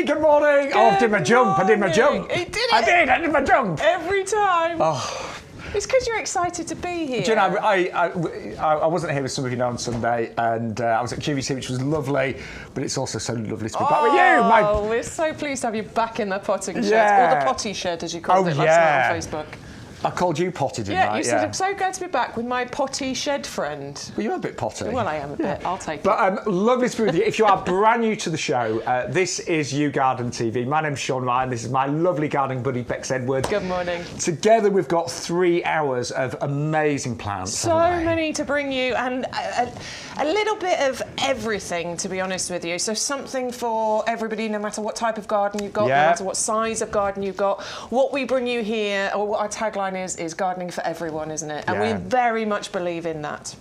Nandini, good morning. I did my jump. I did my jump. He did it. I did my jump. Every time. Oh. It's because you're excited to be here. Do you know, I wasn't here with some of you on Sunday, and I was at QVC, which was lovely, but it's also so lovely to be back with you. Oh, we're so pleased to have you back in the potting shed, or the potty shed, as you called it last night on Facebook. I called you potty, didn't I? You said, I'm so glad to be back with my potty shed friend. Well, you're a bit potty. Well, I am a bit. I'll take it. But lovely to be with you. If you are brand new to the show, this is YouGarden TV. My name's Sean Ryan. This is my lovely gardening buddy, Bex Edward. Good morning. Together, we've got 3 hours of amazing plants. So many to bring you, and a little bit of everything, to be honest with you. So something for everybody, no matter what type of garden you've got, no matter what size of garden you've got. What we bring you here, or what our tagline is gardening for everyone, isn't it? And we very much believe in that.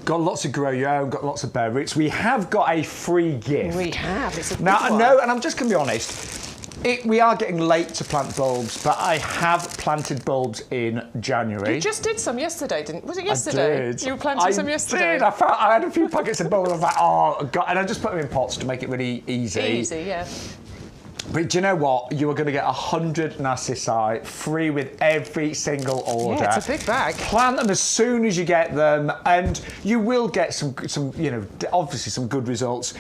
Got lots of grow your own, got lots of bare roots. We have got a free gift. We have. It's a big one. I know, and I'm just going to be honest. We are getting late to plant bulbs, but I have planted bulbs in January. You just did some yesterday, didn't? Was it yesterday? I did. You were planting some yesterday. I did. I had a few packets of bulbs. I was like, oh God, and I just put them in pots to make it really easy. Easy, yeah. But do you know what? You are going to get 100 narcissi free with every single order. Yeah, it's a big bag. Plant them as soon as you get them, and you will get some, obviously some good results.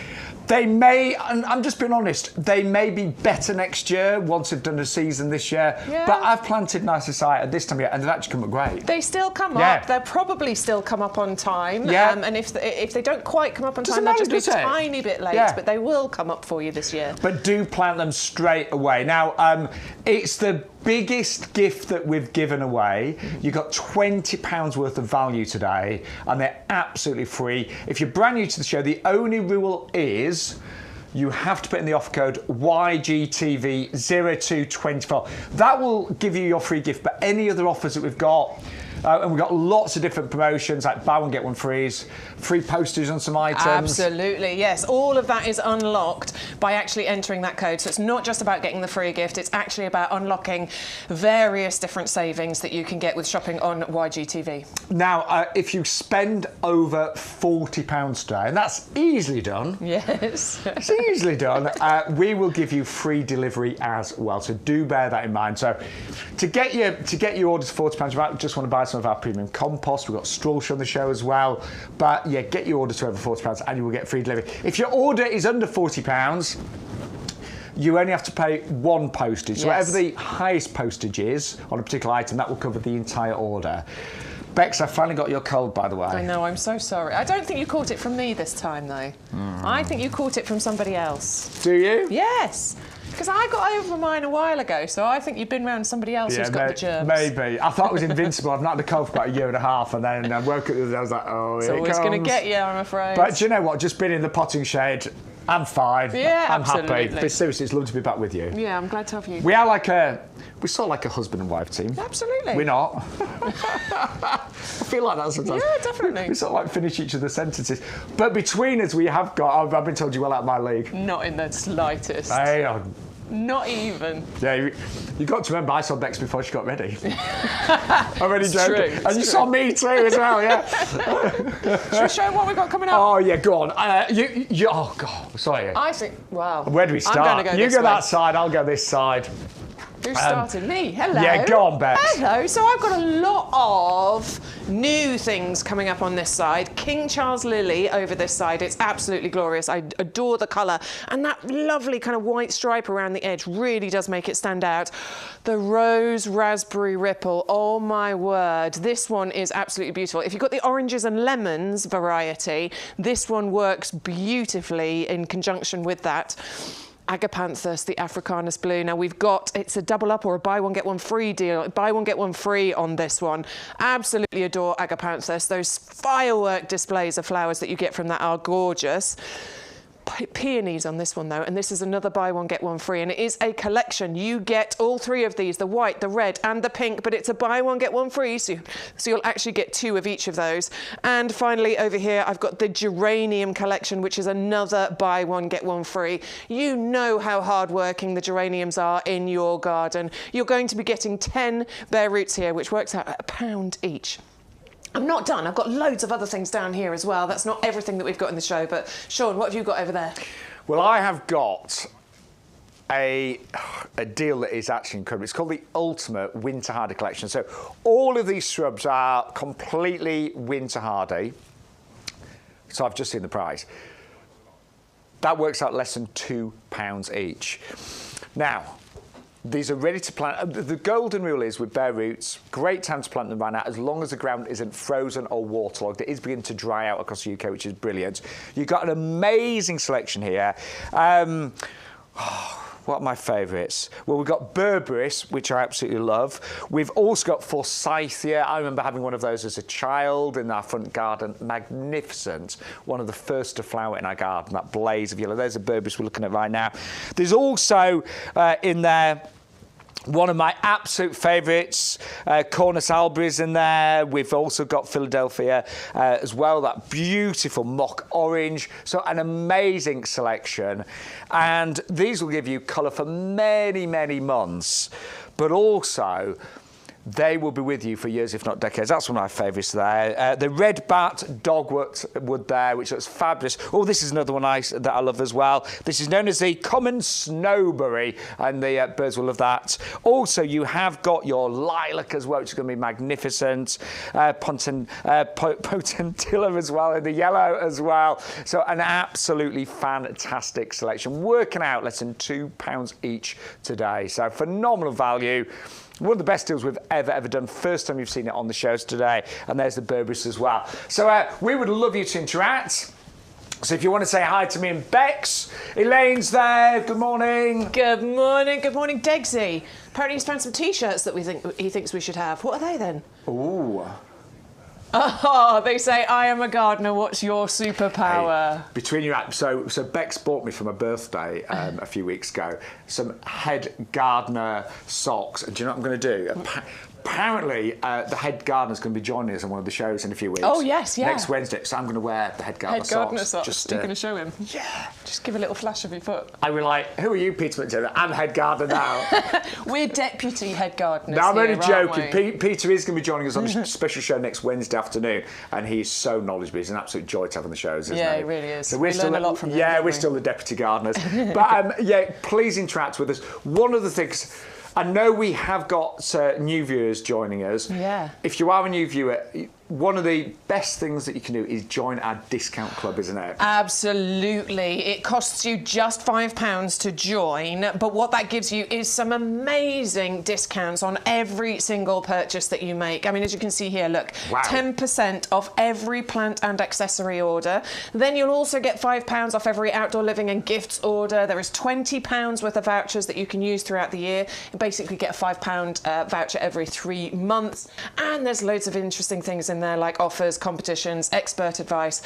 They may, and I'm just being honest, they may be better next year once they've done a season this year. Yeah. But I've planted narcissi at this time of year, and they've actually come up great. They still come up. They'll probably still come up on time. Yeah. And if they don't quite come up on time, they'll just be a tiny bit late. Yeah. But they will come up for you this year. But do plant them straight away. Now, it's the biggest gift that we've given away. You got £20 worth of value today, and they're absolutely free. If you're brand new to the show, the only rule is you have to put in the offer code YGTV0224. That will give you your free gift, but any other offers that we've got, and we've got lots of different promotions, like buy one, get one frees, free postage on some items. Absolutely, yes. All of that is unlocked by actually entering that code. So it's not just about getting the free gift, it's actually about unlocking various different savings that you can get with shopping on YGTV. Now, if you spend over £40 today, and that's easily done. Yes. It's easily done. We will give you free delivery as well. So do bear that in mind. So to get your orders for £40, you might just want to buy some of our premium compost. We've got Strawsh on the show as well. But yeah, get your order to over £40 and you will get free delivery. If your order is under £40, you only have to pay one postage. So whatever the highest postage is on a particular item, that will cover the entire order. Bex, I finally got your cold, by the way. I know, I'm so sorry. I don't think you caught it from me this time, though. I think you caught it from somebody else. Do you? Yes. Because I got over mine a while ago, so I think you've been around somebody else who's got the germs. Maybe. I thought it was invincible. I've not had a cold for about a year and a half, and then I woke up the other day, I was like, oh, here it comes. It's always going to get you, I'm afraid. But do you know what? Just being in the potting shed, I'm fine. Yeah, I'm absolutely. happy. But seriously, it's lovely to be back with you. Yeah, I'm glad to have you. We're sort of like a husband and wife team. Absolutely. We're not. I feel like that sometimes. Yeah, definitely. We sort of like finish each other's sentences. But between us, we have got, I've been told you're well out of my league. Not in the slightest. Hey, not even. Yeah, you got to remember I saw Bex before she got ready. I'm really joking. True, and you saw me too as well, yeah. Should we show them what we've got coming up? Oh, yeah, go on. Oh, God, sorry. I think, wow. Where do we start? I'm going to go you this go way. that side, I'll go this side. Who started? Me. Hello. Yeah, go on, Bex. Hello. So I've got a lot of new things coming up on this side. King Charles Lily over this side. It's absolutely glorious. I adore the colour. And that lovely kind of white stripe around the edge really does make it stand out. The Rose Raspberry Ripple. Oh, my word. This one is absolutely beautiful. If you've got the oranges and lemons variety, this one works beautifully in conjunction with that. Agapanthus, the Africanus blue. Now it's a double up or a buy one get one free deal. Buy one get one free on this one. Absolutely adore Agapanthus. Those firework displays of flowers that you get from that are gorgeous. Peonies on this one though, and this is another buy one get one free, and it is a collection. You get all three of these, the white, the red and the pink, but it's a buy one get one free, so you'll actually get two of each of those. And finally over here I've got the geranium collection, which is another buy one get one free. You know how hard-working the geraniums are in your garden. You're going to be getting 10 bare roots here, which works out at £1 each. I'm not done. I've got loads of other things down here as well. That's not everything that we've got in the show, but Sean, what have you got over there? Well, I have got a deal that is actually incredible. It's called the Ultimate Winter Hardy Collection. So all of these shrubs are completely winter hardy. So I've just seen the price. That works out less than £2 each. Now, these are ready to plant. The golden rule is with bare roots, great time to plant them right now, as long as the ground isn't frozen or waterlogged. It is beginning to dry out across the UK, which is brilliant. You've got an amazing selection here. What are my favourites? Well, we've got Berberis, which I absolutely love. We've also got Forsythia. I remember having one of those as a child in our front garden. Magnificent. One of the first to flower in our garden, that blaze of yellow. There's a Berberis we're looking at right now. There's also in there one of my absolute favourites, Cornus albaris in there. We've also got Philadelphia as well, that beautiful mock orange. So an amazing selection. And these will give you colour for many, many months, but also they will be with you for years, if not decades. That's one of my favourites there. The red bat dogwood there, which looks fabulous. Oh, this is another one that I love as well. This is known as the common snowberry, and the birds will love that. Also, you have got your lilac as well, which is going to be magnificent. Potentilla as well, in the yellow as well. So an absolutely fantastic selection. Working out less than £2 each today. So phenomenal value. One of the best deals we've ever done. First time you've seen it on the shows today. And there's the Berberis as well. So we would love you to interact. So if you want to say hi to me and Bex, Elaine's there. Good morning. Good morning. Good morning, Degsy. Apparently he's found some T-shirts that he thinks we should have. What are they then? Ooh. Oh, they say, I am a gardener, what's your superpower? Hey, between you, so Bex bought me for my birthday a few weeks ago some head gardener socks. And do you know what I'm going to do? Apparently, the head gardener's going to be joining us on one of the shows in a few weeks. Oh, yes, yeah. Next Wednesday. So I'm going to wear the head gardener socks. Just, you're going to show him? Yeah. Just give a little flash of your foot. I will like, who are you, Peter McTaylor? I'm head gardener now. We're deputy head gardeners. No, I'm only joking. Peter is going to be joining us on a special show next Wednesday afternoon, and he's so knowledgeable. He's an absolute joy to have on the shows, isn't he? Yeah, he really is. So we learn a lot from him. Yeah, we're still the deputy gardeners. But yeah, please interact with us. One of the things, I know we have got new viewers joining us. Yeah. If you are a new viewer, one of the best things that you can do is join our discount club, isn't it? Absolutely. It costs you just £5 to join, but what that gives you is some amazing discounts on every single purchase that you make. I mean, as you can see here, look, wow. 10% off every plant and accessory order. Then you'll also get £5 off every outdoor living and gifts order. There is £20 worth of vouchers that you can use throughout the year. You basically get a £5 voucher every 3 months. And there's loads of interesting things in there, like offers, competitions, expert advice.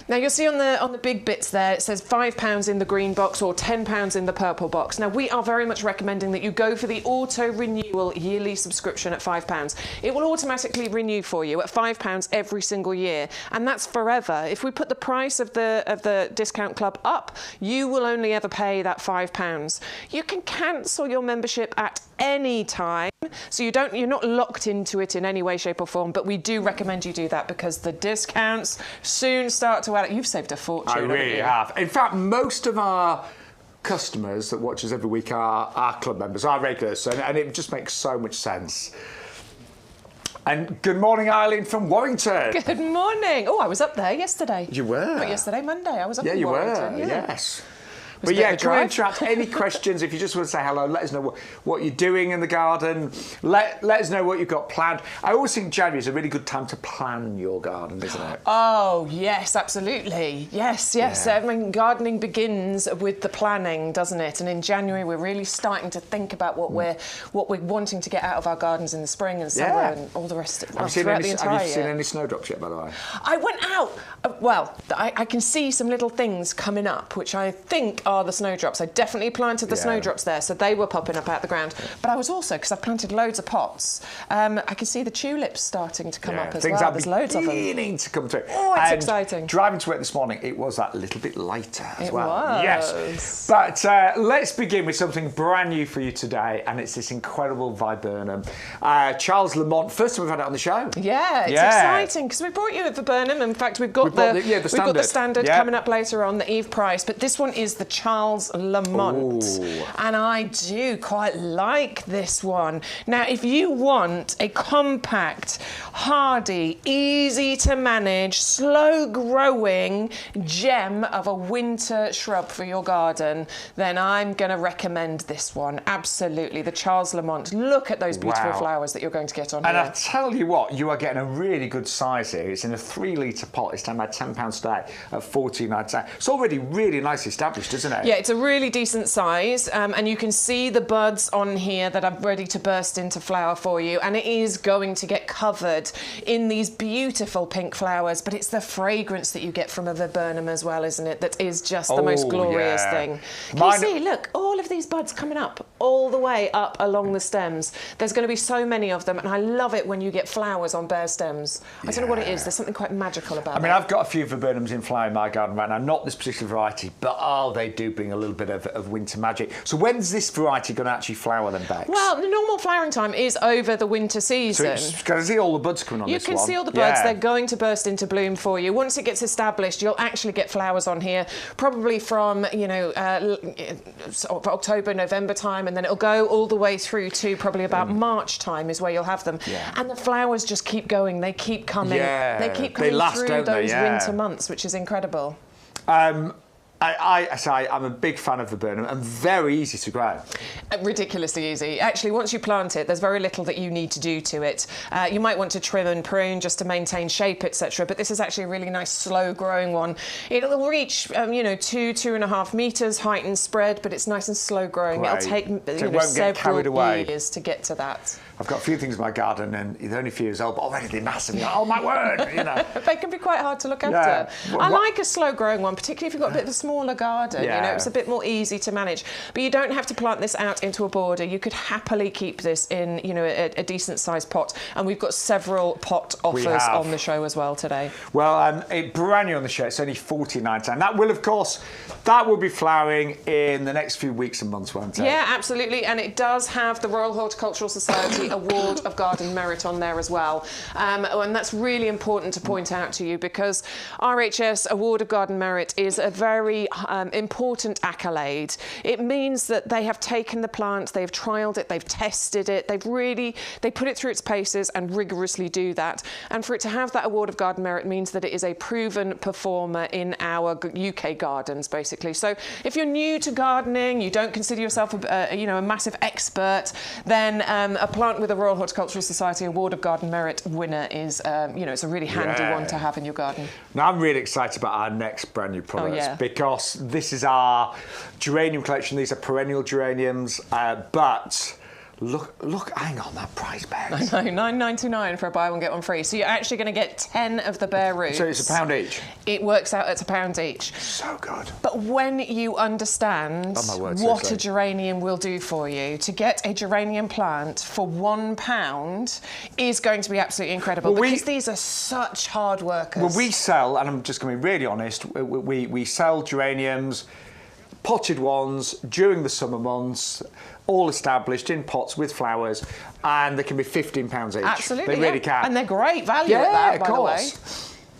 Now you'll see on the big bits there, it says £5 in the green box or £10 in the purple box. Now we are very much recommending that you go for the auto renewal yearly subscription at £5. It will automatically renew for you at £5 every single year, and that's forever. If we put the price of the discount club up, you will only ever pay that £5. You can cancel your membership at any time, so you're not locked into it in any way, shape or form, but we do recommend you do that because the discounts soon start to add up. You've saved a fortune. I really have. In fact, most of our customers that watch us every week are our club members, our regulars, and it just makes so much sense. And good morning, Eileen from Warrington. Good morning. Oh, I was up there yesterday. You were? Not yesterday, Monday. I was up in you Warrington. were, yeah. yes. But yeah, come and interact. Any questions, if you just want to say hello, let us know what you're doing in the garden. Let us know what you've got planned. I always think January is a really good time to plan your garden, isn't it? Oh, yes, absolutely. Yes. Yeah. I mean, gardening begins with the planning, doesn't it? And in January, we're really starting to think about what we're wanting to get out of our gardens in the spring and summer and all the rest of Have you seen any snowdrops yet, by the way? I went out. I can see some little things coming up, which I think are the snowdrops. I definitely planted the snowdrops there, so they were popping up out the ground. But I was also, because I've planted loads of pots, I can see the tulips starting to come up as well. There's loads of them. Beginning to come through. Oh, it's exciting. Driving to work this morning, it was that little bit lighter as well. Was. Yes. But let's begin with something brand new for you today, and it's this incredible Viburnum. Charles Lamont, first time we've had it on the show. Yeah, it's exciting, because we brought you a Viburnum. In fact, we've got the standard coming up later on, the Eve Price, but this one is the Charles Lamont. Ooh. And I do quite like this one. Now, if you want a compact, hardy, easy to manage, slow growing gem of a winter shrub for your garden, then I'm going to recommend this one. Absolutely. The Charles Lamont. Look at those beautiful flowers that you're going to get on and here. I tell you what, you are getting a really good size here. It's in a 3-litre pot. It's down by £10 today at $14.99. It's already really nicely established, isn't it? Yeah, it's a really decent size, and you can see the buds on here that are ready to burst into flower for you, and it is going to get covered in these beautiful pink flowers, but it's the fragrance that you get from a viburnum as well, isn't it, that is just the most glorious thing. Can you see, look, all of these buds coming up all the way up along the stems. There's going to be so many of them, and I love it when you get flowers on bare stems. I don't know what it is, there's something quite magical about it. I mean, I've got a few viburnums in flower in my garden right now, not this particular variety, but they do bring a little bit of winter magic. So when's this variety going to actually flower then, Bex? Well, the normal flowering time is over the winter season. So you can see all the buds coming on this one. You can see all the buds, they're going to burst into bloom for you. Once it gets established, you'll actually get flowers on here, probably from, you know, sort of October, November time, and then it'll go all the way through to probably about March time is where you'll have them. Yeah. And the flowers just keep going, they keep coming. Yeah. They keep coming through those winter months, which is incredible. I'm a big fan of viburnum and very easy to grow. Ridiculously easy. Actually, once you plant it, there's very little that you need to do to it. You might want to trim and prune just to maintain shape, etc. But this is actually a really nice, slow-growing one. It'll reach, 2.5 metres height and spread, but it's nice and slow-growing. Great. It'll take several years to get to that. I've got a few things in my garden, and they're only a few years old, but already they're massive. Oh my word! You know, they can be quite hard to look after. Yeah. I like a slow-growing one, particularly if you've got a bit of a smaller garden. Yeah. You know, it's a bit more easy to manage. But you don't have to plant this out into a border. You could happily keep this in, a decent-sized pot. And we've got several pot offers on the show as well today. Well, a Perennial on the show. It's only $49.99. That will, of course, be flowering in the next few weeks and months, won't it? Yeah, absolutely. And it does have the Royal Horticultural Society Award of Garden Merit on there as well. And that's really important to point out to you, because RHS Award of Garden Merit is a very important accolade. It means that they have taken the plant, they've trialled it, they've tested it, they put it through its paces and rigorously do that. And for it to have that Award of Garden Merit means that it is a proven performer in our UK gardens, basically. So if you're new to gardening, you don't consider yourself a massive expert, then a plant with a Royal Horticultural Society Award of Garden Merit winner is, it's a really handy one to have in your garden. Now, I'm really excited about our next brand new products because this is our geranium collection. These are perennial geraniums, but Look, hang on, that price bag. I know, $9.99 for a buy one get one free. So you're actually going to get 10 of the bare roots. So it's £1 each? It works out at £1 each. So good. But when you understand what a geranium will do for you, to get a geranium plant for £1 is going to be absolutely incredible, because these are such hard workers. Well, we sell, and I'm just going to be really honest, we sell geraniums, potted ones, during the summer months, all established in pots with flowers, and they can be £15 each. Absolutely, they really can. And they're great value at that, by the way.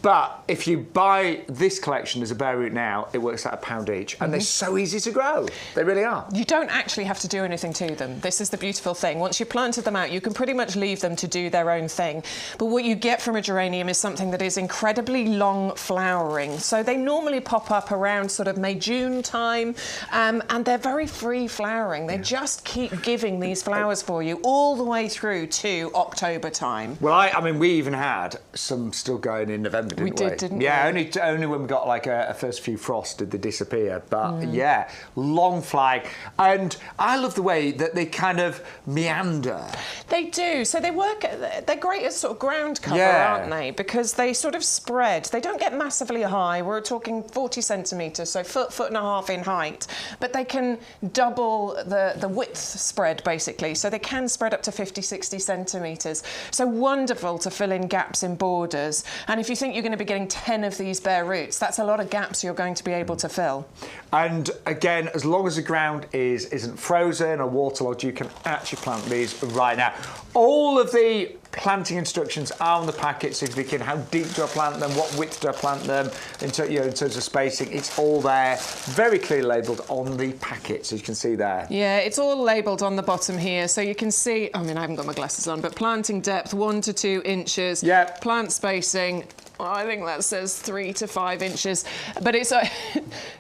But if you buy this collection as a bare root now, it works out £1 each, and they're so easy to grow. They really are. You don't actually have to do anything to them. This is the beautiful thing. Once you've planted them out, you can pretty much leave them to do their own thing. But what you get from a geranium is something that is incredibly long flowering. So they normally pop up around sort of May, June time, and they're very free flowering. They just keep giving these flowers for you all the way through to October time. Well, I mean, we even had some still going in November. We did, didn't we? Yeah, only when we got like a first few frosts did they disappear. But yeah, long flag. And I love the way that they kind of meander. They do. So they're great as sort of ground cover, aren't they? Because they sort of spread. They don't get massively high. We're talking 40 centimetres, so foot and a half in height. But they can double the width spread, basically. So they can spread up to 50, 60 centimetres. So wonderful to fill in gaps in borders. And if you think you're going to be getting 10 of these bare roots. That's a lot of gaps you're going to be able to fill. And again, as long as the ground isn't frozen or waterlogged, you can actually plant these right now. All of the planting instructions are on the packet, so if you can, how deep do I plant them, what width do I plant them, in terms of spacing, it's all there, very clearly labelled on the packet, so you can see there. Yeah, it's all labelled on the bottom here, so you can see, I mean, I haven't got my glasses on, but planting depth, 1 to 2 inches. Yeah. Plant spacing, well, I think that says 3 to 5 inches, but it's there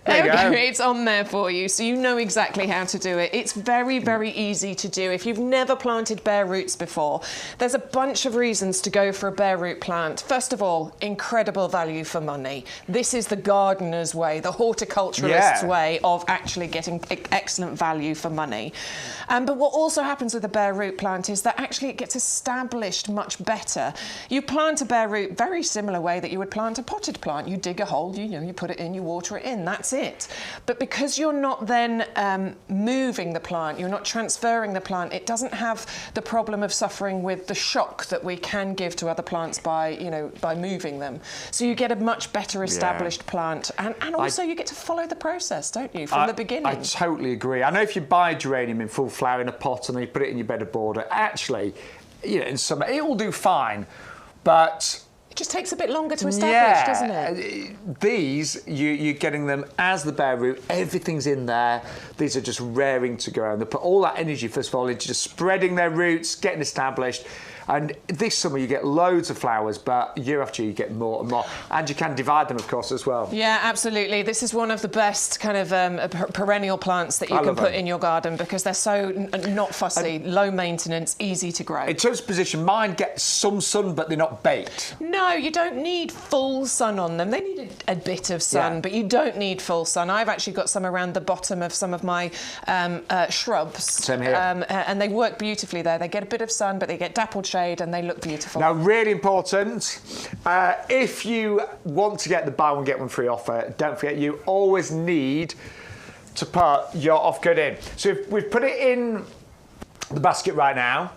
we go. It's on there for you, so you know exactly how to do it. It's very, very easy to do. If you've never planted bare roots before, there's a bunch of reasons to go for a bare root plant. First of all, incredible value for money. This is the gardener's way, the horticulturalist's way of actually getting excellent value for money. But what also happens with a bare root plant is that actually it gets established much better. You plant a bare root very similar way that you would plant a potted plant. You dig a hole, you put it in, you water it in, that's it. But because you're not then moving the plant, you're not transferring the plant, it doesn't have the problem of suffering with the shock that we can give to other plants by moving them. So you get a much better established plant, and also you get to follow the process, don't you, from the beginning. I totally agree. I know if you buy a geranium in full flower in a pot and then you put it in your bed of border, actually, in summer, it will do fine, but it just takes a bit longer to establish, doesn't it? These, you're getting them as the bare root, everything's in there. These are just raring to go. And they put all that energy, first of all, into just spreading their roots, getting established. And this summer you get loads of flowers, but year after year you get more and more. And you can divide them, of course, as well. Yeah, absolutely. This is one of the best kind of perennial plants that you can put in your garden because they're so not fussy, low maintenance, easy to grow. In terms of position, mine get some sun, but they're not baked. No, you don't need full sun on them. They need a bit of sun, but you don't need full sun. I've actually got some around the bottom of some of my shrubs. Same here. And they work beautifully there. They get a bit of sun, but they get dappled shade and they look beautiful. Now, really important, if you want to get the buy one get one free offer, don't forget you always need to put your off-code in. So if we've put it in the basket right now,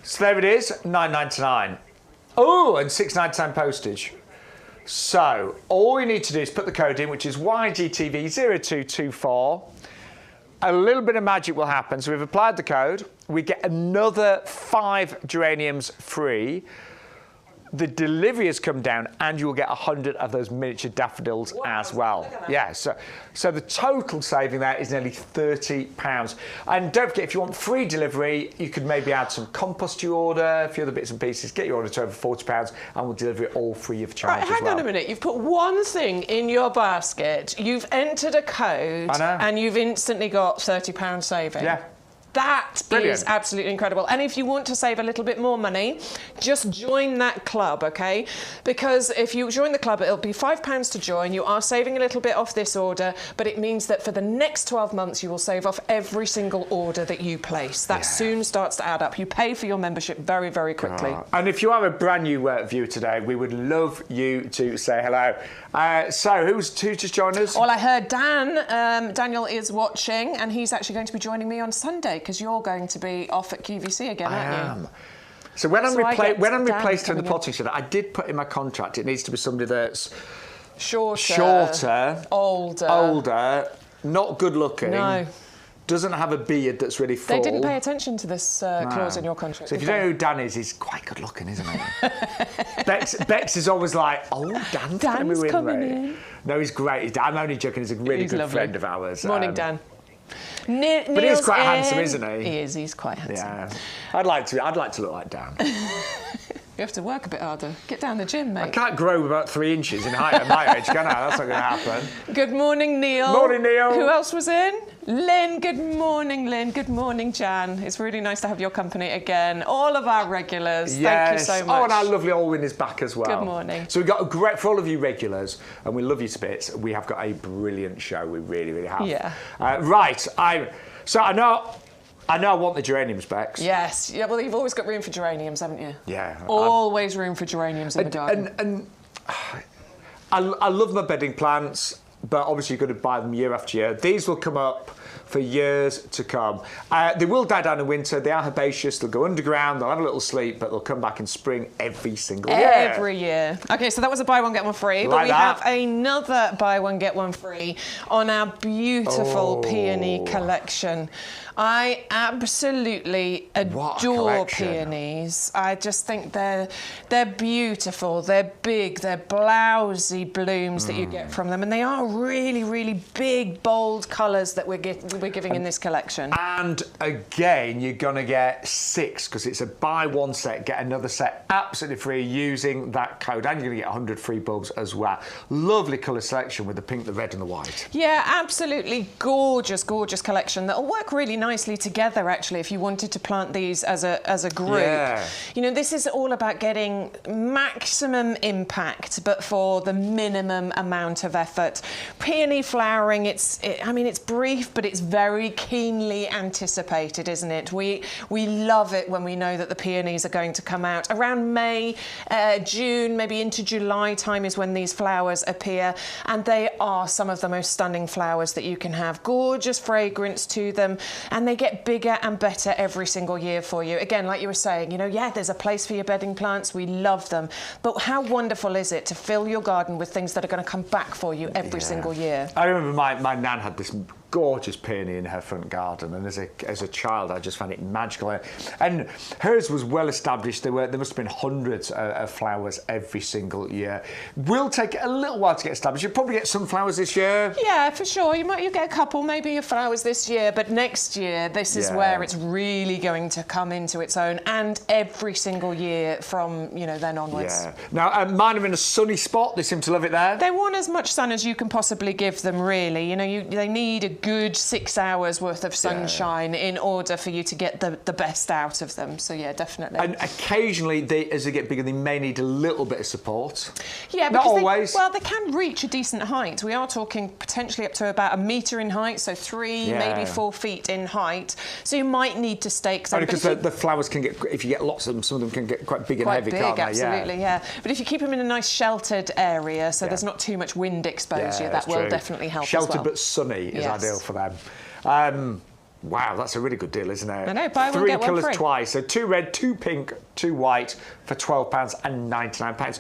so there it is, $9.99. Oh, and $6.99 postage. So all you need to do is put the code in, which is YGTV0224. A little bit of magic will happen. So we've applied the code. We get another 5 geraniums free. The delivery has come down, and you will get 100 of those miniature daffodils as well. Yeah, so the total saving there is nearly £30. And don't forget, if you want free delivery, you could maybe add some compost to your order, a few other bits and pieces, get your order to over £40, and we'll deliver it all free of charge as well. Hang on a minute, you've put one thing in your basket, you've entered a code, and you've instantly got £30 saving. Yeah. That is absolutely incredible. And if you want to save a little bit more money, just join that club, okay? Because if you join the club, it'll be £5 to join. You are saving a little bit off this order, but it means that for the next 12 months, you will save off every single order that you place. That soon starts to add up. You pay for your membership very, very quickly. And if you are a brand new viewer today, we would love you to say hello. So who's just joined us? Well, I heard Daniel is watching, and he's actually going to be joining me on Sunday, because you're going to be off at QVC again, aren't you? So when I'm replaced in the potting shed, I did put in my contract it needs to be somebody that's shorter, older, not good looking, doesn't have a beard that's really full. They didn't pay attention to this clause in your contract. So if you don't know who Dan is, he's quite good looking, isn't he? Bex is always like, oh, Dan's coming in. No, he's great. I'm only joking. He's a really good friend of ours. Morning, Dan. But he's quite handsome, isn't he? He is. He's quite handsome. Yeah. I'd like to look like Dan. You have to work a bit harder. Get down the gym, mate. I can't grow about 3 inches in height at my age, can I? That's not going to happen. Good morning, Neil. Morning, Neil. Who else was in? Lynn. Good morning, Lynn. Good morning, Jan. It's really nice to have your company again. All of our regulars. Yes. Thank you so much. Oh, and our lovely Alwyn is back as well. Good morning. So we've got a great, for all of you regulars, and we love you to bits, we have got a brilliant show. We really, really have. Yeah. Right. I know I want the geraniums, Bex. Yes. Yeah, well, you've always got room for geraniums, haven't you? Yeah. Always room for geraniums in the garden. And I love my bedding plants, but obviously you've got to buy them year after year. These will come up for years to come. They will die down in winter. They are herbaceous. They'll go underground. They'll have a little sleep, but they'll come back in spring every single year. Every year. Okay, so that was a buy one, get one free. But we have another buy one, get one free on our beautiful peony collection. I absolutely adore peonies. I just think they're beautiful. They're big. They're blousy blooms that you get from them, and they are really, really big, bold colours that we're giving in this collection. And again, you're gonna get 6 because it's a buy one set, get another set absolutely free using that code, and you're gonna get 100 free bulbs as well. Lovely colour selection with the pink, the red, and the white. Yeah, absolutely gorgeous, gorgeous collection that'll work really nicely together. Actually, if you wanted to plant these as a group, you know, this is all about getting maximum impact, but for the minimum amount of effort. Peony flowering, I mean, it's brief, but it's very keenly anticipated, isn't it? We love it when we know that the peonies are going to come out around May, June, maybe into July time is when these flowers appear, and they are some of the most stunning flowers that you can have. Gorgeous fragrance to them, and they get bigger and better every single year for you. Again, like you were saying, you know, yeah, there's a place for your bedding plants. We love them, but how wonderful is it to fill your garden with things that are going to come back for you every single year? I remember my nan had this gorgeous peony in her front garden, and as a child I just found it magical, and hers was well established. There must have been hundreds of flowers every single year. Will take a little while to get established. You'll probably get some flowers this year. Yeah, for sure. You get a couple maybe of flowers this year, but next year this is where it's really going to come into its own, and every single year from, you know, then onwards. Yeah. Now mine are in a sunny spot. They seem to love it there. They want as much sun as you can possibly give them, really. You know, they need a good 6 hours worth of sunshine in order for you to get the best out of them. So yeah, definitely. And occasionally, as they get bigger, they may need a little bit of support. Yeah, not always. They can reach a decent height. We are talking potentially up to about 1 metre in height, so 3, maybe 4 feet in height. So you might need to stake some. Only because the flowers can get, if you get lots of them, some of them can get quite big and heavy, can't they? Absolutely, yeah. But if you keep them in a nice sheltered area, so there's not too much wind exposure, that will definitely help Sheltered as well. but sunny is ideal for them. Wow, that's a really good deal, isn't it? I know, buy one, 3 get one colours free. twice. So 2 red, 2 pink, 2 white for £12.99.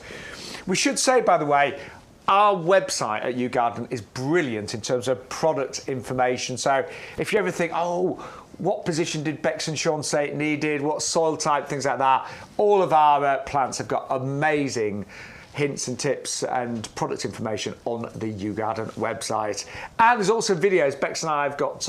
We should say, by the way, our website at YouGarden is brilliant in terms of product information. So if you ever think, oh, what position did Bex and Sean say it needed, what soil type, things like that, all of our plants have got amazing hints and tips and product information on the YouGarden website. And there's also videos. Bex and I have got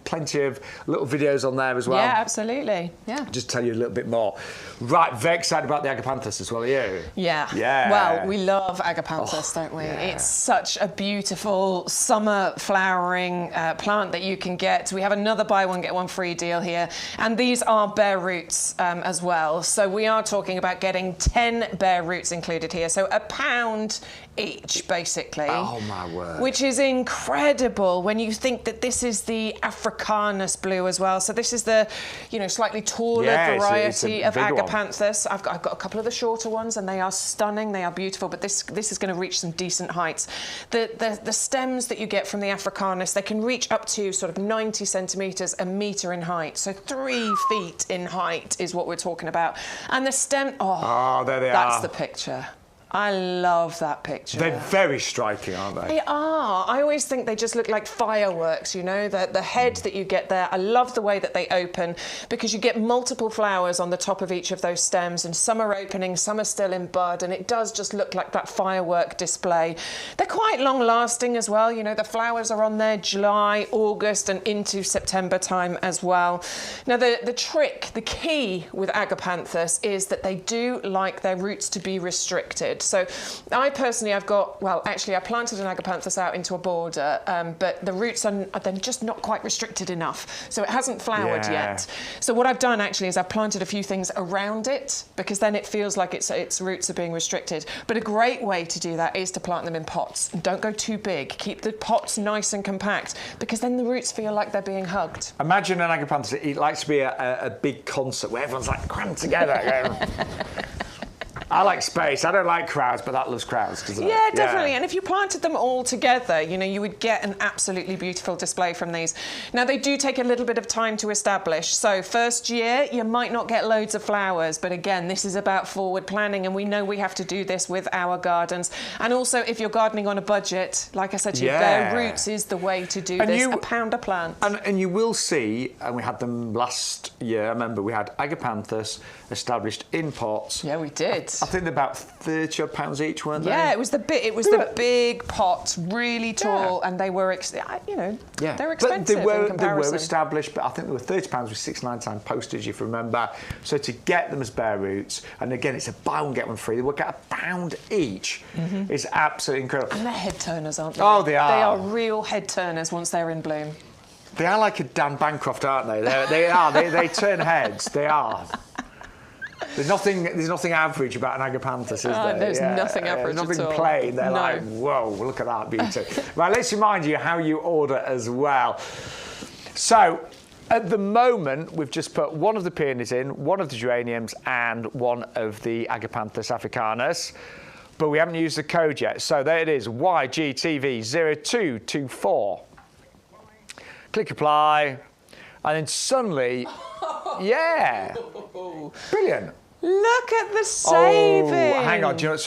plenty of little videos on there as well. Yeah, absolutely. Yeah. Just tell you a little bit more. Right, very excited about the Agapanthus as well, are you? Yeah. Yeah. Well, we love Agapanthus, don't we? Yeah. It's such a beautiful summer flowering plant that you can get. We have another buy one, get one free deal here. And these are bare roots as well. So we are talking about getting 10 bare roots included here. So £1 each, basically. Oh, my word. Which is incredible when you think that this is the Africanus blue as well. So this is the, you know, slightly taller variety of Agapanthus. I've got a couple of the shorter ones, and they are stunning. They are beautiful, but this is going to reach some decent heights. The stems that you get from the Africanus, they can reach up to sort of 90 centimetres, 1 metre in height. So 3 feet in height is what we're talking about. And the stem, there they are. That's the picture. I love that picture. They're very striking, aren't they? They are. I always think they just look like fireworks, you know, the head that you get there. I love the way that they open, because you get multiple flowers on the top of each of those stems, and some are opening, some are still in bud, and it does just look like that firework display. They're quite long lasting as well. You know, the flowers are on there July, August, and into September time as well. Now, the key with Agapanthus is that they do like their roots to be restricted. So I personally, I planted an Agapanthus out into a border, but the roots are then just not quite restricted enough. So it hasn't flowered yet. So what I've done actually is I've planted a few things around it, because then it feels like its roots are being restricted. But a great way to do that is to plant them in pots. Don't go too big. Keep the pots nice and compact, because then the roots feel like they're being hugged. Imagine an Agapanthus, it likes to be a big concert where everyone's like crammed together. I like space. I don't like crowds, but that loves crowds. Yeah, definitely. And if you planted them all together, you know, you would get an absolutely beautiful display from these. Now, they do take a little bit of time to establish. So first year, you might not get loads of flowers. But again, this is about forward planning. And we know we have to do this with our gardens. And also, if you're gardening on a budget, like I said to you, bare roots is the way to do this. A pound a plant. And you will see, and we had them last year, I remember we had Agapanthus established in pots. Yeah, we did. I think they're about £30 each, weren't they? Yeah, it was the big pots, really tall, and they were, you know, they're expensive in comparison. They were established, but I think they were £30 with £6.99 postage, if you remember. So to get them as bare roots, and again, it's a buy one get one free. They will get £1 each. It's absolutely incredible. And they're head turners, aren't they? Oh, they are. They are real head turners once they're in bloom. They are like a Dan Bancroft, aren't they? They are. They turn heads. They are. There's nothing average about an Agapanthus, is there? There's nothing average There's at all. nothing plain. They're like, whoa, look at that beauty. Right, let's remind you how you order as well. So, at the moment, we've just put one of the peonies in, one of the geraniums, and one of the Agapanthus africanus. But we haven't used the code yet. So there it is, YGTV0224. Click apply, and then suddenly, brilliant. Look at the saving. Oh, hang on, do you know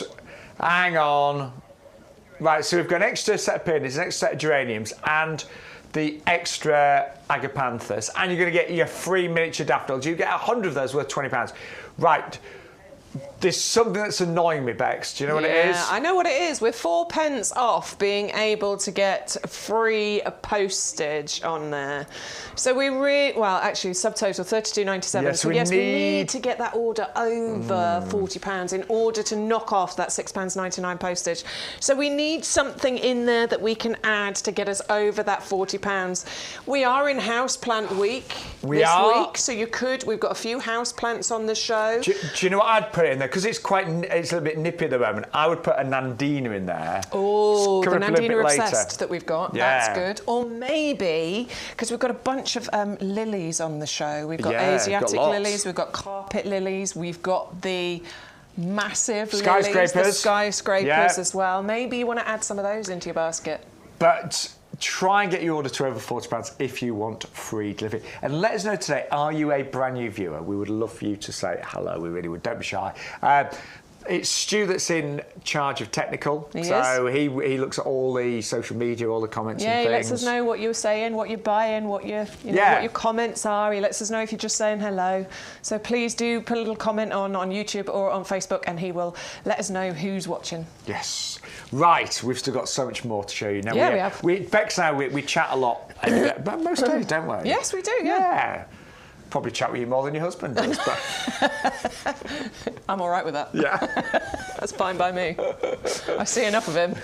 hang on. Right, so we've got an extra set of peonies, an extra set of geraniums, and the extra Agapanthus, and you're going to get your free miniature daffodils. You get 100 of those worth £20. Right. There's something that's annoying me, Bex. Do you know what it is? I know what it is. We're 4p off being able to get free postage on there. So we actually, subtotal £32.97. Yes, so we need to get that order over £40 in order to knock off that £6.99 postage. So we need something in there that we can add to get us over that £40. We are in Houseplant Week this week, so we've got a few houseplants on the show. Do you know what I'd put in there? Because it's a little bit nippy at the moment. I would put a Nandina in there. Oh, the Nandina Obsessed that we've got. Yeah. That's good. Or maybe, because we've got a bunch of lilies on the show. We've got Asiatic lilies, we've got carpet lilies, we've got the massive lilies, the skyscrapers as well. Maybe you want to add some of those into your basket. But try and get your order to over £40 if you want free delivery. And let us know today, are you a brand new viewer? We would love for you to say hello. We really would. Don't be shy. It's Stu that's in charge of technical. So he looks at all the social media, all the comments and things. Yeah, he lets us know what you're saying, what you're buying, what your comments are. He lets us know if you're just saying hello. So please do put a little comment on YouTube or on Facebook, and he will let us know who's watching. Yes. Right, we've still got so much more to show you. Now, we have. Bex and I, we chat a lot, but most days, don't we? Yes, we do, yeah. Probably chat with you more than your husband does, but... I'm all right with that. Yeah. That's fine by me. I see enough of him.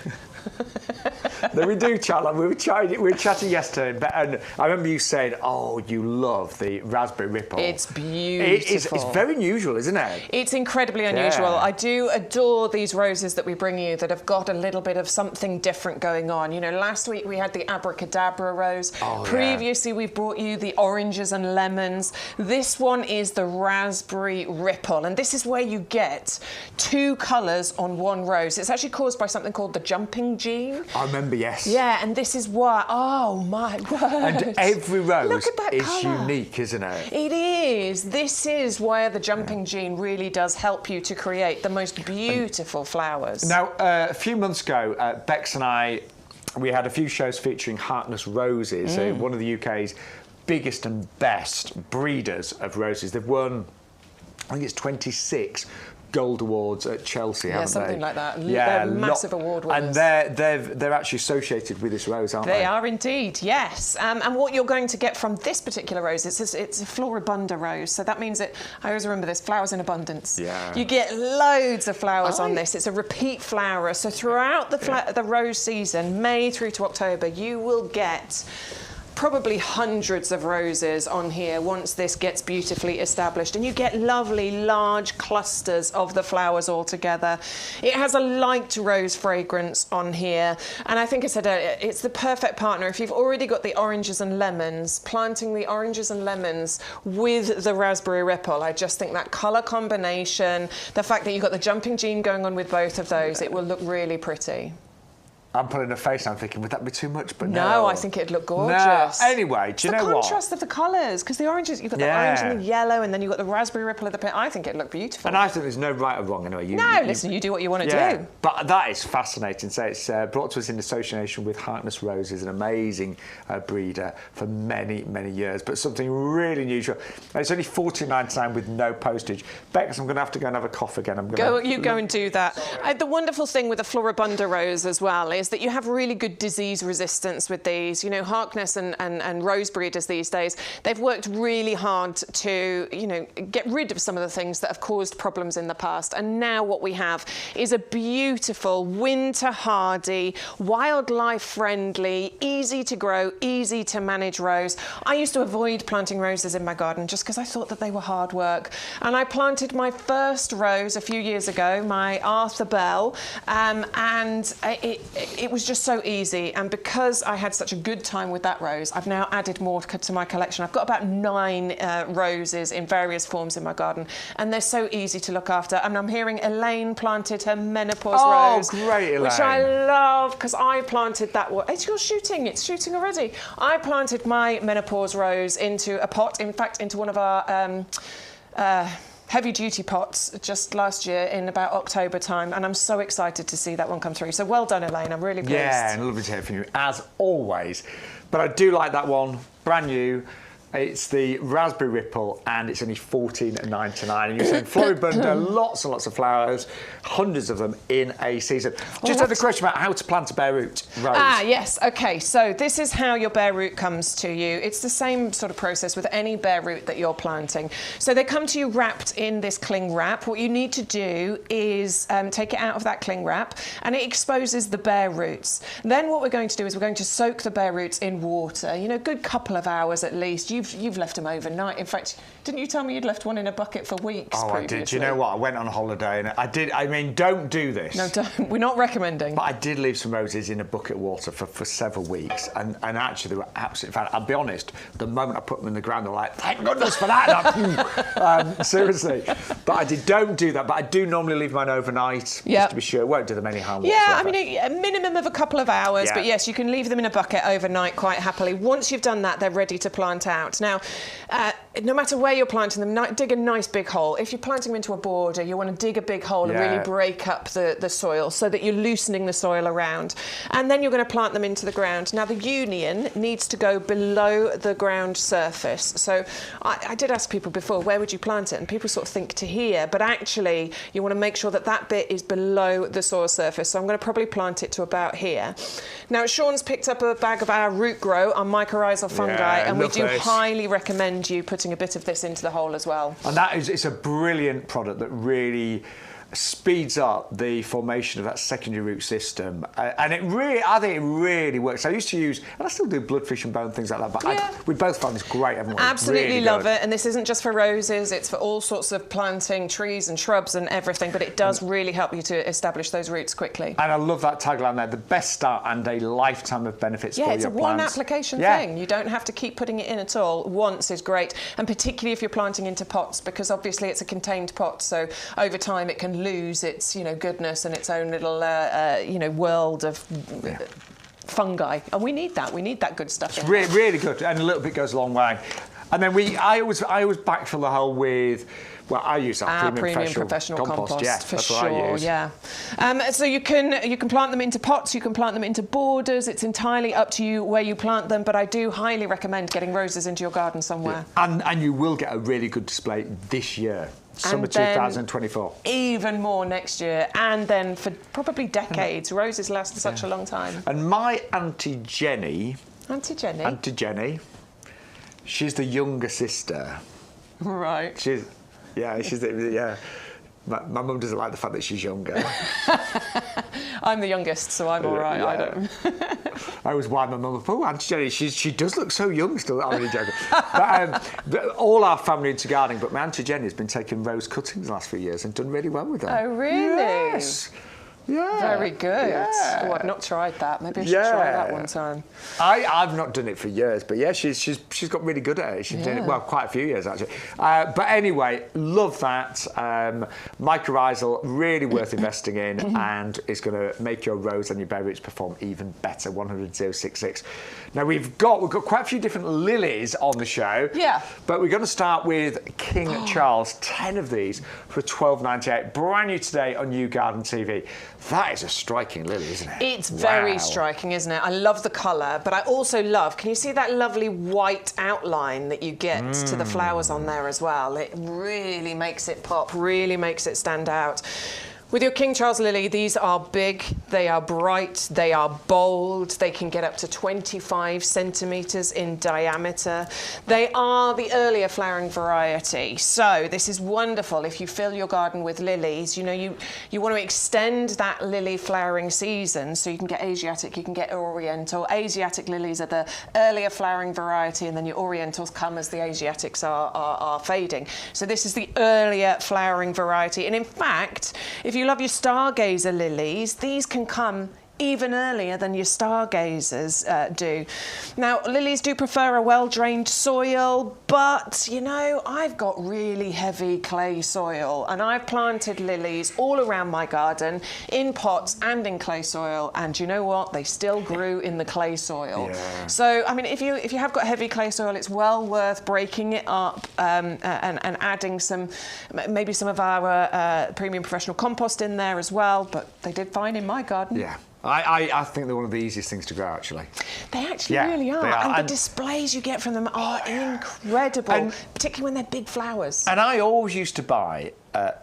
No, we do chat. We were chatting yesterday, and I remember you saying, "Oh, you love the raspberry ripple." It's beautiful. It's very unusual, isn't it? It's incredibly unusual. Yeah. I do adore these roses that we bring you that have got a little bit of something different going on. You know, last week we had the abracadabra rose. Previously, we've brought you the oranges and lemons. This one is the raspberry ripple, and this is where you get two colours on one rose. It's actually caused by something called the jumping gene. I remember, yes. Yeah, and this is why. Oh my word! And every rose is colour. unique, isn't it? It is. This is where the jumping gene really does help you to create the most beautiful flowers. Now, a few months ago, Bex and I, we had a few shows featuring Harkness roses, one of the UK's biggest and best breeders of roses. They've won, I think it's 26 gold awards at Chelsea, haven't they? Something like that. Yeah, they're massive award winners. And they're actually associated with this rose, aren't they? They are indeed, yes. And what you're going to get from this particular rose, it's a floribunda rose. So that means that, I always remember this, flowers in abundance. Yeah. You get loads of flowers on this. It's a repeat flower. So throughout the rose season, May through to October, you will get probably hundreds of roses on here once this gets beautifully established, and you get lovely large clusters of the flowers all together. It has a light rose fragrance on here, and I think I said earlier, it's the perfect partner if you've already got the oranges and lemons. Planting the oranges and lemons with the raspberry ripple, I just think that colour combination, the fact that you've got the jumping gene going on with both of those, it will look really pretty. I'm putting a face, I'm thinking, would that be too much? But no, I think it'd look gorgeous. No. Anyway, do you know what? The contrast of the colours, because the oranges, you've got the orange and the yellow, and then you've got the raspberry ripple of the pink. I think it'd look beautiful. And I think there's no right or wrong anyway. Listen, you do what you want to do. But that is fascinating. So it's brought to us in association with Harkness Roses, an amazing breeder for many, many years, but something really unusual. And it's only $14.99 with no postage. Bex, I'm going to have to go and have a cough again. Go and do that. The wonderful thing with the Floribunda rose as well is that you have really good disease resistance with these. You know, Harkness and rose breeders these days, they've worked really hard to, you know, get rid of some of the things that have caused problems in the past. And now what we have is a beautiful, winter hardy, wildlife friendly, easy to grow, easy to manage rose. I used to avoid planting roses in my garden just because I thought that they were hard work. And I planted my first rose a few years ago, my Arthur Bell, and it was just so easy, and because I had such a good time with that rose, I've now added more to my collection. I've got about 9 roses in various forms in my garden, and they're so easy to look after. And I'm hearing Elaine planted her menopause rose. Oh, great, Elaine. Which I love, because I planted that one. It's shooting already. I planted my menopause rose into a pot, in fact, into one of our heavy-duty pots just last year in about October time, and I'm so excited to see that one come through. So well done, Elaine. I'm really pleased. Yeah, and lovely to hear from you, as always. But I do like that one, brand new. It's the raspberry ripple, and it's only $14.99. And you're saying Floribunda, lots and lots of flowers, hundreds of them in a season. Just had a question about how to plant a bare root rose. Yes. Okay. So this is how your bare root comes to you. It's the same sort of process with any bare root that you're planting. So they come to you wrapped in this cling wrap. What you need to do is take it out of that cling wrap, and it exposes the bare roots. Then what we're going to do is we're going to soak the bare roots in water. You know, a good couple of hours at least. You've left them overnight. In fact, didn't you tell me you'd left one in a bucket for weeks? Oh, previously? I did. You know what? I went on holiday and I did. I mean, don't do this. No, don't. We're not recommending. But I did leave some roses in a bucket of water for several weeks, and actually they were absolutely fine. I'll be honest. The moment I put them in the ground, they were like, "Thank goodness for that." Seriously. But don't do that. But I do normally leave mine overnight, just to be sure. It won't do them any harm whatsoever. I mean, a minimum of a couple of hours. But yes, you can leave them in a bucket overnight quite happily. Once you've done that, they're ready to plant out. Now, no matter where you're planting them, dig a nice big hole. If you're planting them into a border, you want to dig a big hole and really break up the soil so that you're loosening the soil around. And then you're going to plant them into the ground. Now, the union needs to go below the ground surface. So I did ask people before, where would you plant it? And people sort of think to here, but actually you want to make sure that that bit is below the soil surface. So I'm going to probably plant it to about here. Now, Sean's picked up a bag of our root grow, our mycorrhizal fungi, and we do highly recommend you putting a bit of this into the hole as well. And it's a brilliant product that really speeds up the formation of that secondary root system, and I think it really works. I used to use, and I still do bloodfish and bone, things like that, but we both find this great, haven't we? Absolutely really love it. And this isn't just for roses, it's for all sorts of planting, trees and shrubs and everything, but it does really help you to establish those roots quickly. And I love that tagline there, the best start and a lifetime of benefits for your plants. Yeah, it's a one application thing. You don't have to keep putting it in at all. Once is great, and particularly if you're planting into pots, because obviously it's a contained pot, so over time it can lose its goodness and its own little world of fungi, and we need that good stuff. It's really good, and a little bit goes a long way. And then I always backfill the hole with, well, I use our premium professional compost. Yeah, for sure. Yeah. So you can plant them into pots, you can plant them into borders. It's entirely up to you where you plant them, but I do highly recommend getting roses into your garden somewhere. Yeah. And you will get a really good display this year. Summer 2024. Even more next year, and then for probably decades. Roses last such a long time. And my Auntie Jenny, she's the younger sister. Right. She's My mum doesn't like the fact that she's younger. I'm the youngest, so I'm all right. Yeah. I don't. I always wind my mum up. Oh, Auntie Jenny, she does look so young still. I'm really joking. But, all our family into gardening, but my Auntie Jenny has been taking rose cuttings the last few years and done really well with them. Oh, really? Yes. Yeah. Very good. Yeah. Oh, I've not tried that. Maybe I should try that one time. I've not done it for years, but yeah, she's got really good at it. She's done it, well, quite a few years actually. But anyway, love that. Mycorrhizal, really worth investing in, and it's going to make your rose and your berries perform even better. 100,066. Now we've got quite a few different lilies on the show. Yeah. But we're going to start with King Charles. 10 of these for $12.98. Brand new today on YouGarden TV. That is a striking lily, isn't it? It's very striking, isn't it? I love the colour, but I also love, can you see that lovely white outline that you get to the flowers on there as well? It really makes it pop, really makes it stand out. With your King Charles lily, these are big, they are bright, they are bold, they can get up to 25 centimetres in diameter. They are the earlier flowering variety, so this is wonderful if you fill your garden with lilies. You know, you want to extend that lily flowering season, so you can get Asiatic, you can get Oriental. Asiatic lilies are the earlier flowering variety, and then your Orientals come as the Asiatics are fading. So this is the earlier flowering variety, and in fact, if you love your stargazer lilies, these can come even earlier than your stargazers do. Now, lilies do prefer a well-drained soil, but, you know, I've got really heavy clay soil, and I've planted lilies all around my garden in pots and in clay soil, and you know what? They still grew in the clay soil. Yeah. So, I mean, if you have got heavy clay soil, it's well worth breaking it up and adding maybe some of our premium professional compost in there as well, but they did fine in my garden. Yeah. I think they're one of the easiest things to grow, actually. They actually really are. And the displays you get from them are incredible, particularly when they're big flowers. And I always used to buy a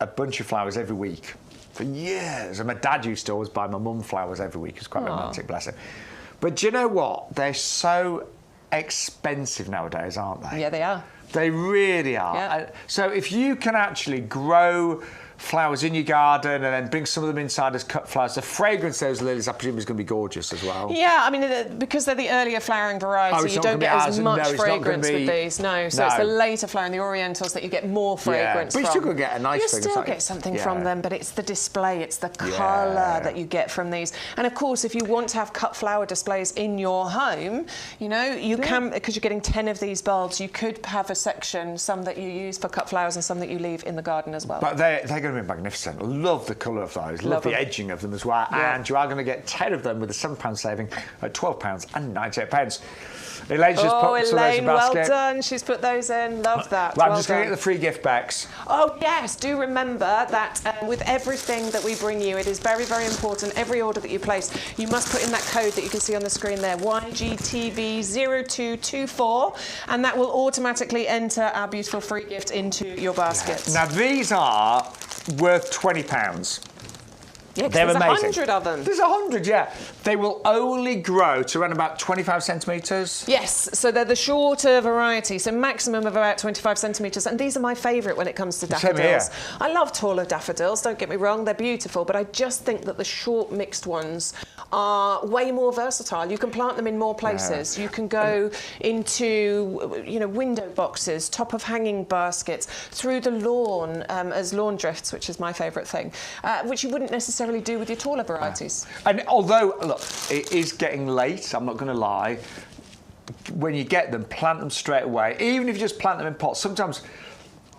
bunch of flowers every week for years. And my dad used to always buy my mum flowers every week. It was quite romantic, bless him. But do you know what? They're so expensive nowadays, aren't they? Yeah, they are. They really are. Yeah. So if you can actually grow flowers in your garden and then bring some of them inside as cut flowers, the fragrance of those lilies, I presume, is going to be gorgeous as well. Yeah, I mean, because they're the earlier flowering variety, you don't get as much fragrance with these. No, so it's the later flowering, the Orientals, that you get more fragrance from. But you're still going to get a nice fragrance. You still get something from them, but it's the display, it's the colour that you get from these. And of course, if you want to have cut flower displays in your home, you know, you can, because you're getting 10 of these bulbs, you could have a section, some that you use for cut flowers and some that you leave in the garden as well. But they're going to be magnificent. Love the colour of those. Love the edging of them as well. Yeah. And you are going to get 10 of them with a £7 saving at £12.98. Elaine's just put some of those in a basket. Well done. She's put those in. Love that. Right, I'm just going to get the free gift bags. Oh, yes. Do remember that with everything that we bring you, it is very, very important. Every order that you place, you must put in that code that you can see on the screen there, YGTV0224, and that will automatically enter our beautiful free gift into your basket. Now, these are worth £20. Yeah, there's 100 of them. There's 100, yeah. They will only grow to around about 25 centimetres. Yes, so they're the shorter variety, so maximum of about 25 centimetres. And these are my favourite when it comes to daffodils. I love taller daffodils, don't get me wrong, they're beautiful, but I just think that the short mixed ones are way more versatile. You can plant them in more places. You can go into, you know, window boxes, top of hanging baskets, through the lawn as lawn drifts, which is my favourite thing, which you wouldn't necessarily do with your taller varieties. And although, look, it is getting late, I'm not going to lie, when you get them, plant them straight away. Even if you just plant them in pots, sometimes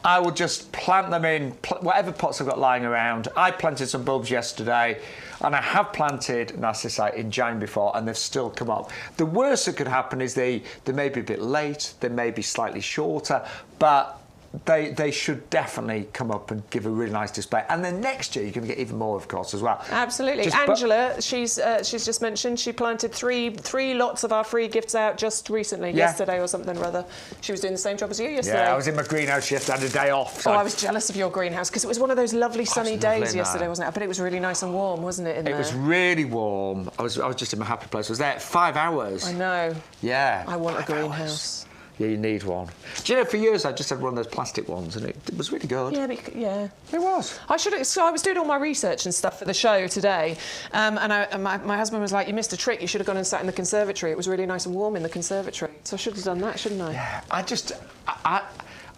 I will just plant them in whatever pots I've got lying around. I planted some bulbs yesterday, and I have planted narcissi in January before, and they've still come up. The worst that could happen is they may be a bit late, they may be slightly shorter, but they should definitely come up and give a really nice display. And then next year, you're going to get even more, of course, as well. Absolutely. Angela, she's just mentioned she planted three lots of our free gifts out just recently, yesterday or something or other. She was doing the same job as you yesterday. Yeah, I was in my greenhouse yesterday, I had a day off. So I was jealous of your greenhouse because it was one of those lovely sunny days yesterday, wasn't it? But it was really nice and warm, wasn't it, in there? It was really warm. I was just in my happy place. I was there 5 hours. I know. Yeah. I want a greenhouse. Yeah, you need one. Do you know, for years I just had one of those plastic ones, and it was really good. Yeah, yeah. It was. So I was doing all my research and stuff for the show today, and my husband was like, "You missed a trick. You should have gone and sat in the conservatory. It was really nice and warm in the conservatory." So I should have done that, shouldn't I? Yeah.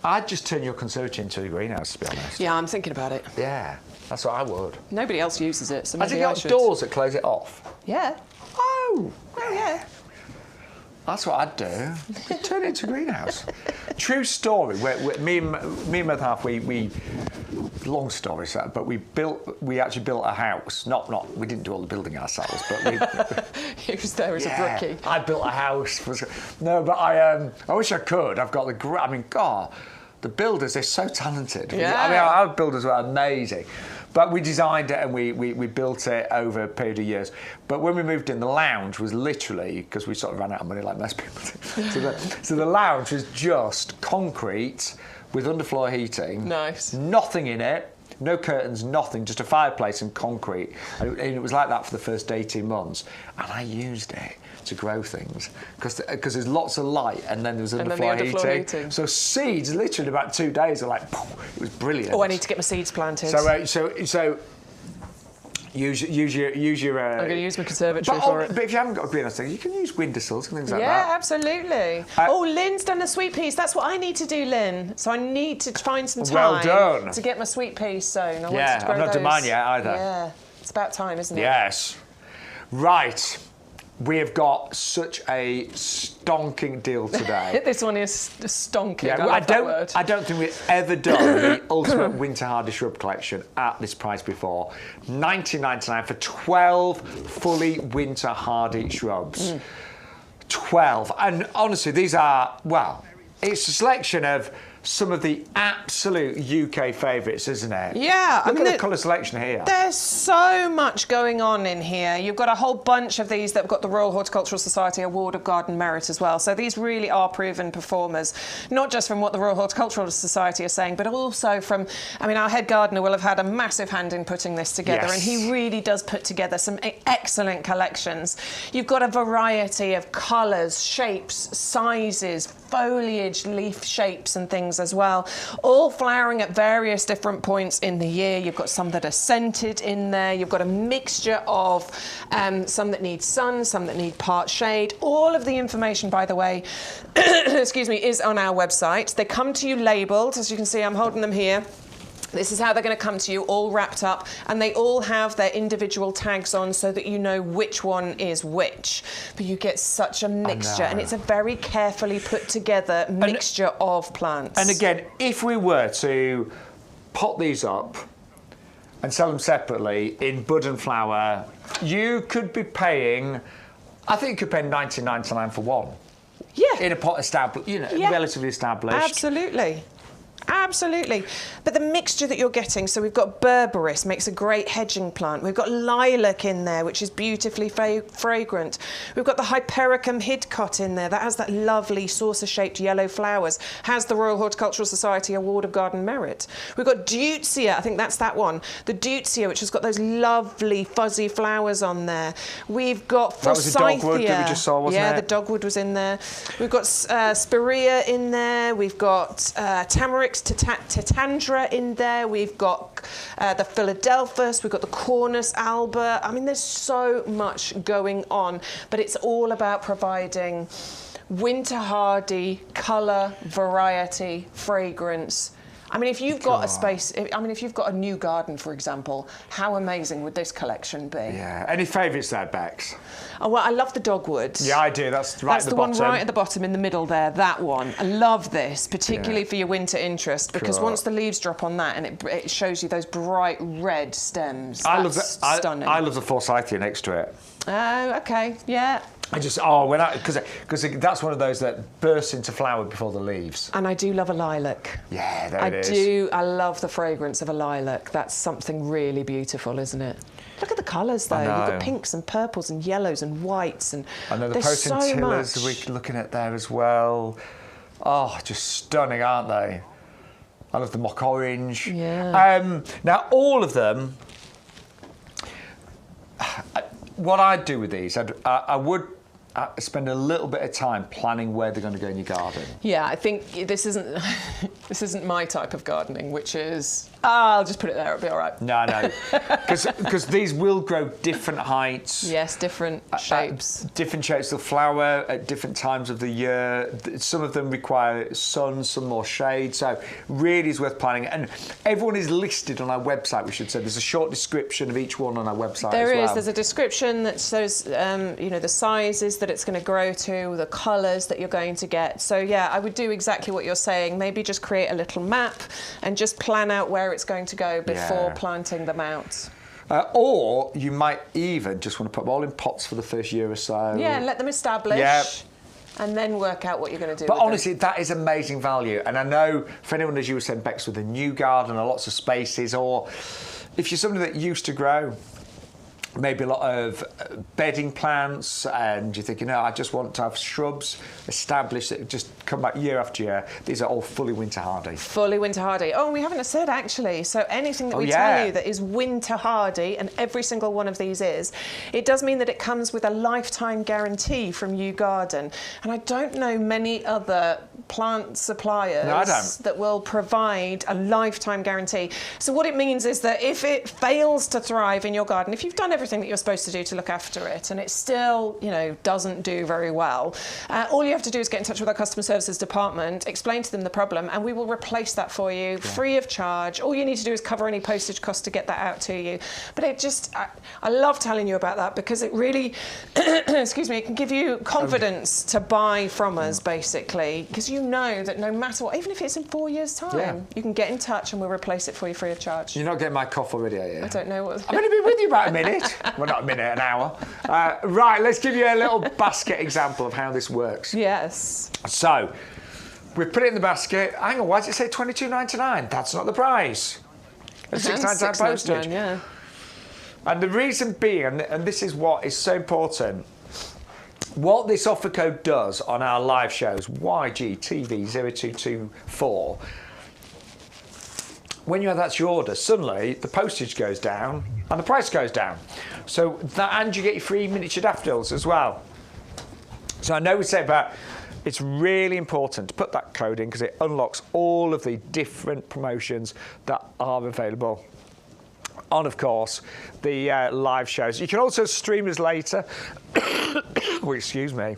I'd just turn your conservatory into a greenhouse, to be honest. Yeah, I'm thinking about it. Yeah, that's what I would. Nobody else uses it, so Has maybe it I got should. doors that close it off? Yeah. Oh. Oh yeah. That's what I'd do. Turn it into a greenhouse. True story. Me and my half, we long story, but we actually built a house. We didn't do all the building ourselves, but we. He was there as a brookie. I built a house. No, but I wish I could. I've got God, the builders, they're so talented. Yeah. I mean, our builders were amazing. But we designed it and we built it over a period of years. But when we moved in, the lounge was literally, because we sort of ran out of money like most people do, so the lounge was just concrete with underfloor heating. Nice. Nothing in it, no curtains, nothing, just a fireplace and concrete. And it was like that for the first 18 months. And I used it to grow things because there's lots of light and then there was underfloor heating. So seeds, literally about 2 days, were like, poof, it was brilliant. Oh, I need to get my seeds planted. So use your. I'm going to use my conservatory for it. But if you haven't got a greenhouse thing, you can use windowsills and things like that. Yeah, absolutely. Lynn's done a sweet peas. That's what I need to do, Lynn. So I need to find some time to get my sweet peas sown. I wanted to grow I've not done mine yet either. Yeah, it's about time, isn't it? Yes. Right. We have got such a stonking deal today. This one is stonking. Yeah, I don't think we've ever done the ultimate winter hardy shrub collection at this price before. $19.99 for 12 fully winter hardy shrubs. 12. And honestly, these are, it's a selection of some of the absolute UK favourites, isn't it? Yeah. Look at the colour selection here. There's so much going on in here. You've got a whole bunch of these that have got the Royal Horticultural Society Award of Garden Merit as well. So these really are proven performers, not just from what the Royal Horticultural Society are saying, but also from, our head gardener will have had a massive hand in putting this together, and he really does put together some excellent collections. You've got a variety of colours, shapes, sizes, foliage, leaf shapes and things as well, all flowering at various different points in the year. You've got some that are scented in there. You've got a mixture of some that need sun, some that need part shade. All of the information, by the way, excuse me, is on our website. They come to you labelled. As you can see, I'm holding them here. This is how they're going to come to you, all wrapped up, and they all have their individual tags on so that you know which one is which. But you get such a mixture, and it's a very carefully put together mixture of plants. And again, if we were to pot these up and sell them separately in bud and flower, you could be paying, I think you could pay $19.99 for one. Yeah. In a pot established, relatively established. Absolutely. Absolutely. But the mixture that you're getting, so we've got berberis, makes a great hedging plant. We've got lilac in there, which is beautifully fragrant. We've got the Hypericum hidcot in there. That has that lovely saucer-shaped yellow flowers. Has the Royal Horticultural Society Award of Garden Merit. We've got Deutzia, I think that's that one. The Deutzia, which has got those lovely fuzzy flowers on there. We've got Forsythia. That was the dogwood that we just saw, wasn't it? Yeah, the dogwood was in there. We've got Spirea in there. We've got Tamarix Titandra in there. We've got the Philadelphus. We've got the Cornus alba. There's so much going on, but it's all about providing winter hardy colour, variety, fragrance. If you've got a space, if you've got a new garden, for example, how amazing would this collection be? Yeah. Any favourites there, Bex? Oh, well, I love the dogwood. Yeah, I do. That's right at the bottom. That's the one right at the bottom in the middle there, that one. I love this, particularly for your winter interest, because once the leaves drop on that and it shows you those bright red stems. That's stunning. I love the Forsythia next to it. Oh, okay. Yeah. Because that's one of those that bursts into flower before the leaves. And I do love a lilac. Yeah, there it is. I love the fragrance of a lilac. That's something really beautiful, isn't it? Look at the colours, though. You've got pinks and purples and yellows and whites. And I know the potentillas we're looking at there as well. Oh, just stunning, aren't they? I love the mock orange. Yeah. Now, all of them, what I'd do with these, spend a little bit of time planning where they're going to go in your garden. Yeah, I think this isn't this isn't my type of gardening, which is I'll just put it there, it'll be all right. No, because these will grow different heights. Yes, different shapes. Different shapes. They'll flower at different times of the year. Some of them require sun, some more shade. So really is worth planning. And everyone is listed on our website, we should say. There's a short description of each one on our website There as well. There's a description that shows, the sizes that it's going to grow to, the colours that you're going to get. So yeah, I would do exactly what you're saying. Maybe just create a little map and just plan out where it's going to go before planting them out. Or you might even just want to put them all in pots for the first year or so. Yeah, let them establish. Yeah. And then work out what you're going to do. But honestly, that is amazing value. And I know for anyone, as you were saying, Bex, with a new garden or lots of spaces, or if you're somebody that used to grow maybe a lot of bedding plants and you're thinking, no, I just want to have shrubs established that just come back year after year. These are all fully winter hardy. Fully winter hardy. Oh, and we haven't said actually. So anything that we tell you that is winter hardy, and every single one of these is, it does mean that it comes with a lifetime guarantee from YouGarden. And I don't know many other plant suppliers that will provide a lifetime guarantee. So what it means is that if it fails to thrive in your garden, if you've done everything that you're supposed to do to look after it and it still, doesn't do very well, all you have to do is get in touch with our customer services department, explain to them the problem, and we will replace that for you free of charge. All you need to do is cover any postage costs to get that out to you. But it just, I love telling you about that because it really, excuse me, it can give you confidence to buy from us, basically, because you know that no matter what, even if it's in 4 years' time, you can get in touch and we'll replace it for you free of charge. You're not getting my cough already, are you? I don't know what. I'm going to be with you about a minute. Well, not a minute, an hour. Right, let's give you a little basket example of how this works. Yes. So, we've put it in the basket. Hang on, why does it say $22.99? That's not the price. It's £6.99 postage. Yeah. And the reason being, and this is what is so important, what this offer code does on our live shows, YGTV0224, when you have that's your order, suddenly the postage goes down and the price goes down. So that, and you get your free miniature daffodils as well. So I know we say about it's really important to put that code in because it unlocks all of the different promotions that are available on, of course, the live shows. You can also stream us later. Oh, excuse me.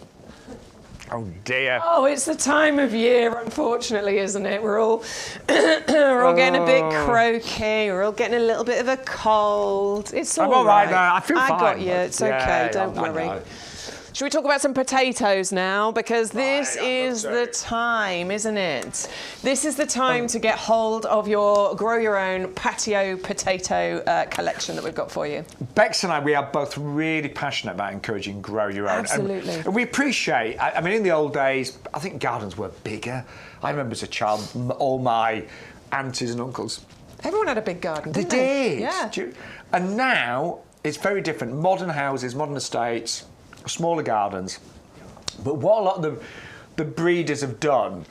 Oh dear. Oh, it's the time of year, unfortunately, isn't it? We're all we're all getting a bit croaky. We're all getting a little bit of a cold. It's all right. I'm all right now. I feel fine. I got you. It's okay. Don't worry. Should we talk about some potatoes now? Because this is the time, isn't it? This is the time to get hold of your grow your own patio potato collection that we've got for you. Bex and I, we are both really passionate about encouraging grow your own. Absolutely. And we appreciate, I mean, in the old days, I think gardens were bigger. I remember as a child, all my aunties and uncles. Everyone had a big garden, didn't they? Yeah. And now it's very different. Modern houses, modern estates, smaller gardens. But what a lot of the breeders have done,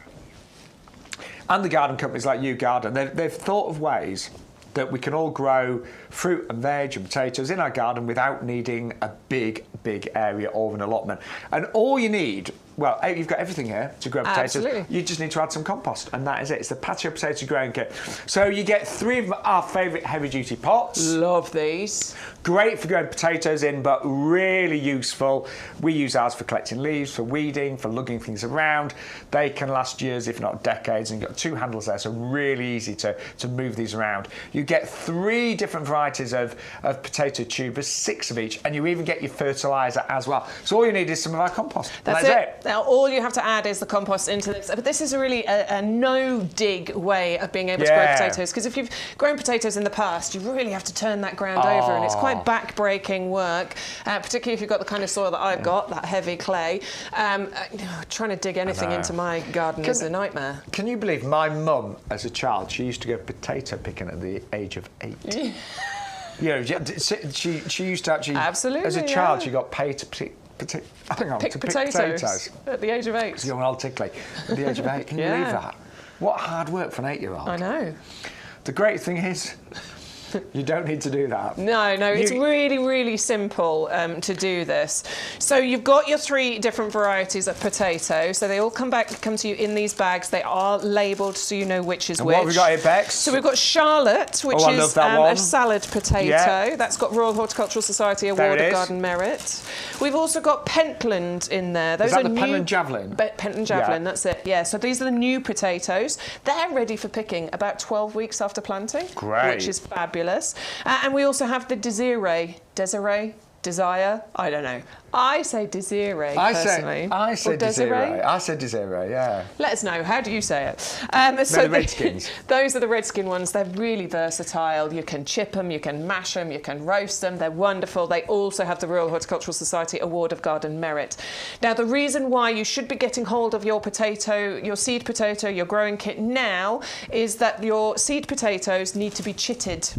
and the garden companies like YouGarden, they've thought of ways that we can all grow fruit and veg and potatoes in our garden without needing a big area or an allotment. And all you need, well, you've got everything here to grow potatoes. Absolutely. You just need to add some compost, and that is it. It's the Patio Potato Growing Kit. So you get 3 of our favourite heavy-duty pots. Love these. Great for growing potatoes in, but really useful. We use ours for collecting leaves, for weeding, for lugging things around. They can last years, if not decades, and you've got 2 handles there, so really easy to move these around. You get 3 different varieties of potato tubers, 6 of each, and you even get your fertiliser as well. So all you need is some of our compost. That's it. Now, all you have to add is the compost into this. But this is a really a no-dig way of being able to grow potatoes, because if you've grown potatoes in the past, you really have to turn that ground over, and it's quite back-breaking work, particularly if you've got the kind of soil that I've got, that heavy clay. Trying to dig anything into my garden is a nightmare. Can you believe my mum, as a child, she used to go potato picking at the age of 8? You know, she used to actually, as a child, she got paid to pick potatoes at the age of 8. You're an old tickly. At the age of 8, can you believe that? What hard work for an 8-year-old. I know. The great thing is, You don't need to do that. No, it's really, really simple to do this. So you've got your 3 different varieties of potato. So they all come to you in these bags. They are labelled so you know which is which. What have we got here, Bex? So we've got Charlotte, which is a salad potato. Yeah. That's got Royal Horticultural Society Award of Garden Merit. We've also got Pentland in there. Those is that are the Pentland Javelin? Pentland Javelin, that's it. Yeah, so these are the new potatoes. They're ready for picking about 12 weeks after planting. Great. Which is fabulous. And we also have the Desire, I don't know. I say Desiree, personally. I say Desiree. I say Desiree, yeah. Let us know. How do you say it? So the Redskins. Those are the Redskin ones. They're really versatile. You can chip them, you can mash them, you can roast them. They're wonderful. They also have the Royal Horticultural Society Award of Garden Merit. Now, the reason why you should be getting hold of your potato, your seed potato, your growing kit now, is that your seed potatoes need to be chitted.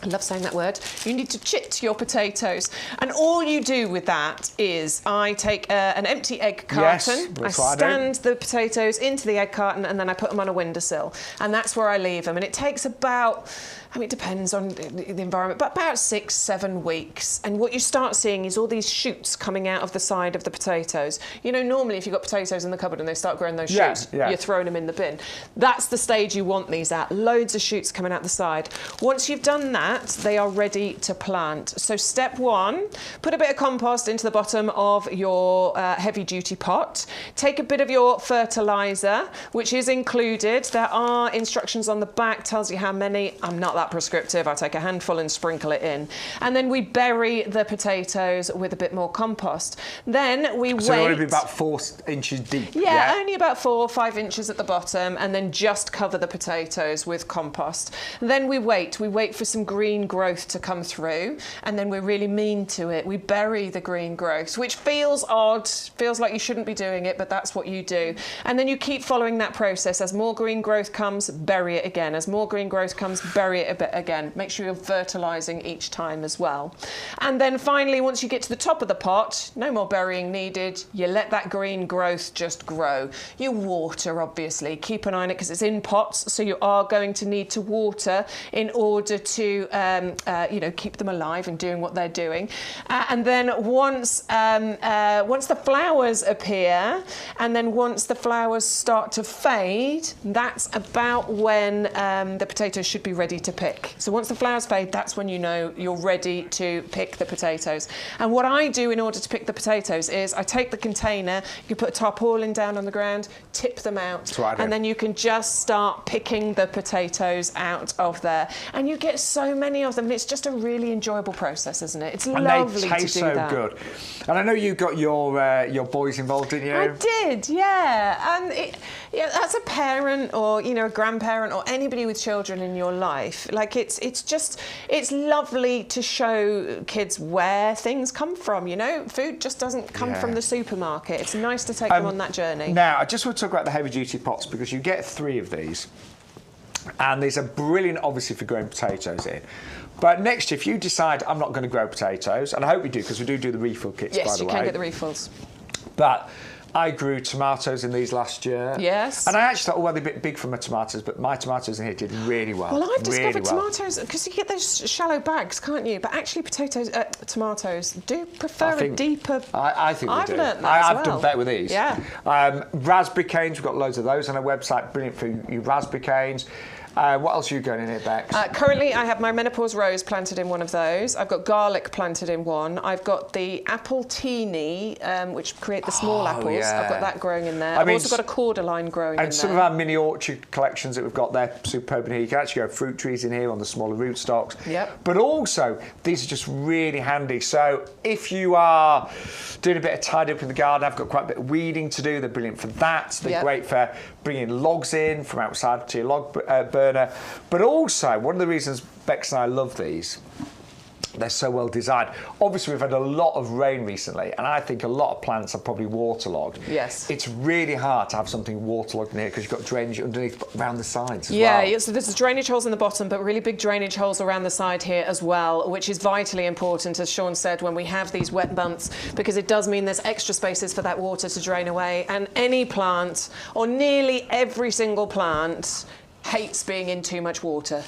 I love saying that word. You need to chit your potatoes. And all you do with that is I take an empty egg carton, I stand the potatoes into the egg carton, and then I put them on a windowsill. And that's where I leave them. And it takes about, I mean, it depends on the environment, but about 6-7 weeks. And what you start seeing is all these shoots coming out of the side of the potatoes. You know, normally if you've got potatoes in the cupboard and they start growing those shoots, you're throwing them in the bin. That's the stage you want these at. Loads of shoots coming out the side. Once you've done that, they are ready to plant. So step 1, put a bit of compost into the bottom of your heavy-duty pot. Take a bit of your fertiliser, which is included. There are instructions on the back, tells you how many. I'm not that prescriptive. I take a handful and sprinkle it in. And then we bury the potatoes with a bit more compost. Then we wait. So it'll be about 4 inches deep? Yeah, only about 4 or 5 inches at the bottom, and then just cover the potatoes with compost. Then we wait. We wait for some green growth to come through, and then we're really mean to it. We bury the green growth, which feels odd, feels like you shouldn't be doing it, but that's what you do. And then you keep following that process. As more green growth comes, bury it again. As more green growth comes, bury it a bit again. Make sure you're fertilising each time as well. And then finally, once you get to the top of the pot, no more burying needed. You let that green growth just grow. You water, obviously. Keep an eye on it because it's in pots, so you are going to need to water in order to keep them alive and doing what they're doing. And then once the flowers appear, and then once the flowers start to fade, that's about when the potatoes should be ready to pick. So once the flowers fade, that's when you know you're ready to pick the potatoes. And what I do in order to pick the potatoes is I take the container, you put a tarpaulin down on the ground, tip them out, and then you can just start picking the potatoes out of there. And you get so many of them, and it's just a really enjoyable process, isn't it? It's lovely to do that. And they taste so good. And I know you got your boys involved, didn't you? I did, yeah. And as a parent or a grandparent or anybody with children in your life, like it's lovely to show kids where things come from. Food just doesn't come from the supermarket. It's nice to take them on that journey. Now, I just want to talk about the heavy duty pots because you get 3 of these. And these are brilliant, obviously, for growing potatoes in. But next year, if you decide I'm not going to grow potatoes, and I hope you do, because we do the refill kits, by the way. Yes, you can get the refills. But I grew tomatoes in these last year. Yes. And I actually thought, they're a bit big for my tomatoes, but my tomatoes in here did really well. Well, I've discovered tomatoes, because you get those shallow bags, can't you? But actually tomatoes do prefer a deeper... I think they do. I've learnt that I've done better with these. Yeah. Raspberry canes, we've got loads of those on our website. Brilliant for you raspberry canes. What else are you going in here, Bex? Currently, I have my menopause rose planted in one of those. I've got garlic planted in one. I've got the apple teeny, which create the small apples. Yeah. I've got that growing in there. I've also got a cordyline growing in there. And some of our mini orchard collections that we've got there, superb in here. You can actually grow fruit trees in here on the smaller rootstocks. Yep. But also, these are just really handy. So if you are doing a bit of tidy up in the garden, I've got quite a bit of weeding to do. They're brilliant for that. They're great for bringing logs in from outside to your log burner. But also, one of the reasons Bex and I love these, they're so well designed. Obviously, we've had a lot of rain recently, and I think a lot of plants are probably waterlogged. Yes. It's really hard to have something waterlogged in here because you've got drainage underneath, but around the sides as well. Yeah, so there's drainage holes in the bottom, but really big drainage holes around the side here as well, which is vitally important, as Sean said, when we have these wet months, because it does mean there's extra spaces for that water to drain away. And any plant, or nearly every single plant, hates being in too much water.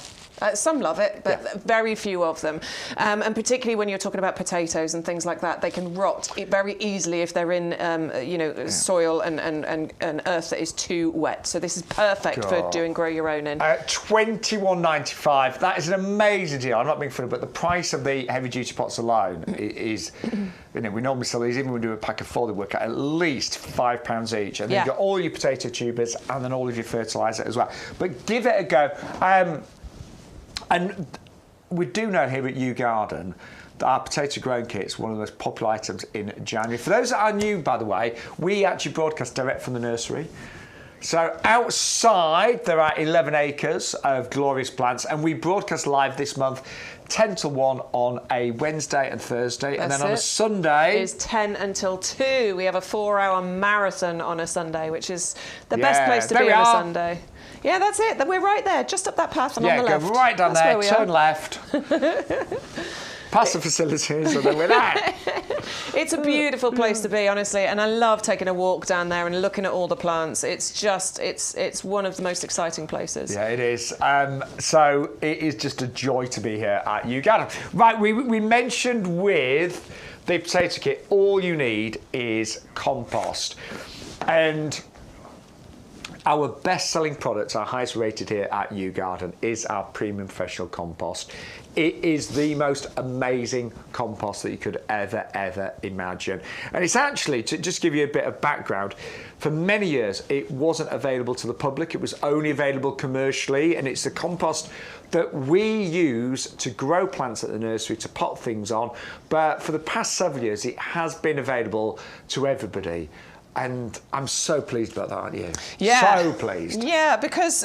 Some love it, but very few of them. And particularly when you're talking about potatoes and things like that, they can rot very easily if they're in, soil and earth that is too wet. So this is perfect for doing grow your own in. $21.95. That is an amazing deal. I'm not being funny, but the price of the heavy duty pots alone is, we normally sell these, even when we do a pack of 4, they work at least £5 each. And then you've got all your potato tubers and then all of your fertiliser as well. But give it a go. And we do know here at YouGarden that our potato growing kit is one of the most popular items in January. For those that are new, by the way, we actually broadcast direct from the nursery. So outside there are 11 acres of glorious plants, and we broadcast live this month 10 till 1 on a Wednesday and Thursday. That's and then on a Sunday is 10 until 2. We have a 4-hour marathon on a Sunday, which is the best place to be on a Sunday. Yeah, that's it. We're right there, just up that path and on the left. Yeah, go right down there, turn left. Past the facilities, and then we're there. It's a beautiful place to be, honestly, and I love taking a walk down there and looking at all the plants. It's just, it's one of the most exciting places. Yeah, it is. So it is just a joy to be here at YouGarden. Right, we mentioned with the potato kit, all you need is compost. And our best-selling product, our highest rated here at YouGarden, is our premium professional compost. It is the most amazing compost that you could ever imagine. And it's actually, to just give you a bit of background, for many years it wasn't available to the public. It was only available commercially, and it's the compost that we use to grow plants at the nursery, to pot things on. But for the past several years, it has been available to everybody. And I'm so pleased about that, aren't you? Yeah. So pleased. Yeah, because,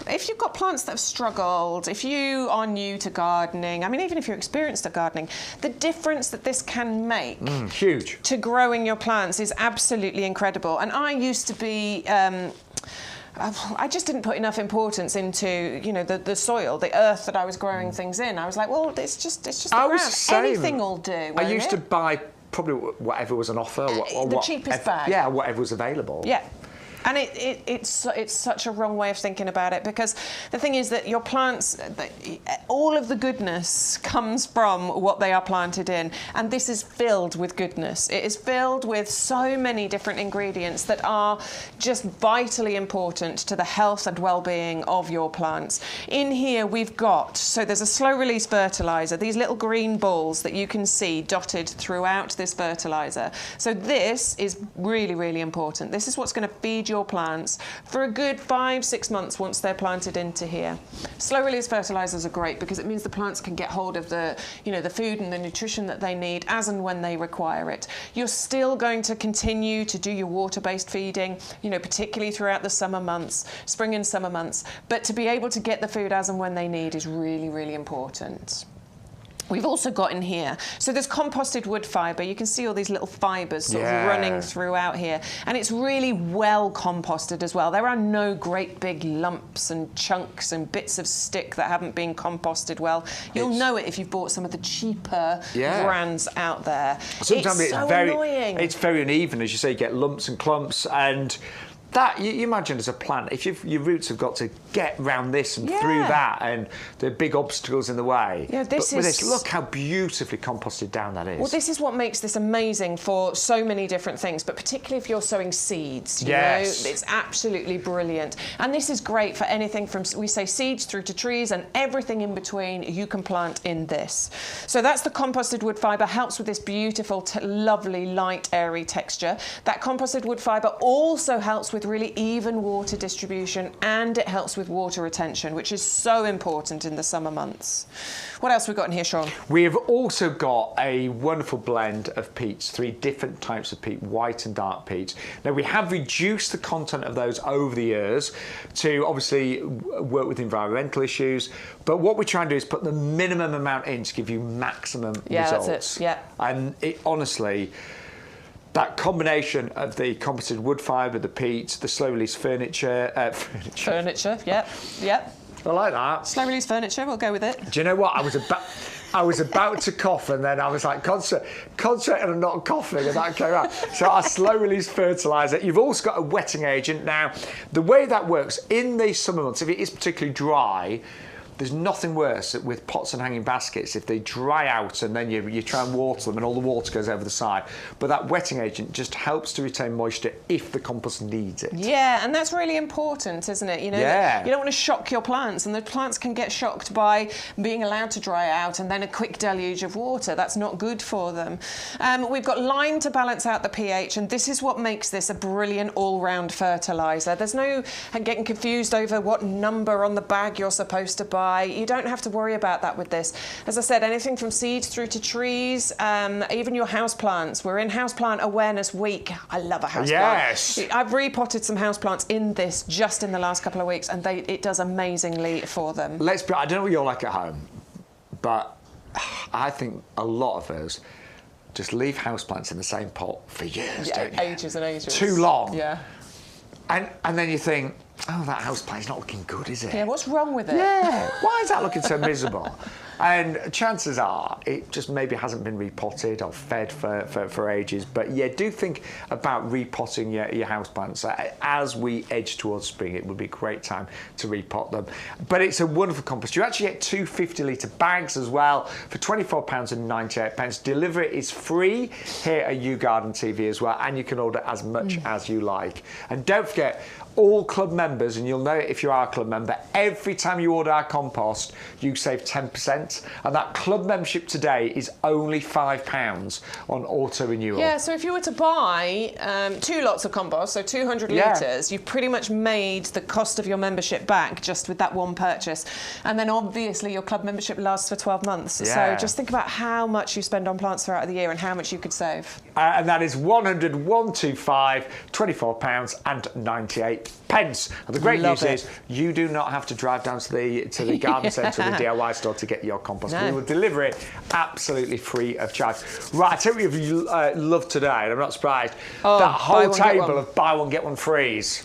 if you've got plants that have struggled, if you are new to gardening, I mean, even if you're experienced at gardening, the difference that this can make huge to growing your plants is absolutely incredible. And I used to be... I just didn't put enough importance into, the soil, the earth that I was growing things in. I was like, well, it's just the ground. Anything will do. I used to buy probably whatever was on offer. The cheapest bag. Yeah, whatever was available. Yeah. And it's such a wrong way of thinking about it, because the thing is that your plants, all of the goodness comes from what they are planted in, and this is filled with goodness. It is filled with so many different ingredients that are just vitally important to the health and well-being of your plants. In here we've got, so there's a slow release fertilizer, these little green balls that you can see dotted throughout this fertilizer. So this is really, really important. This is what's going to feed your plants for a good 5-6 months once they're planted into here. Slow release fertilizers are great because it means the plants can get hold of the food and the nutrition that they need as and when they require it. You're still going to continue to do your water-based feeding, particularly throughout the summer months, spring and summer months, but to be able to get the food as and when they need is really, really important. We've also got in here, so there's composted wood fibre. You can see all these little fibres sort of running throughout here. And it's really well composted as well. There are no great big lumps and chunks and bits of stick that haven't been composted well. You'll know it if you've bought some of the cheaper brands out there. Sometimes it's so very annoying. It's very uneven, as you say, you get lumps and clumps, and that, you imagine as a plant, if your roots have got to get round this and through that, and there are big obstacles in the way. Yeah, Look how beautifully composted down that is. Well, this is what makes this amazing for so many different things, but particularly if you're sowing seeds, you know, it's absolutely brilliant. And this is great for anything from, we say, seeds through to trees, and everything in between you can plant in this. So that's the composted wood fibre, helps with this beautiful, lovely, light, airy texture. That composted wood fibre also helps with really even water distribution, and it helps with water retention, which is so important in the summer months. What else have we got in here, Sean? We have also got a wonderful blend of peats, 3 different types of peat, white and dark peats. Now, we have reduced the content of those over the years to obviously work with environmental issues, but what we're trying to do is put the minimum amount in to give you maximum results. That's it. Yeah. And it, honestly, that combination of the composted wood fibre, the peat, the slow release furniture, Furniture, yep. I like that. Slow release furniture, we'll go with it. Do you know what? I was about... I was about to cough, and then I was like, concentrate on not coughing, and that came out. So I slow release fertiliser. You've also got a wetting agent. Now, the way that works, in the summer months, if it is particularly dry, there's nothing worse with pots and hanging baskets if they dry out and then you try and water them and all the water goes over the side. But that wetting agent just helps to retain moisture if the compost needs it. Yeah, and that's really important, isn't it? You know, you don't want to shock your plants, and the plants can get shocked by being allowed to dry out and then a quick deluge of water. That's not good for them. We've got lime to balance out the pH, and this is what makes this a brilliant all-round fertiliser. There's no getting confused over what number on the bag you're supposed to buy. You don't have to worry about that with this. As I said, anything from seeds through to trees, even your houseplants. We're in Houseplant Awareness Week. I love a houseplant. Yes. I've repotted some houseplants in this just in the last couple of weeks, and it does amazingly for them. I don't know what you're like at home, but I think a lot of us just leave houseplants in the same pot for years, don't you? Ages and ages. Too long. Yeah. And then you think, oh, that houseplant's not looking good, is it? Yeah, what's wrong with it? Yeah, why is that looking so miserable? And chances are it just maybe hasn't been repotted or fed for ages. But yeah, do think about repotting your houseplants. As we edge towards spring, it would be a great time to repot them. But it's a wonderful compost. You actually get two 50-litre bags as well for £24.98. Delivery is free here at YouGarden TV as well, and you can order as much as you like. And don't forget, all club members, and you'll know it if you are a club member, every time you order our compost, you save 10%. And that club membership today is only £5 on auto renewal. Yeah, so if you were to buy 2 lots of compost, so 200 litres, you've pretty much made the cost of your membership back just with that one purchase. And then obviously your club membership lasts for 12 months. Yeah. So just think about how much you spend on plants throughout the year and how much you could save. And that is 125, £24.98. And the great news is you do not have to drive down to the garden centre or the DIY store to get your compost. No. We will deliver it absolutely free of charge. Right, I tell you what you've loved today, and I'm not surprised. That whole table of buy one, get one frees.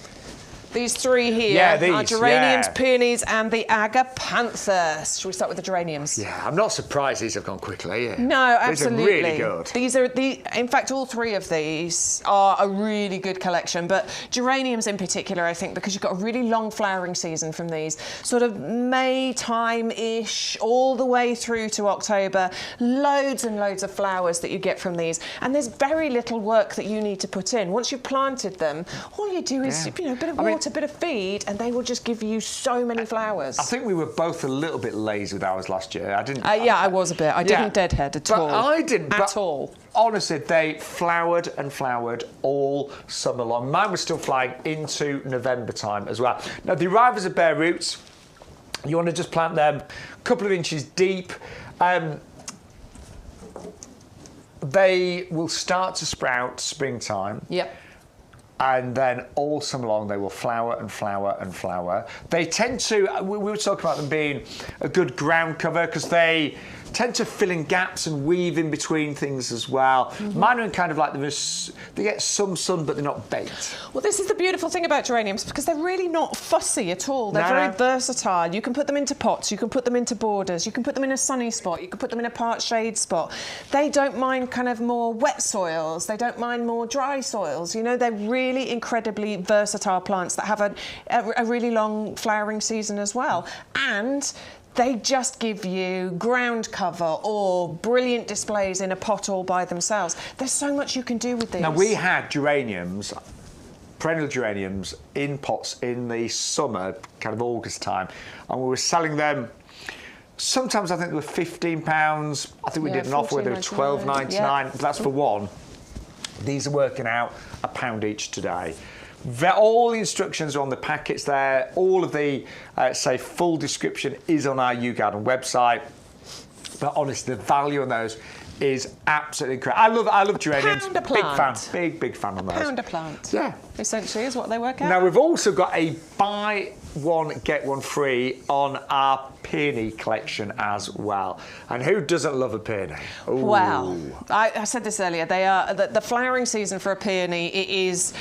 These 3 here are geraniums, peonies, and the Agapanthus. Shall we start with the geraniums? Yeah, I'm not surprised these have gone quickly. No, absolutely. These are really good. These are in fact, all 3 of these are a really good collection, but geraniums in particular, I think, because you've got a really long flowering season from these, sort of May time-ish, all the way through to October. Loads and loads of flowers that you get from these, and there's very little work that you need to put in. Once you've planted them, all you do is, a bit of water, a bit of feed, and they will just give you so many flowers. I think we were both a little bit lazy with ours last year. I didn't. I was a bit. I didn't deadhead at all. I didn't at all. Honestly, they flowered and flowered all summer long. Mine was still flying into November time as well. Now the arrivals of bare roots, you want to just plant them a couple of inches deep. They will start to sprout springtime. Yep. And then all summer long they will flower and flower and flower. They tend to, we were talking about them being a good ground cover because they tend to fill in gaps and weave in between things as well. Mine are kind of like they get some sun, but they're not baked. Well, this is the beautiful thing about geraniums, because they're really not fussy at all. They're very versatile. You can put them into pots, you can put them into borders, you can put them in a sunny spot, you can put them in a part shade spot. They don't mind kind of more wet soils, they don't mind more dry soils. You know, they're really incredibly versatile plants that have a really long flowering season as well. And they just give you ground cover or brilliant displays in a pot all by themselves. There's so much you can do with these. Now, we had geraniums, perennial geraniums, in pots in the summer, kind of August time, and we were selling them. Sometimes I think they were £15. I think we did an offer where they were £12.99. Yeah. That's for one. These are working out £1 each today. All the instructions are on the packets there. All of the, full description is on our YouGarden website. But honestly, the value on those is absolutely incredible. I love geraniums. £1 a plant. Big fan on those. £1 a plant. Yeah. Essentially is what they work out. Now, we've also got a buy one, get one free on our peony collection as well. And who doesn't love a peony? Ooh. Well, I said this earlier. They are the flowering season for a peony. It's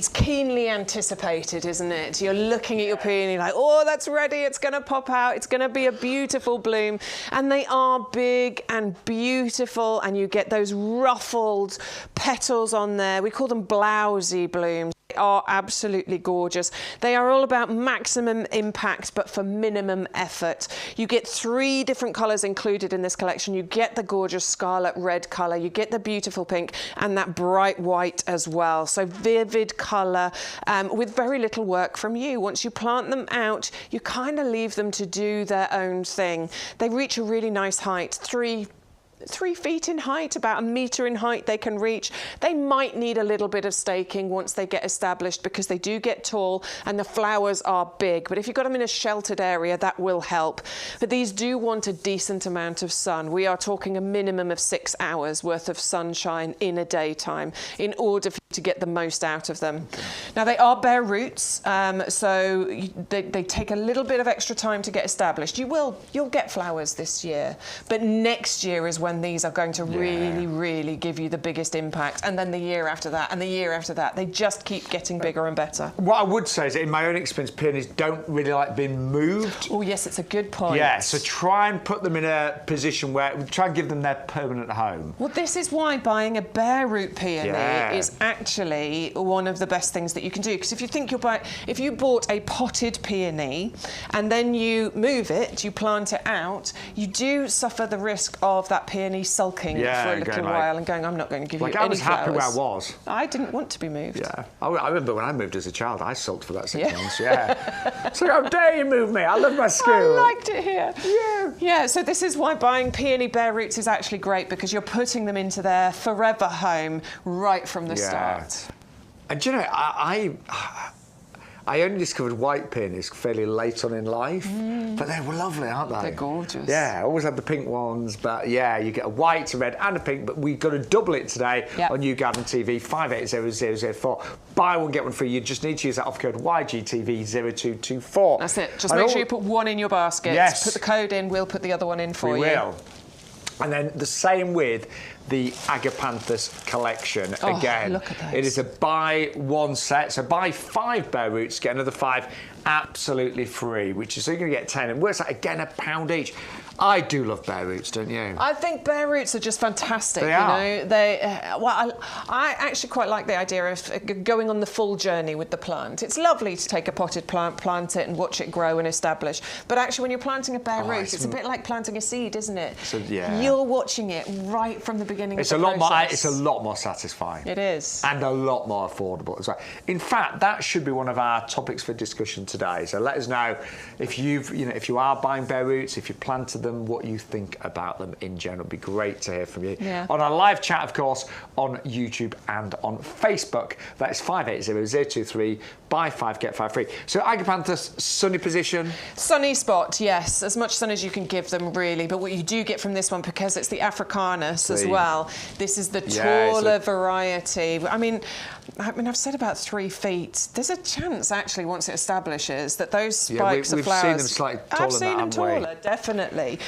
keenly anticipated, isn't it? You're looking at your peony like, oh, that's ready. It's going to pop out. It's going to be a beautiful bloom. And they are big and beautiful, and you get those ruffled petals on there. We call them blousy blooms. They are absolutely gorgeous. They are all about maximum impact, but for minimum effort. You get 3 different colours included in this collection. You get the gorgeous scarlet red colour, you get the beautiful pink, and that bright white as well. So vivid colour with very little work from you. Once you plant them out, you kind of leave them to do their own thing. They reach a really nice height, 3 feet in height, about 1 metre in height they can reach. They might need a little bit of staking once they get established because they do get tall and the flowers are big. But if you've got them in a sheltered area, that will help. But these do want a decent amount of sun. We are talking a minimum of 6 hours worth of sunshine in a daytime in order for you to get the most out of them. Okay. Now they are bare roots, so they take a little bit of extra time to get established. You'll get flowers this year, but next year is when these are going to really give you the biggest impact, and then the year after that and the year after that. They just keep getting bigger and better. What I would say is that in my own experience, peonies don't really like being moved. Oh yes, it's a good point. Yeah, so try and put them in a position where, try and give them their permanent home. Well, this is why buying a bare root peony is actually one of the best things that you can do, because if you think if you bought a potted peony and then you move it, you plant it out, you do suffer the risk of that peony sulking for a little while and going, I'm not going to give you any flowers. I was happy where I was. I didn't want to be moved. Yeah, I remember when I moved as a child, I sulked for about 6 months. Yeah. So how dare you move me? I love my school. I liked it here. Yeah. Yeah. So this is why buying peony bare roots is actually great, because you're putting them into their forever home right from the start. And do you know, I only discovered white peonies fairly late on in life, but they were lovely, aren't they? They're gorgeous. Yeah, I always had the pink ones, but yeah, you get a white, a red and a pink, but we've got to double it today on YouGarden TV, 580004. Buy one, get one free. You just need to use that offer code YGTV0224. That's it. Just make sure you put one in your basket. Yes. Put the code in, we'll put the other one in for you. We will. And then the same with the Agapanthus collection. Again, look at those. It is a buy one set, so buy 5 bare roots, get another 5 absolutely free, which is, so you're going to get 10. And works out, again, £1 each. I do love bare roots, don't you? I think bare roots are just fantastic. They are. You know, I actually quite like the idea of going on the full journey with the plant. It's lovely to take a potted plant, plant it, and watch it grow and establish. But actually, when you're planting a bare root, it's a bit like planting a seed, isn't it? So, yeah. You're watching it right from the beginning. It's of the process. It's a lot more satisfying. It is, and a lot more affordable as well. In fact, that should be one of our topics for discussion today. So let us know if if you are buying bare roots, if you planted them, what you think about them in general. It'd be great to hear from you. Yeah. On our live chat, of course, on YouTube and on Facebook. That is 580023. Buy 5, get 5 free. So Agapanthus, sunny position? Sunny spot, yes. As much sun as you can give them, really. But what you do get from this one, because it's the Africanus as well, this is the taller variety. I mean, I've said about 3 feet. There's a chance, actually, once it establishes, that those spikes of flowers... We've seen them slightly taller. I've seen them taller, definitely.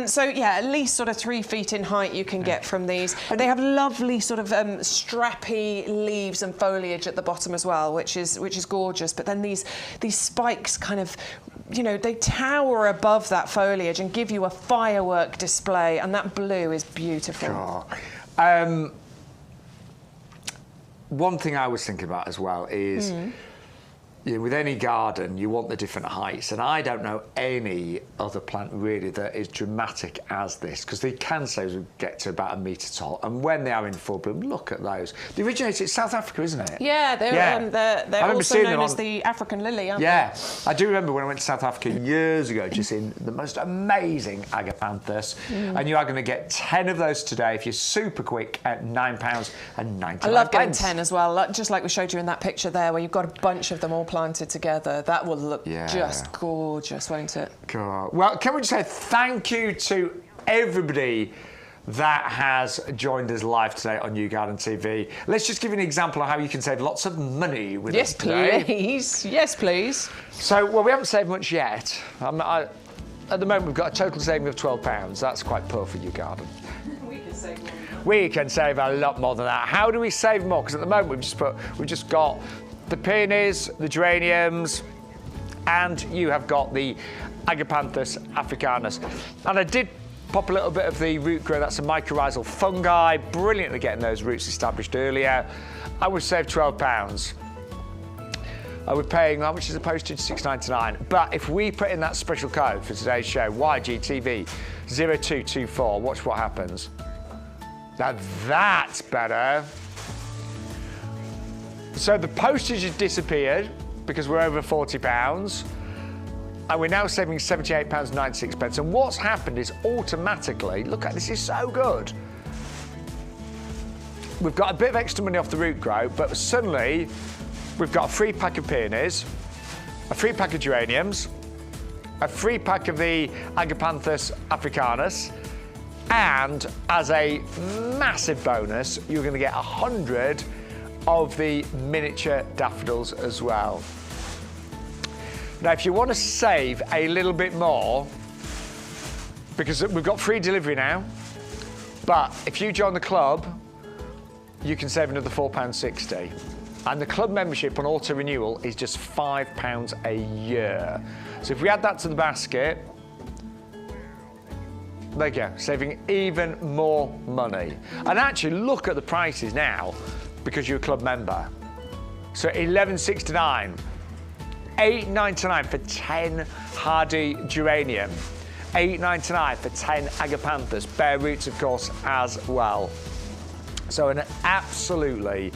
So yeah, at least sort of 3 feet in height you can get from these. And they have lovely sort of strappy leaves and foliage at the bottom as well, which is gorgeous. But then these spikes kind of, they tower above that foliage and give you a firework display, and that blue is beautiful. Sure. One thing I was thinking about as well is, with any garden, you want the different heights, and I don't know any other plant really that is dramatic as this, because they can say get to about 1 metre tall, and when they are in full bloom, look at those. They originated in South Africa, isn't it? Yeah, they're also known as the African lily, aren't they? Yeah, I do remember when I went to South Africa years ago, just seeing the most amazing Agapanthus, and you are going to get 10 of those today if you're super quick at £9.99. I love getting 10 as well, just like we showed you in that picture there, where you've got a bunch of them all planted together. That will look just gorgeous, won't it? Cool. Well, can we just say thank you to everybody that has joined us live today on YouGarden TV. Let's just give you an example of how you can save lots of money with us today. Yes, please. Yes, please. So, well, we haven't saved much yet. at the moment we've got a total saving of £12. That's quite poor for YouGarden. We can save more than that. We can save a lot more than that. How do we save more? Because at the moment we've just got the peonies, the geraniums, and you have got the Agapanthus africanus. And I did pop a little bit of the root grow. That's a mycorrhizal fungi, brilliantly getting those roots established earlier. I would save £12. We're paying, how much is the postage? £6.99. But if we put in that special code for today's show, YGTV0224, watch what happens. Now that's better. So the postage has disappeared because we're over £40, and we're now saving £78.96. And what's happened is automatically, look at this, is so good. We've got a bit of extra money off the root grow, but suddenly we've got a free pack of peonies, a free pack of geraniums, a free pack of the Agapanthus africanus, and as a massive bonus, you're going to get 100 of the miniature daffodils as well. Now, if you want to save a little bit more, because we've got free delivery now, but if you join the club, you can save another £4.60. And the club membership on auto renewal is just £5 a year. So if we add that to the basket, there you go, saving even more money. And actually look at the prices now because you're a club member. So £11.69, £8.99 for 10 hardy geranium, £8.99 for 10 agapanthus, bare roots of course as well. So an absolutely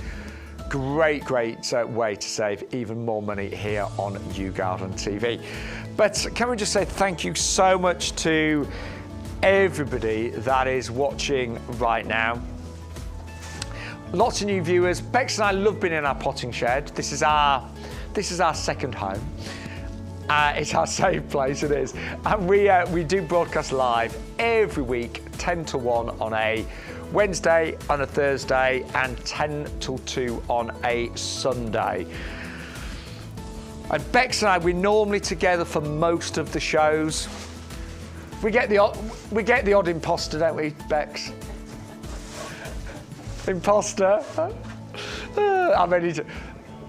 great way to save even more money here on YouGarden TV. But can we just say thank you so much to everybody that is watching right now. Lots of new viewers. Bex and I love being in our potting shed. This is our second home. It's our safe place, it is. And we do broadcast live every week, 10 to 1 on a Wednesday, on a Thursday, and 10 till 2 on a Sunday. And Bex and I, we're normally together for most of the shows. We get the odd imposter, don't we, Bex? Imposter?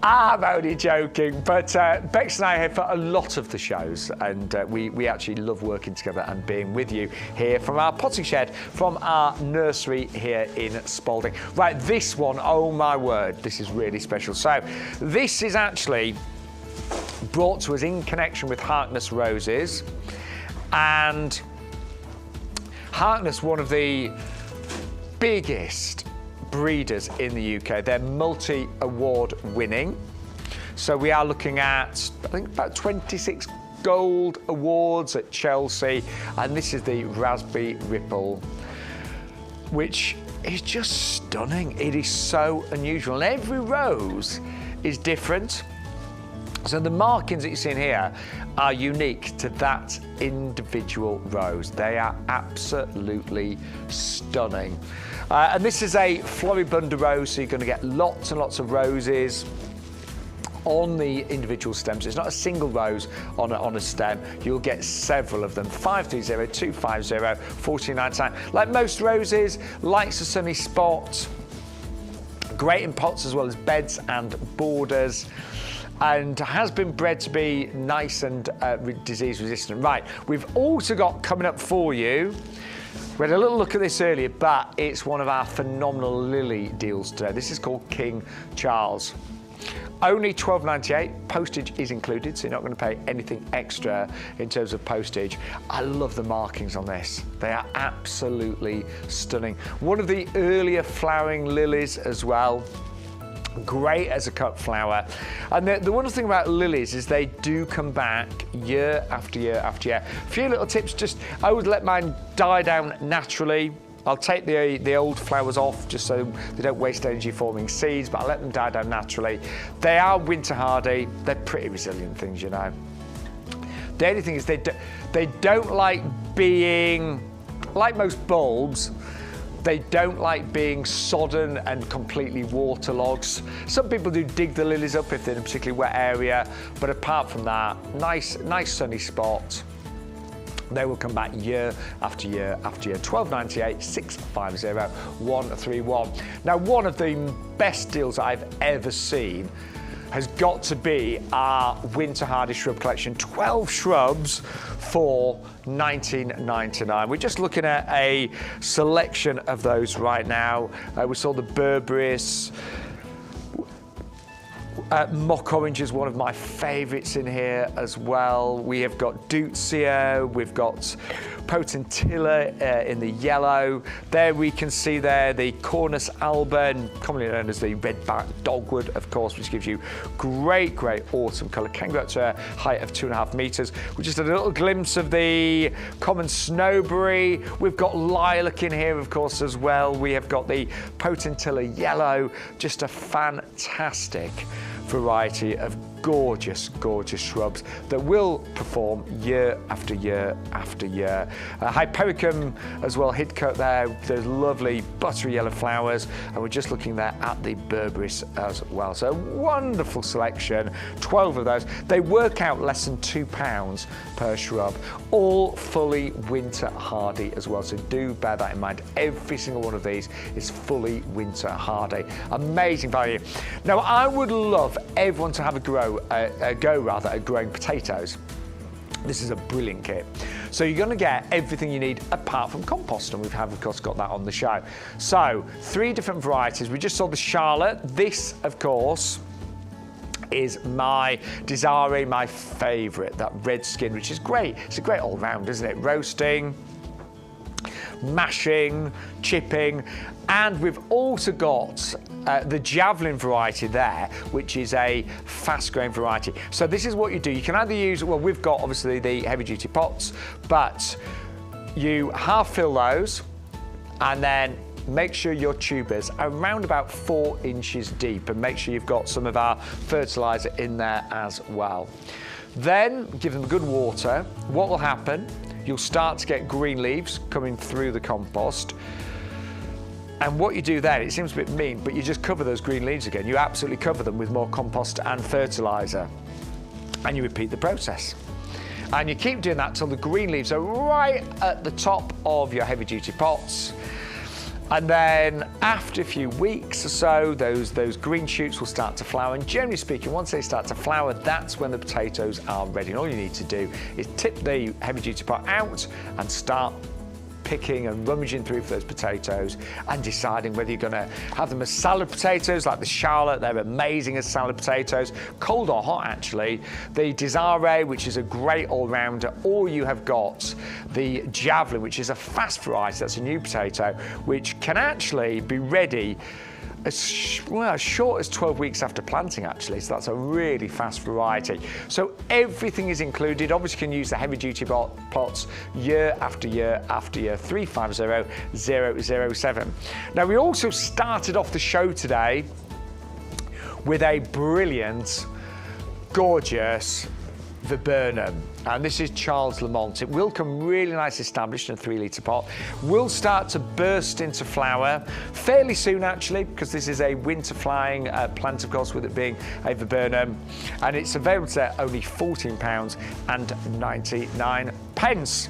I'm only joking, but Bex and I are here for a lot of the shows, and we actually love working together and being with you here from our potting shed, from our nursery here in Spalding. Right, this one, oh my word, this is really special. So this is actually brought to us in connection with Harkness roses, and Harkness, one of the biggest breeders in the UK. They're multi-award winning. So we are looking at, I think, about 26 gold awards at Chelsea. And this is the Raspberry Ripple, which is just stunning. It is so unusual. And every rose is different. So the markings that you're seeing here are unique to that individual rose. They are absolutely stunning. And this is a floribunda rose, so you're going to get lots and lots of roses on the individual stems. It's not a single rose on a stem. You'll get several of them. 530 250 1499. Like most roses, likes a sunny spot. Great in pots as well as beds and borders. And has been bred to be nice and disease resistant. Right, we've also got coming up for you, we had a little look at this earlier, but it's one of our phenomenal lily deals today. This is called King Charles. Only £12.98, postage is included, so you're not going to pay anything extra in terms of postage. I love the markings on this. They are absolutely stunning. One of the earlier flowering lilies as well. Great as a cut flower. And the wonderful thing about lilies is they do come back year after year after year. A few little tips, just I would let mine die down naturally. I'll take the old flowers off just so they don't waste energy forming seeds, but I let them die down naturally. They are winter hardy. They're pretty resilient things, you know. The only thing is they don't like being, like most bulbs, they don't like being sodden and completely waterlogged. Some people do dig the lilies up if they're in a particularly wet area, but apart from that, nice sunny spot. They will come back year after year after year. 12.98, 650 131. Now, one of the best deals I've ever seen has got to be our winter hardy shrub collection. 12 shrubs for $19.99. We're just looking at a selection of those right now. We saw the berberis. Mock orange is one of my favourites in here as well. We have got Dutio, we've got Potentilla in the yellow. There we can see there the Cornus alba, commonly known as the red-backed dogwood, of course, which gives you great, great autumn colour. Can go up to a height of 2.5 metres. We just had a little glimpse of the common snowberry. We've got lilac in here, of course, as well. We have got the Potentilla yellow, just a fantastic variety of gorgeous, gorgeous shrubs that will perform year after year after year. Hypericum as well, Hidcote there, those lovely buttery yellow flowers, and we're just looking there at the berberis as well. So wonderful selection, 12 of those. They work out less than £2 per shrub, all fully winter hardy as well, so do bear that in mind. Every single one of these is fully winter hardy. Amazing value. Now, I would love everyone to have a go at growing potatoes. This is a brilliant kit. So you're going to get everything you need apart from compost, and we have, of course, got that on the show. So 3 different varieties. We just saw the Charlotte. This, of course, is my Desiree, my favourite, that red skin, which is great. It's a great all-round, isn't it? Roasting, mashing, chipping, and we've also got the Javelin variety there, which is a fast-growing variety. So this is what you do. You can either use, well, we've got obviously the heavy-duty pots, but you half fill those, and then make sure your tubers are around about 4 inches deep, and make sure you've got some of our fertiliser in there as well. Then give them good water. What will happen? You'll start to get green leaves coming through the compost. And what you do then, it seems a bit mean, but you just cover those green leaves again. You absolutely cover them with more compost and fertiliser. And you repeat the process. And you keep doing that till the green leaves are right at the top of your heavy-duty pots. And then after a few weeks or so, those green shoots will start to flower. And generally speaking, once they start to flower, that's when the potatoes are ready. And all you need to do is tip the heavy-duty pot out and start picking and rummaging through for those potatoes and deciding whether you're going to have them as salad potatoes like the Charlotte. They're amazing as salad potatoes, cold or hot actually. The Desiree, which is a great all-rounder, or you have got the Javelin, which is a fast variety. That's a new potato which can actually be ready as short as 12 weeks after planting, actually, so that's a really fast variety. So everything is included. Obviously, you can use the heavy-duty pots year after year after year. 350007. Now, we also started off the show today with a brilliant, gorgeous Viburnum, and this is Charles Lamont. It will come really nice established in a 3-litre pot. Will start to burst into flower fairly soon, actually, because this is a winter flying plant, of course, with it being a Viburnum, and it's available at only £14.99.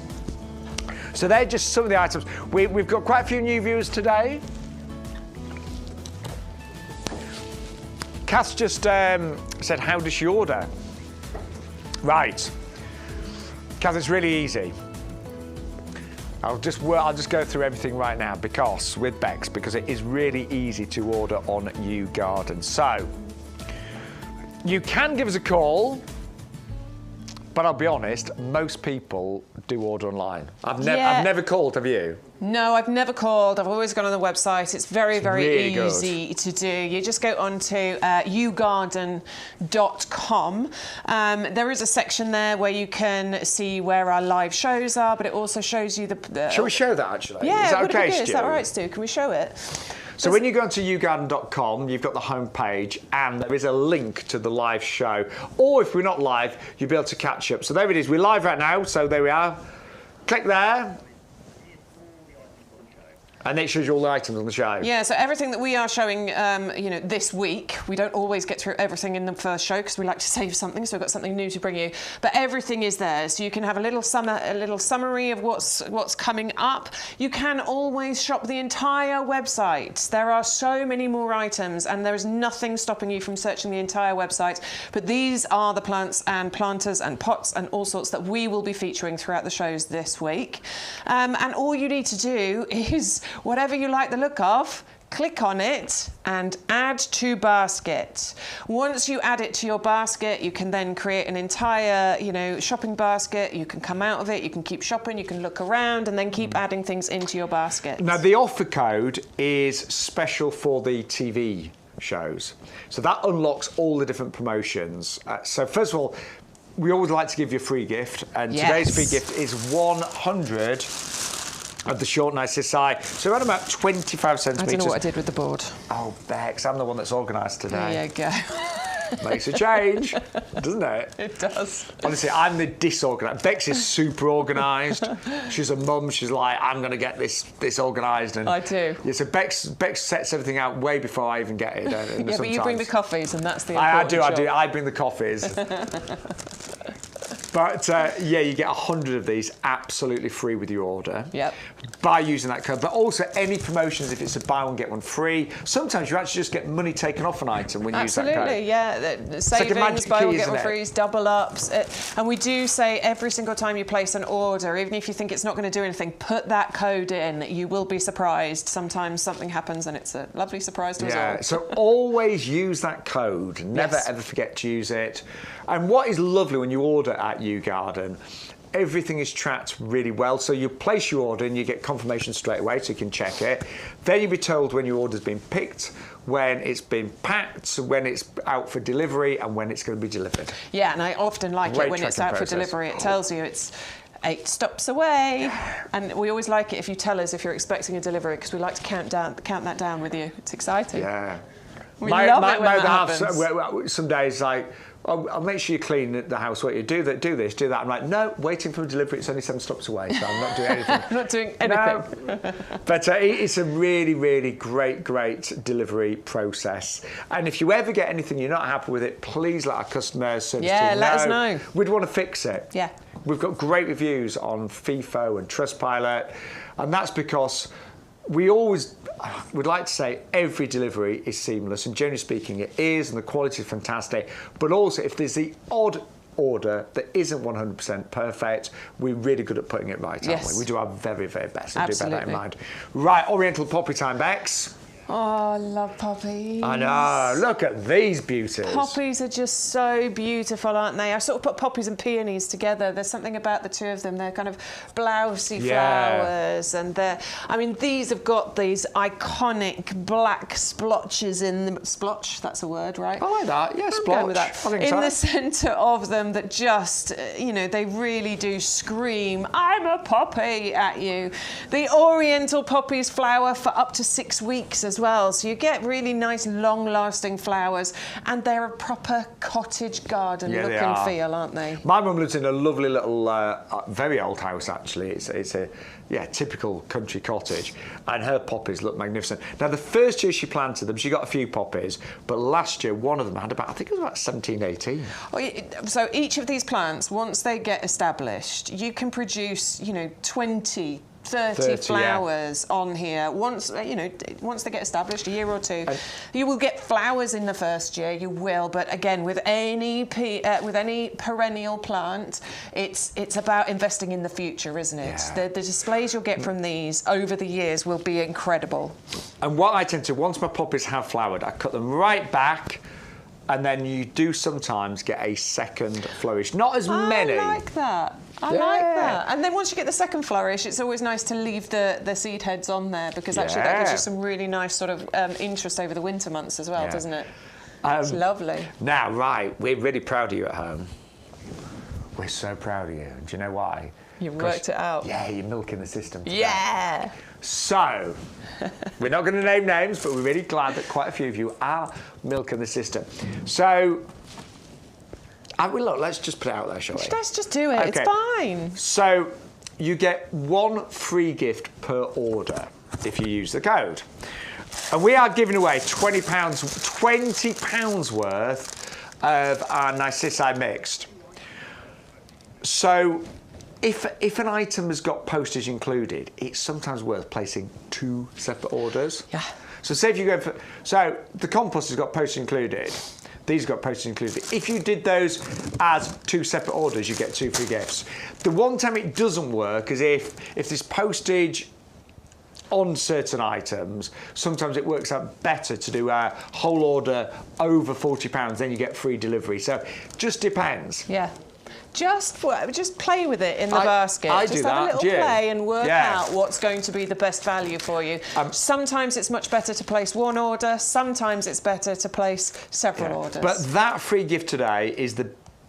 So they're just some of the items. We've got quite a few new viewers today. Cass just said, how does she order? Right, Kath, it's really easy. I'll just go through everything right now because it is really easy to order on YouGarden. So you can give us a call, but I'll be honest, most people do order online. I've never called, have you? No, I've never called. I've always gone on the website. It's very, very really easy to do. You just go onto YouGarden.com. There is a section there where you can see where our live shows are, but it also shows you the... Shall we show that, actually? Yeah, is that would it okay, be good? Stu? Is that all right, Stu? Can we show it? So when you go onto YouGarden.com, you've got the home page, and there is a link to the live show. Or if we're not live, you'll be able to catch up. So there it is. We're live right now, so there we are. Click there. And it shows you all the items on the show. Yeah, so everything that we are showing, this week, we don't always get through everything in the first show because we like to save something, so we've got something new to bring you. But everything is there, so you can have a little summary of what's coming up. You can always shop the entire website. There are so many more items, and there is nothing stopping you from searching the entire website. But these are the plants and planters and pots and all sorts that we will be featuring throughout the shows this week. And all you need to do is, whatever you like the look of, click on it and add to basket. Once you add it to your basket, you can then create an entire, shopping basket. You can come out of it, you can keep shopping, you can look around and then keep adding things into your basket. Now, the offer code is special for the TV shows. So that unlocks all the different promotions. So first of all, we always like to give you a free gift, and today's free gift is 100 of the short Narcissi. So around about 25 centimetres. I don't know what I did with the board. Oh, Bex, I'm the one that's organised today. There you go. Makes a change, doesn't it? It does. Honestly, I'm the disorganised. Bex is super organised. She's a mum. She's like, I'm going to get this organised. And I do. Yeah, so Bex sets everything out way before I even get it. Yeah, but you bring the coffees, and that's the I important do. job. I bring the coffees. But you get 100 of these absolutely free with your order. Yep. By using that code. But also any promotions, if it's a buy one get one free. Sometimes you actually just get money taken off an item when you use that code. Absolutely, yeah. The savings, buy one get one frees, double ups. And we do say every single time you place an order, even if you think it's not going to do anything, put that code in. You will be surprised. Sometimes something happens and it's a lovely surprise to us all. Yeah, so always use that code. Never ever forget to use it. And what is lovely when you order at YouGarden, everything is tracked really well. So you place your order and you get confirmation straight away so you can check it. Then you'll be told when your order's been picked, when it's been packed, when it's out for delivery, and when it's going to be delivered. Yeah, and I often like it when it's out for delivery. It tells you it's 8 stops away, and we always like it if you tell us if you're expecting a delivery, because we like to count that down with you. It's exciting. Yeah. We love it when that happens. Some days, like, I'll make sure you clean the house. What you do this, do that. I'm like, no, waiting for a delivery. It's only 7 stops away, so I'm not doing anything. I'm not doing anything. No. But it's a really, really great delivery process. And if you ever get anything you're not happy with it, please let our customer service team know. let us know. We'd want to fix it. Yeah. We've got great reviews on FIFO and Trustpilot, and that's because we always would like to say every delivery is seamless, and generally speaking it is, and the quality is fantastic. But also, if there's the odd order that isn't 100% perfect, we're really good at putting it right, aren't we? We do our very, very best and do bear that in mind. Right, Oriental poppy time, Bex. Oh, I love poppies. I know. Look at these beauties. Poppies are just so beautiful, aren't they? I sort of put poppies and peonies together. There's something about the two of them. They're kind of blousy flowers, and these have got these iconic black splotches in them. Splotch, that's a word, right? I like that. Yeah, splotch. I'm going with that. In the centre of them, that just, they really do scream, "I'm a poppy" at you. The Oriental poppies flower for up to 6 weeks as well, so you get really nice long-lasting flowers, and they're a proper cottage garden look and feel, aren't they? My mum lives in a lovely little, very old house actually. It's a typical country cottage, and her poppies look magnificent. Now, the first year she planted them, she got a few poppies, but last year one of them had about, I think it was about 17, 18. So each of these plants, once they get established, you can produce, 20, 30 flowers on here. Once they get established, a year or two, you will get flowers in the first year. You will, but again, with any perennial plant, it's about investing in the future, isn't it? Yeah. The displays you'll get from these over the years will be incredible. And what I tend to, once my poppies have flowered, I cut them right back. And then you do sometimes get a second flourish. Not as many. I like that. I like that. And then once you get the second flourish, it's always nice to leave the seed heads on there, because actually that gives you some really nice sort of interest over the winter months as well, doesn't it? It's lovely. Now, right, we're really proud of you at home. We're so proud of you. Do you know why? You've worked it out. Yeah, you're milking the system today. Yeah. So, we're not going to name names, but we're really glad that quite a few of you are milking the system. So, look, let's just put it out there, shall we? Let's just do it. Okay. It's fine. So, you get 1 free gift per order. if you use the code. And we are giving away £20 worth of our Narcissi mixed. So if an item has got postage included, it's sometimes worth placing 2 separate orders. Yeah. So say if you go for, so the compost has got postage included, these got postage included. If you did those as 2 separate orders, you get 2 free gifts. The one time it doesn't work is if there's postage on certain items, sometimes it works out better to do a whole order over £40, then you get free delivery. So just depends. Yeah. Just play with it in the basket. I just do have that. a little play and work out what's going to be the best value for you. Sometimes it's much better to place 1 order. Sometimes it's better to place several orders. But that free gift today is the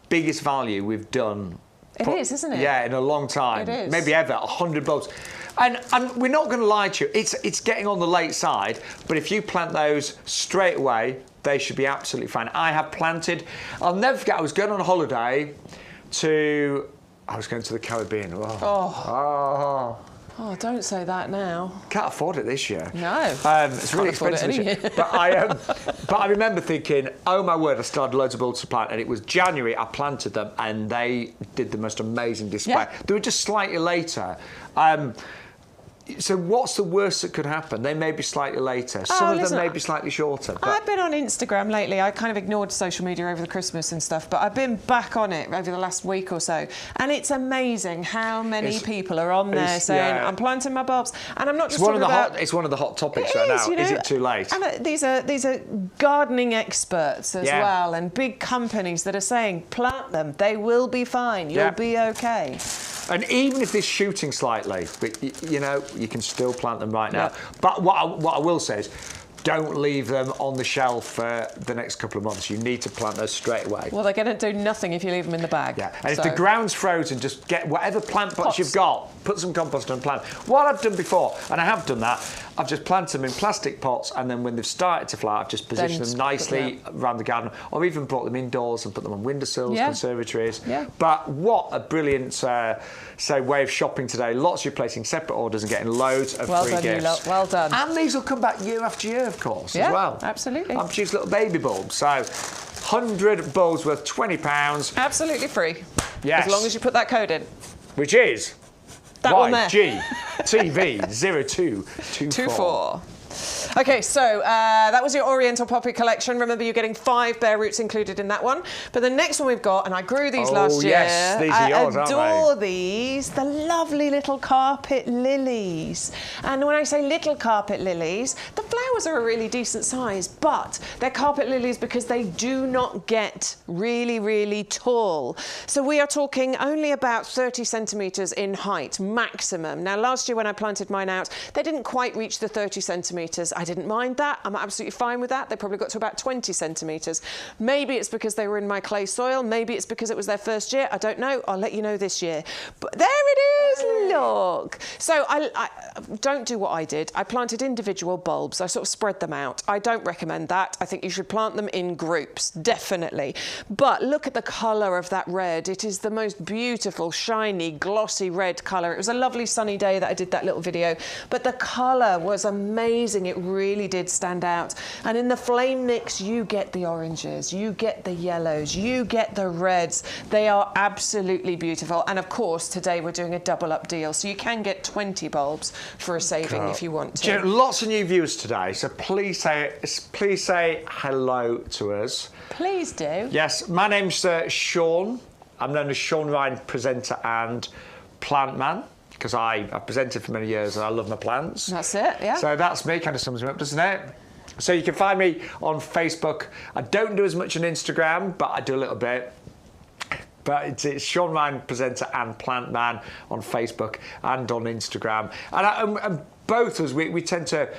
biggest value we've done. It is, isn't it? Yeah, in a long time. It is. Maybe ever. 100 bulbs. And we're not going to lie to you. It's getting on the late side. But if you plant those straight away, they should be absolutely fine. I have planted. I'll never forget. I was going on a holiday. I was going to the Caribbean. Oh, don't say that now. can't afford it this year. No, it's really expensive this year. But I remember thinking, oh my word! I started loads of bulbs to plant, and it was January. I planted them, and they did the most amazing display. Yeah. They were just slightly later. So what's the worst that could happen? They may be slightly later. Some of them may be slightly shorter. But I've been on Instagram lately. I kind of ignored social media over the Christmas and stuff, but I've been back on it over the last week or so. And it's amazing how many people are on there saying, I'm planting my bulbs. And I'm not just talking about... It's one of the hot topics right now. Is it too late? And these are gardening experts as well, and big companies that are saying, plant them. They will be fine. You'll be okay. And even if they're shooting slightly, but you can still plant them right now. Yeah. But what I will say is, don't leave them on the shelf for the next couple of months. You need to plant those straight away. Well, they're going to do nothing if you leave them in the bag. Yeah, and if the ground's frozen, just get whatever plant pots you've got, put some compost and plant. What I've done before, and I have done that, I've just planted them in plastic pots, and then when they've started to flower, I've just positioned them nicely around the garden, or even brought them indoors and put them on windowsills, conservatories. Yeah. But what a brilliant way of shopping today. Lots of you placing separate orders and getting loads of free gifts. You lot. Well done. And these will come back year after year, of course, as well. Absolutely. I've produced little baby bulbs. So 100 bulbs worth £20. Absolutely free. Yes. As long as you put that code in. Which is that one there. YGTV0224. Okay, so that was your Oriental poppy collection. Remember, you're getting 5 bare roots included in that one. But the next one we've got, and I grew these last year. Yes, these are yours, aren't they? I adore these, the lovely little carpet lilies. And when I say little carpet lilies, the flowers are a really decent size, but they're carpet lilies because they do not get really, really tall. So we are talking only about 30 centimetres in height, maximum. Now, last year when I planted mine out, they didn't quite reach the 30 centimetres. I didn't mind that. I'm absolutely fine with that. They probably got to about 20 centimetres. Maybe it's because they were in my clay soil. Maybe it's because it was their first year. I don't know. I'll let you know this year. But there it is. Look. So I don't do what I did. I planted individual bulbs. I sort of spread them out. I don't recommend that. I think you should plant them in groups, definitely. But look at the colour of that red. It is the most beautiful, shiny, glossy red colour. It was a lovely sunny day that I did that little video. But the colour was amazing. It really did stand out. And in the flame mix, you get the oranges, you get the yellows, you get the reds. They are absolutely beautiful. And of course, today we're doing a double up deal. So you can get 20 bulbs for a saving if you want to. Lots of new viewers today. So please say hello to us. Please do. Yes, my name's Sean. I'm known as Sean Ryan, presenter and plant man, because I've presented for many years and I love my plants. That's it, yeah. So that's me, kind of sums me up, doesn't it? So you can find me on Facebook. I don't do as much on Instagram, but I do a little bit. But it's Sean Ryan, presenter and plant man on Facebook and on Instagram. And both of us, we tend to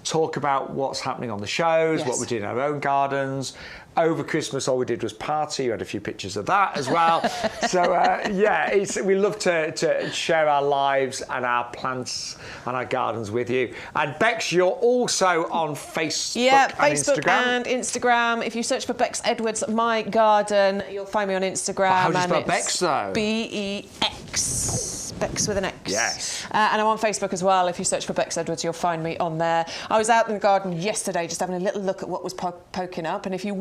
talk about what's happening on the shows, what we do in our own gardens. Over Christmas, all we did was party. You had a few pictures of that as well. So, yeah, we love to share our lives and our plants and our gardens with you. And Bex, you're also on Facebook Facebook and Instagram. If you search for Bex Edwards My Garden, you'll find me on Instagram. How do you spell Bex, though? B-E-X. Bex with an X. Yes. And I'm on Facebook as well. If you search for Bex Edwards, you'll find me on there. I was out in the garden yesterday just having a little look at what was poking up. And if you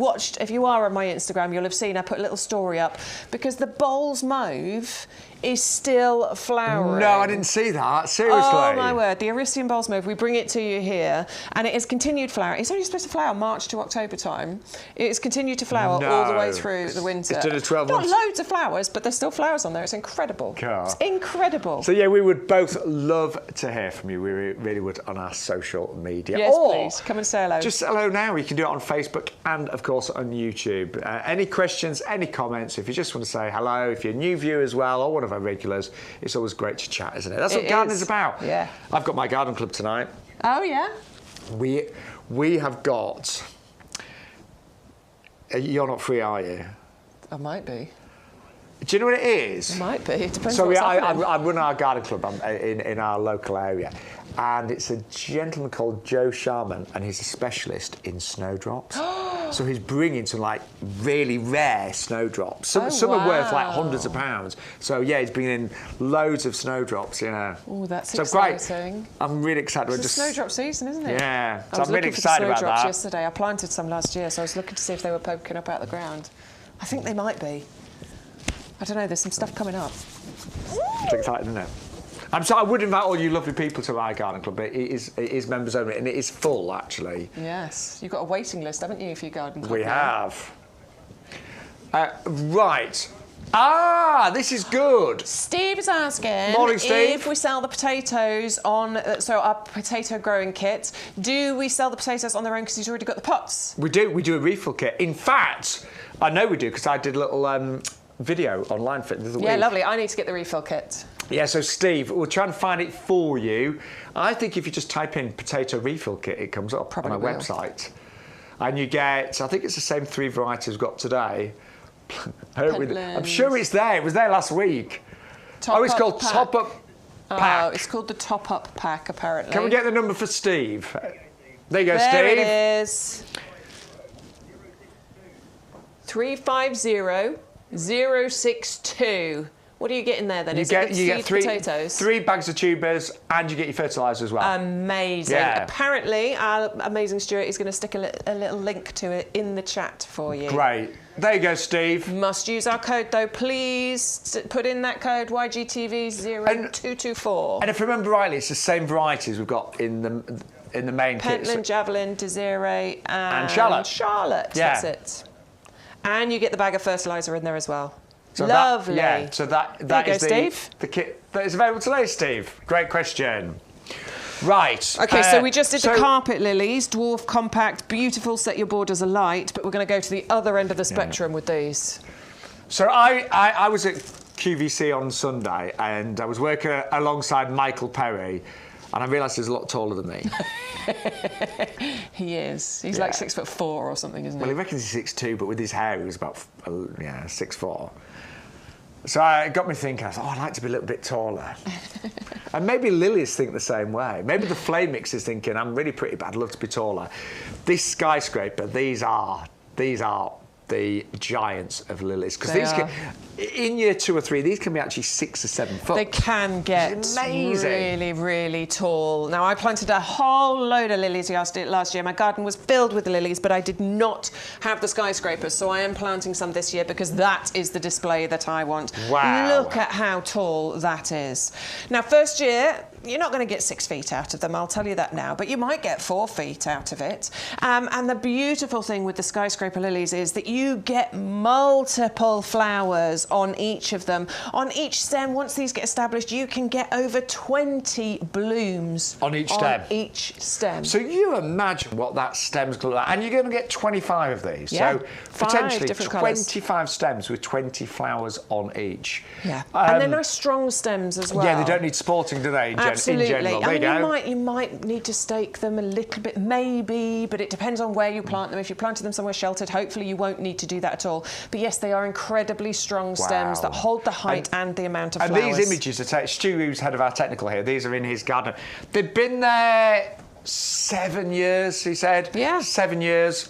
are on my Instagram, you'll have seen I put a little story up because the Bowls mauve is still flowering. No, I didn't see that. Seriously. Oh my word, the Arisian Bowls mauve, we bring it to you here and it has continued flowering. It's only supposed to flower March to October time. It's continued to flower all the way through the winter. It's done a 12 months. Not loads of flowers, but there's still flowers on there. It's incredible. Cool. It's incredible. So yeah, we would both love to hear from you. We really would on our social media. Yes, or please. Come and say hello. Just hello now. You can do it on Facebook and of course on YouTube. Any questions, any comments, if you just want to say hello, if you're a new viewer as well, or one of our regulars, it's always great to chat, isn't it? That's what gardening's about. Yeah. I've got my garden club tonight. Oh, yeah? We have got... You're not free, are you? I might be. Do you know what it is? It might be. It depends So what's I happening. run our garden club in our local area, and it's a gentleman called Joe Sharman, and he's a specialist in snowdrops. So he's bringing some like really rare snowdrops. Some are worth like hundreds of pounds. So yeah, he's bringing in loads of snowdrops. Yeah. Oh, that's so exciting. Great. I'm really excited. It's snowdrop season, isn't it? Yeah. I So was I'm really looking for excited the about snowdrops that. yesterday. I planted some last year, so I was looking to see if they were poking up out of the ground. I think they might be. I don't know. There's some stuff coming up. It's exciting, isn't it? I would invite all you lovely people to our garden club. It is members only, and it is full, actually. Yes. You've got a waiting list, haven't you, for your garden club? We have. Right. This is good. Steve is asking Morning, Steve. if we sell the potatoes on, our potato growing kit, do we sell the potatoes on their own because he's already got the pots? We do a refill kit. In fact, I know we do because I did a little video online for it the other week. Yeah, lovely. I need to get the refill kit. Yeah, so Steve, we'll try and find it for you. I think if you just type in potato refill kit, it comes up on our website. And you get, I think it's the same 3 varieties we've got today. I'm sure it's there. It was there last week. It's called Top Up Pack. Oh, it's called the Top Up Pack, apparently. Can we get the number for Steve? There you go, Steve. There it is. 350062. What are you getting there then? You get 3 potatoes? 3 bags of tubers, and you get your fertiliser as well. Amazing. Yeah. Apparently, our amazing Stuart is going to stick a little link to it in the chat for you. Great. There you go, Steve. Must use our code though, please. Put in that code YGTV0224. And if I remember rightly, it's the same varieties we've got in the main kit. Pentland, Javelin, Desiree, and Charlotte. Charlotte. Yeah. That's it. And you get the bag of fertiliser in there as well. So Lovely. So that is the kit that is available today, Steve. Great question. Right. Okay, so we just did the carpet lilies, dwarf, compact, beautiful, set your borders alight, but we're going to go to the other end of the spectrum with these. So I was at QVC on Sunday, and I was working alongside Michael Perry, and I realised he's a lot taller than me. He is. He's like 6'4" or something, isn't he? Well, he reckons he's 6'2", but with his hair, he was about 6'4". So it got me thinking, I thought, I'd like to be a little bit taller. And maybe lilies think the same way. Maybe the flame mix is thinking, I'm really pretty, but I'd love to be taller. This skyscraper, these are the giants of lilies. Because these in year 2 or 3, these can be actually 6 or 7 foot. They can get really, really tall. Now, I planted a whole load of lilies last year. My garden was filled with lilies, but I did not have the skyscrapers, so I am planting some this year because that is the display that I want. Wow. Look at how tall that is. Now, first year, you're not going to get 6 feet out of them, I'll tell you that now, but you might get 4 feet out of it. And the beautiful thing with the skyscraper lilies is that you get multiple flowers on each of them. On each stem, once these get established, you can get over 20 blooms on each stem. So you imagine what that stem's going to look like. And you're going to get 25 of these. Yeah, so potentially 25 stems with 20 flowers on each. Yeah, and they're nice strong stems as well. Yeah, they don't need supporting, do they? Absolutely. In general. I mean, you might need to stake them a little bit, maybe, but it depends on where you plant them. If you planted them somewhere sheltered, hopefully you won't need to do that at all. But yes, they are incredibly strong stems that hold the height and the amount of flowers. And these images are Stu, who's head of our technical here, these are in his garden. They've been there 7 years, he said. Yeah. 7 years.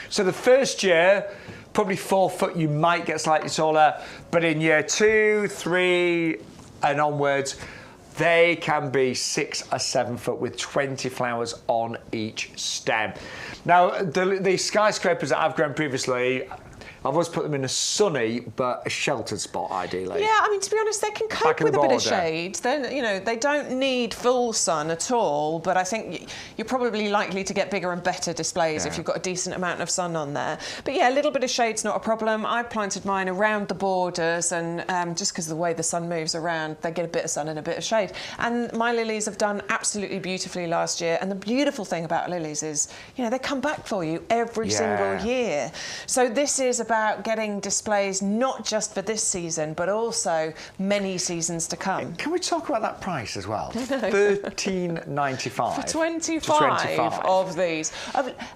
So the first year, probably 4 foot, you might get slightly taller, but in year 2, 3, and onwards. They can be 6 or 7 foot with 20 flowers on each stem. Now, the skyscrapers that I've grown previously, I've always put them in a sunny but a sheltered spot, ideally. Yeah, I mean, to be honest, they can cope with a bit of shade. They don't need full sun at all, but I think you're probably likely to get bigger and better displays if you've got a decent amount of sun on there. But yeah, a little bit of shade's not a problem. I planted mine around the borders, and just because of the way the sun moves around, they get a bit of sun and a bit of shade. And my lilies have done absolutely beautifully last year. And the beautiful thing about lilies is, they come back for you every single year. So this is about getting displays not just for this season, but also many seasons to come. Can we talk about that price as well? $13.95 for 25 of these.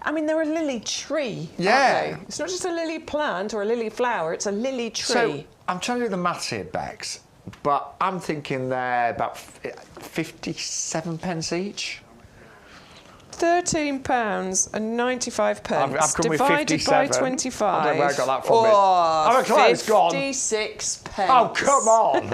I mean, they're a lily tree. Yeah, aren't they? It's not just a lily plant or a lily flower; it's a lily tree. So I'm trying to do the maths here, Bex, but I'm thinking they're about 57 pence each. £13.95 I've come with divided 57. by 25. I don't know where I got that from. Oh, I'm close, gone. 56 pence. Oh, come on.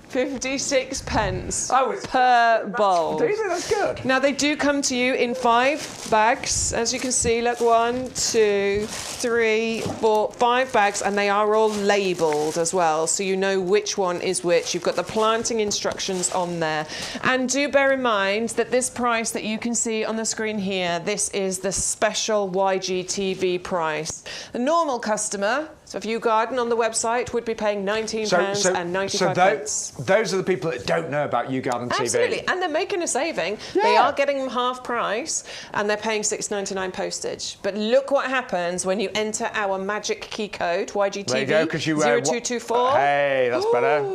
56 pence per bulb. Do you think that's good? Now, they do come to you in 5 bags. As you can see, look, 1, 2, 3, 4, 5 bags, and they are all labelled as well, so you know which one is which. You've got the planting instructions on there. And do bear in mind that this price that you can see on the screen here, this is the special YGTV price. The normal customer, so if YouGarden on the website, would be paying £19.95. So those are the people that don't know about YouGarden TV. Absolutely, and they're making a saving. Yeah. They are getting them half price, and they're paying $6.99 postage. But look what happens when you enter our magic key code, YGTV there you go, 'cause you, 0224. Hey, that's better.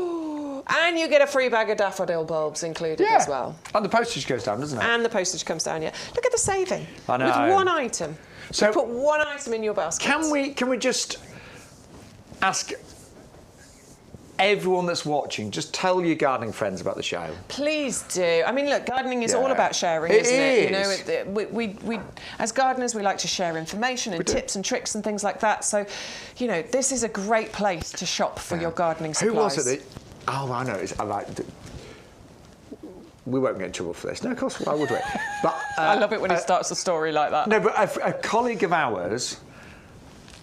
And you get a free bag of daffodil bulbs included as well. And the postage goes down, doesn't it? And the postage comes down, yeah. Look at the saving. I know. With one item. So you put one item in your basket. Can we just ask everyone that's watching, just tell your gardening friends about the show. Please do. I mean, look, gardening is all about sharing, isn't it? We as gardeners, we like to share information and tips and tricks and things like that. So, this is a great place to shop for your gardening supplies. Who was it that... Oh, I know. We won't get in trouble for this. No, of course, why would we? But, I love it when he starts a story like that. No, but a colleague of ours...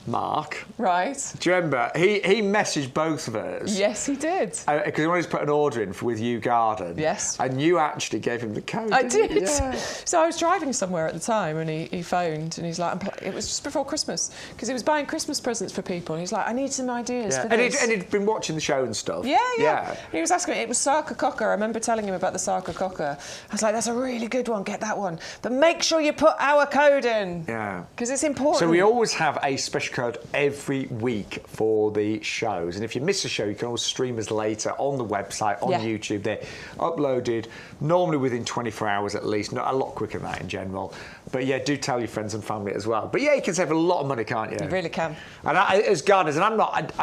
Mark. Right. Do you remember? He messaged both of us. Yes, he did. Because he wanted to put an order in with YouGarden. Yes. And you actually gave him the code. I did. Yeah. So I was driving somewhere at the time, and he phoned, and he's like, it was just before Christmas, because he was buying Christmas presents for people. And he's like, I need some ideas for this. And he'd been watching the show and stuff. Yeah. And he was asking me, it was sarcococca. I remember telling him about the sarcococca. I was like, that's a really good one, get that one. But make sure you put our code in. Yeah. Because it's important. So we always have a special code every week for the shows, and if you miss a show, you can always stream us later on the website, on YouTube. They're uploaded normally within 24 hours at least, not a lot quicker than that in general. But yeah, do tell your friends and family as well. But yeah, you can save a lot of money, can't you? You really can. And as gardeners, and I'm not,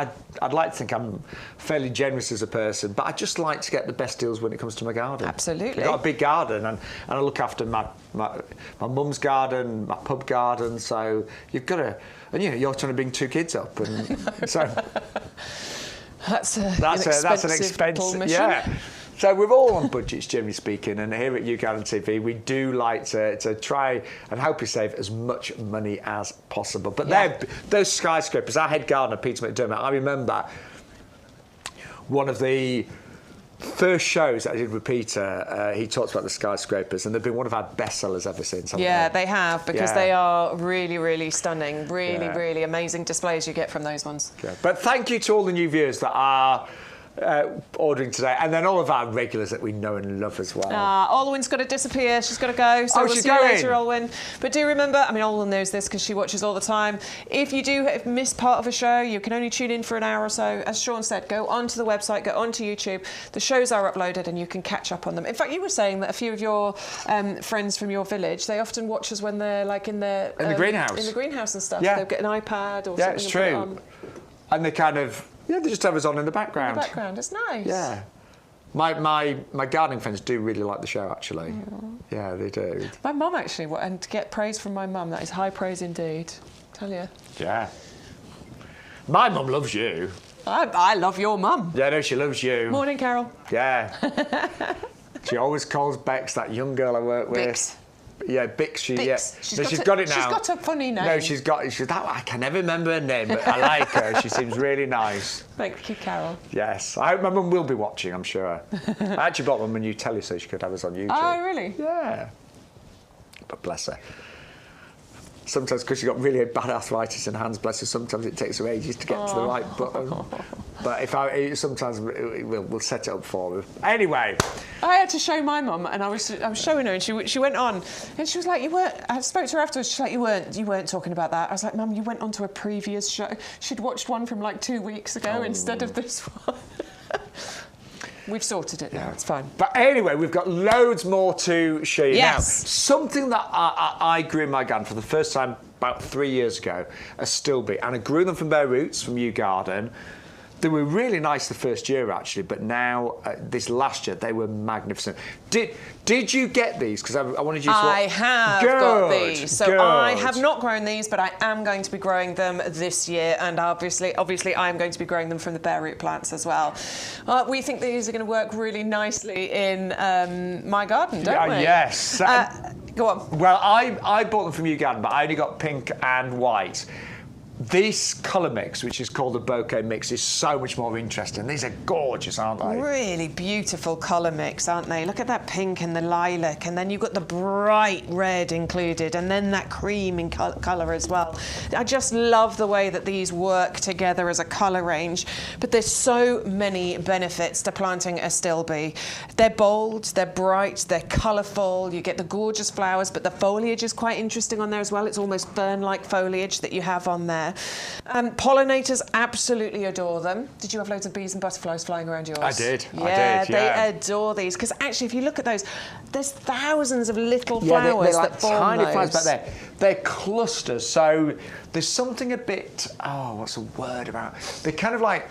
I'd like to think I'm fairly generous as a person, but I just like to get the best deals when it comes to my garden. Absolutely. I've got a big garden, and I look after my mum's garden, my pub garden, so you've got to... And you're trying to bring 2 kids up, and so that's an expensive mission. Yeah. So we're all on budgets, generally speaking, and here at YouGarden TV, we do like to try and help you save as much money as possible. But those skyscrapers, our head gardener, Peter McDermott, I remember one of the first shows that I did with Peter, he talks about the skyscrapers, and they've been one of our best sellers ever since. Yeah, they have, because they are really, really stunning, really amazing displays you get from those ones. Yeah. But thank you to all the new viewers that are ordering today, and then all of our regulars that we know and love as well. Olwyn's got to disappear, she's got to go, so we'll see you later, Olwyn. But do remember, I mean, Olwyn knows this because she watches all the time, if you do miss part of a show, you can only tune in for an hour or so. As Sean said, go onto the website, go onto YouTube, the shows are uploaded and you can catch up on them. In fact, you were saying that a few of your friends from your village, they often watch us when they're like in the greenhouse. In the greenhouse and stuff. They'll get an iPad or something. Yeah, it's true. And they kind of... Yeah, they just have us on in the background. In the background, it's nice. Yeah. My gardening friends do really like the show, actually. Yeah, they do. My mum, actually, and to get praise from my mum, that is high praise indeed. Tell you. Yeah. My mum loves you. I love your mum. Yeah, no, she loves you. Morning, Carol. Yeah. She always calls Bex, that young girl I work with. Bix. Yeah, Bix. Bix. Yeah. She's got it now. She's got a funny name. No, she's that. I can never remember her name, but I like her. She seems really nice. Thank you, Carol. Yes. I hope my mum will be watching, I'm sure. I actually bought mum a new telly so she could have us on YouTube. Oh, really? Yeah. But bless her. Sometimes, because she's got really bad arthritis in her hands, bless her, sometimes it takes her ages to get to the right button. But sometimes we'll set it up for her. Anyway. I had to show my mum, and I was showing her, and she went on, and she was like, I spoke to her afterwards, she's like, you weren't talking about that. I was like, Mum, you went on to a previous show. She'd watched one from like 2 weeks ago instead of this one. We've sorted it now, it's fine. But anyway, we've got loads more to show you now. Something that I grew in my garden for the first time about 3 years ago, a stilby, and I grew them from bare roots from YouGarden. They were really nice the first year, actually, but now, this last year, they were magnificent. Did you get these? Because I wanted you to... I have got these. So I have not grown these, but I am going to be growing them this year, and obviously I am going to be growing them from the bare root plants as well. We think these are going to work really nicely in my garden, don't we? Yes. Go on. Well, I bought them from YouGarden, but I only got pink and white. This colour mix, which is called the bouquet mix, is so much more interesting. These are gorgeous, aren't they? Really beautiful colour mix, aren't they? Look at that pink and the lilac, and then you've got the bright red included, and then that cream in colour as well. I just love the way that these work together as a colour range, but there's so many benefits to planting a stilby. They're bold, they're bright, they're colourful, you get the gorgeous flowers, but the foliage is quite interesting on there as well. It's almost fern-like foliage that you have on there. Pollinators absolutely adore them. Did you have loads of bees and butterflies flying around yours? I did. Yeah, they adore these. Because actually, if you look at those, there's thousands of little flowers they're like that form tiny those. flowers back there. They're clusters. So there's something a bit, what's the word about? They're kind of like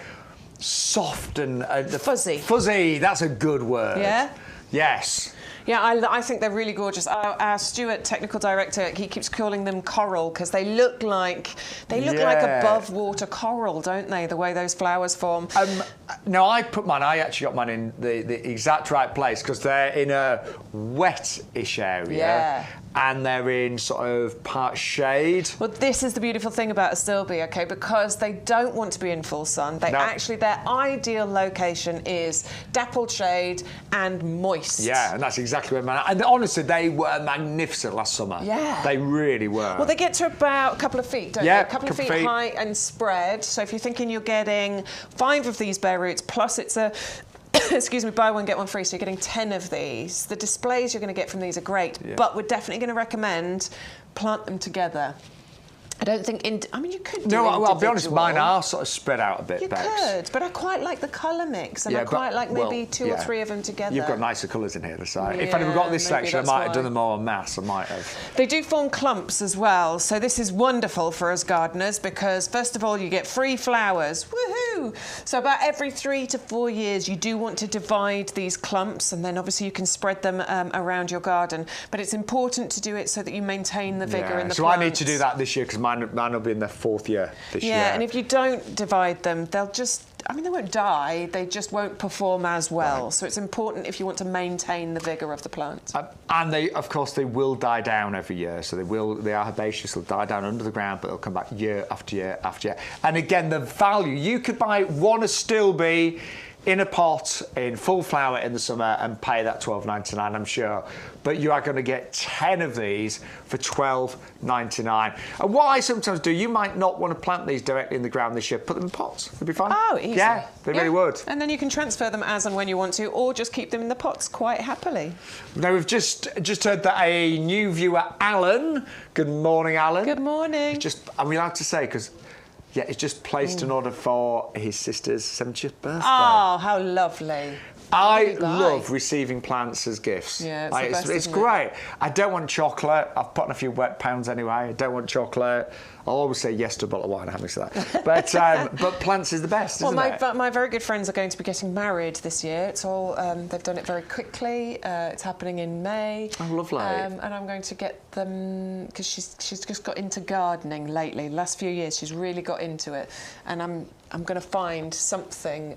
soft and... fuzzy. Fuzzy, that's a good word. Yeah? Yes. Yeah, I think they're really gorgeous. Our Stuart, technical director, he keeps calling them coral because they look like above water coral, don't they? The way those flowers form. No, I actually got mine in the exact right place because they're in a wet-ish area. Yeah. And they're in sort of part shade. Well, this is the beautiful thing about a stilby, okay, because they don't want to be in full sun. Actually, their ideal location is dappled shade and moist. Yeah, and that's exactly where and honestly, they were magnificent last summer. Yeah. They really were. Well, they get to about a couple of feet, don't they? A couple of feet high and spread. So if you're thinking you're getting 5 of these bare roots, plus it's a... excuse me, buy one, get one free, so you're getting 10 of these. The displays you're going to get from these are great, but we're definitely going to recommend plant them together. I don't think... you could do well, I'll be honest, mine are sort of spread out a bit, You Bex. could, but I quite like the colour mix, and I quite like maybe 2 or 3 of them together. You've got nicer colours in here, if I'd have got this section, I might have done them all en masse, I might have. They do form clumps as well, so this is wonderful for us gardeners because, first of all, you get free flowers. Woohoo! So about every 3 to 4 years, you do want to divide these clumps, and then obviously you can spread them around your garden. But it's important to do it so that you maintain the vigour in the plants. So I need to do that this year because mine will be in their 4th year this year. Yeah, and if you don't divide them, they'll just... they won't die, they just won't perform as well. Right. So it's important if you want to maintain the vigour of the plant. And they, of course, they will die down every year. So they are herbaceous, they'll die down under the ground, but they'll come back year after year after year. And again, the value, you could buy one Astilbe in a pot in full flower in the summer and pay that $12.99, I'm sure. But you are going to get 10 of these for $12.99. And what I sometimes do, you might not want to plant these directly in the ground this year. Put them in pots. It'd be fun. Oh, easy. Yeah, they really would. And then you can transfer them as and when you want to, or just keep them in the pots quite happily. Now, we've just heard that a new viewer, Alan. Good morning, Alan. Good morning. Are we allowed to say, because... Yeah, it's just placed an order for his sister's 70th birthday. Oh, how lovely. I love receiving plants as gifts. Yeah, it's the best, it's great. I don't want chocolate. I've put on a few wet pounds anyway. I don't want chocolate. I'll always say yes to a bottle of wine, having said that. But plants is the best, isn't it? Well, my very good friends are going to be getting married this year. It's all they've done it very quickly. It's happening in May. Oh, lovely. And I'm going to get them because she's just got into gardening lately. The last few years, she's really got into it, and I'm going to find something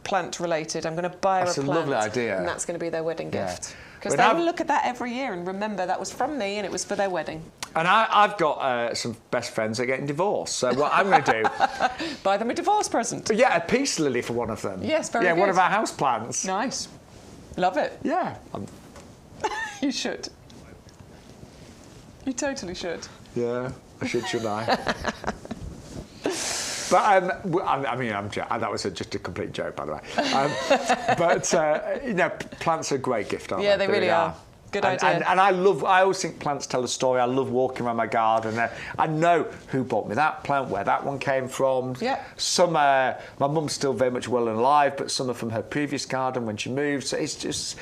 plant related. I'm going to buy her a plant. That's a lovely idea. And that's going to be their wedding gift. Because they will look at that every year and remember that was from me and it was for their wedding. And I've got some best friends that are getting divorced. So what I'm going to do... Buy them a divorce present. Yeah, a peace lily for one of them. Yes, very good. Yeah, one of our house plants. Nice. Love it. Yeah. You should. You totally should. Yeah, I should, shouldn't I? But I mean, that was just a complete joke, by the way. But you know, plants are a great gift, aren't they? Yeah, they really are. Good idea. And I always think plants tell a story. I love walking around my garden. I know who bought me that plant, where that one came from. Yeah. Some, my mum's still very much well and alive, but some are from her previous garden when she moved. So it's just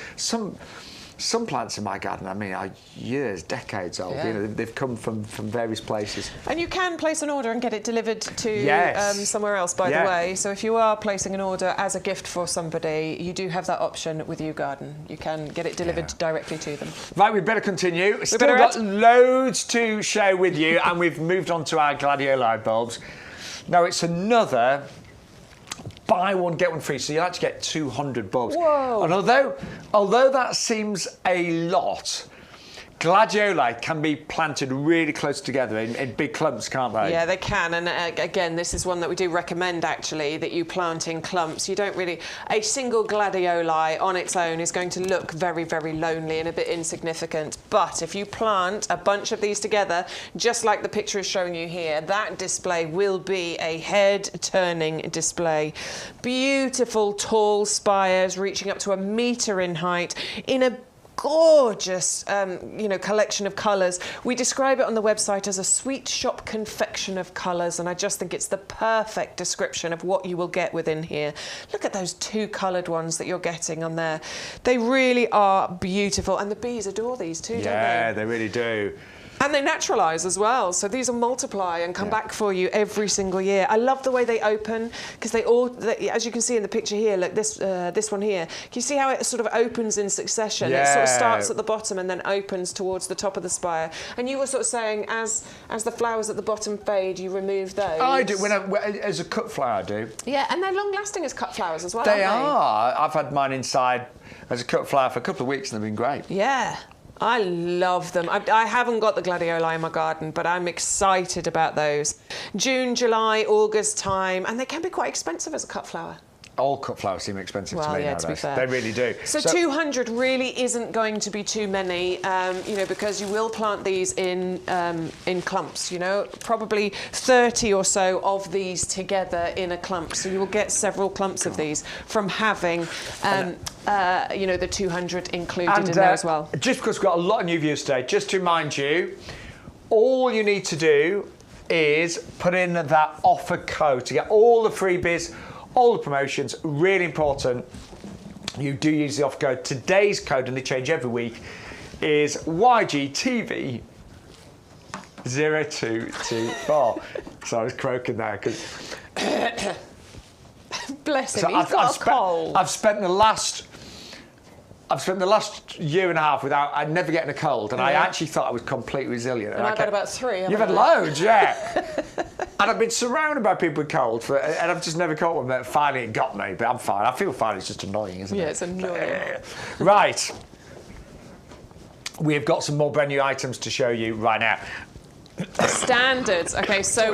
some plants in my garden, I mean, are years, decades old. Yeah. You know, they've come from various places. And you can place an order and get it delivered to somewhere else, by the way. So if you are placing an order as a gift for somebody, you do have that option with YouGarden. You can get it delivered directly to them. Right, we'd better continue. We've still got loads to share with you, and we've moved on to our Gladioli bulbs. Now, it's another... buy one, get one free, so you'll actually get 200 bulbs. Whoa. And although that seems a lot, Gladioli can be planted really close together in big clumps, can't they? Yeah, they can. And again, this is one that we do recommend, actually, that you plant in clumps. You don't really... A single gladioli on its own is going to look very, very lonely and a bit insignificant. But if you plant a bunch of these together, just like the picture is showing you here, that display will be a head-turning display. Beautiful, tall spires reaching up to 1 metre in height in a gorgeous, collection of colours. We describe it on the website as a sweet shop confection of colours, and I just think it's the perfect description of what you will get within here. Look at those 2 coloured ones that you're getting on there. They really are beautiful, and the bees adore these too, don't they? Yeah, they really do. And they naturalise as well, so these will multiply and come back for you every single year. I love the way they open, because as you can see in the picture here, look, this one here, can you see how it sort of opens in succession? Yeah. It sort of starts at the bottom and then opens towards the top of the spire. And you were sort of saying, as the flowers at the bottom fade, you remove those. I do, as a cut flower I do. Yeah, and they're long-lasting as cut flowers as well, They aren't they? are. I've had mine inside as a cut flower for a couple of weeks and they've been great. Yeah. I love them. I haven't got the gladioli in my garden, but I'm excited about those. June, July, August time, and they can be quite expensive as a cut flower. All cut flowers seem expensive to me nowadays. To be fair. They really do. So 200 really isn't going to be too many, because you will plant these in clumps, probably 30 or so of these together in a clump. So you will get several clumps of these from having, the 200 included in there as well. Just because we've got a lot of new viewers today, just to remind you, all you need to do is put in that offer code to get all the freebies, all the promotions. Really important, you do use the offer code. Today's code, and they change every week, is YGTV 0224. So I was croaking there because bless him, he's got a cold. I've spent the last year and a half without never getting a cold, and I actually thought I was completely resilient. And I've had about 3. You've had loads, yeah. And I've been surrounded by people with cold, and I've just never caught one. But finally, it got me. But I'm fine. I feel fine. It's just annoying, isn't it? Yeah, it's annoying. Right. We've got some more brand new items to show you right now. Standards. Okay, so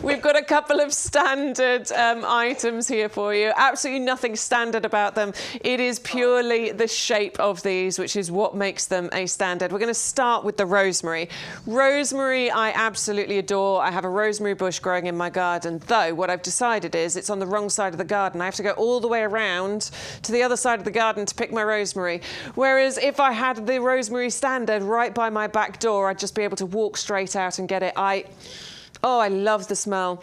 we've got a couple of standard items here for you. Absolutely nothing standard about them. It is purely the shape of these, which is what makes them a standard. We're going to start with the rosemary. Rosemary, I absolutely adore. I have a rosemary bush growing in my garden, though what I've decided is it's on the wrong side of the garden. I have to go all the way around to the other side of the garden to pick my rosemary. Whereas if I had the rosemary standard right by my back door, I'd just be able to walk straight out and get it. I love the smell.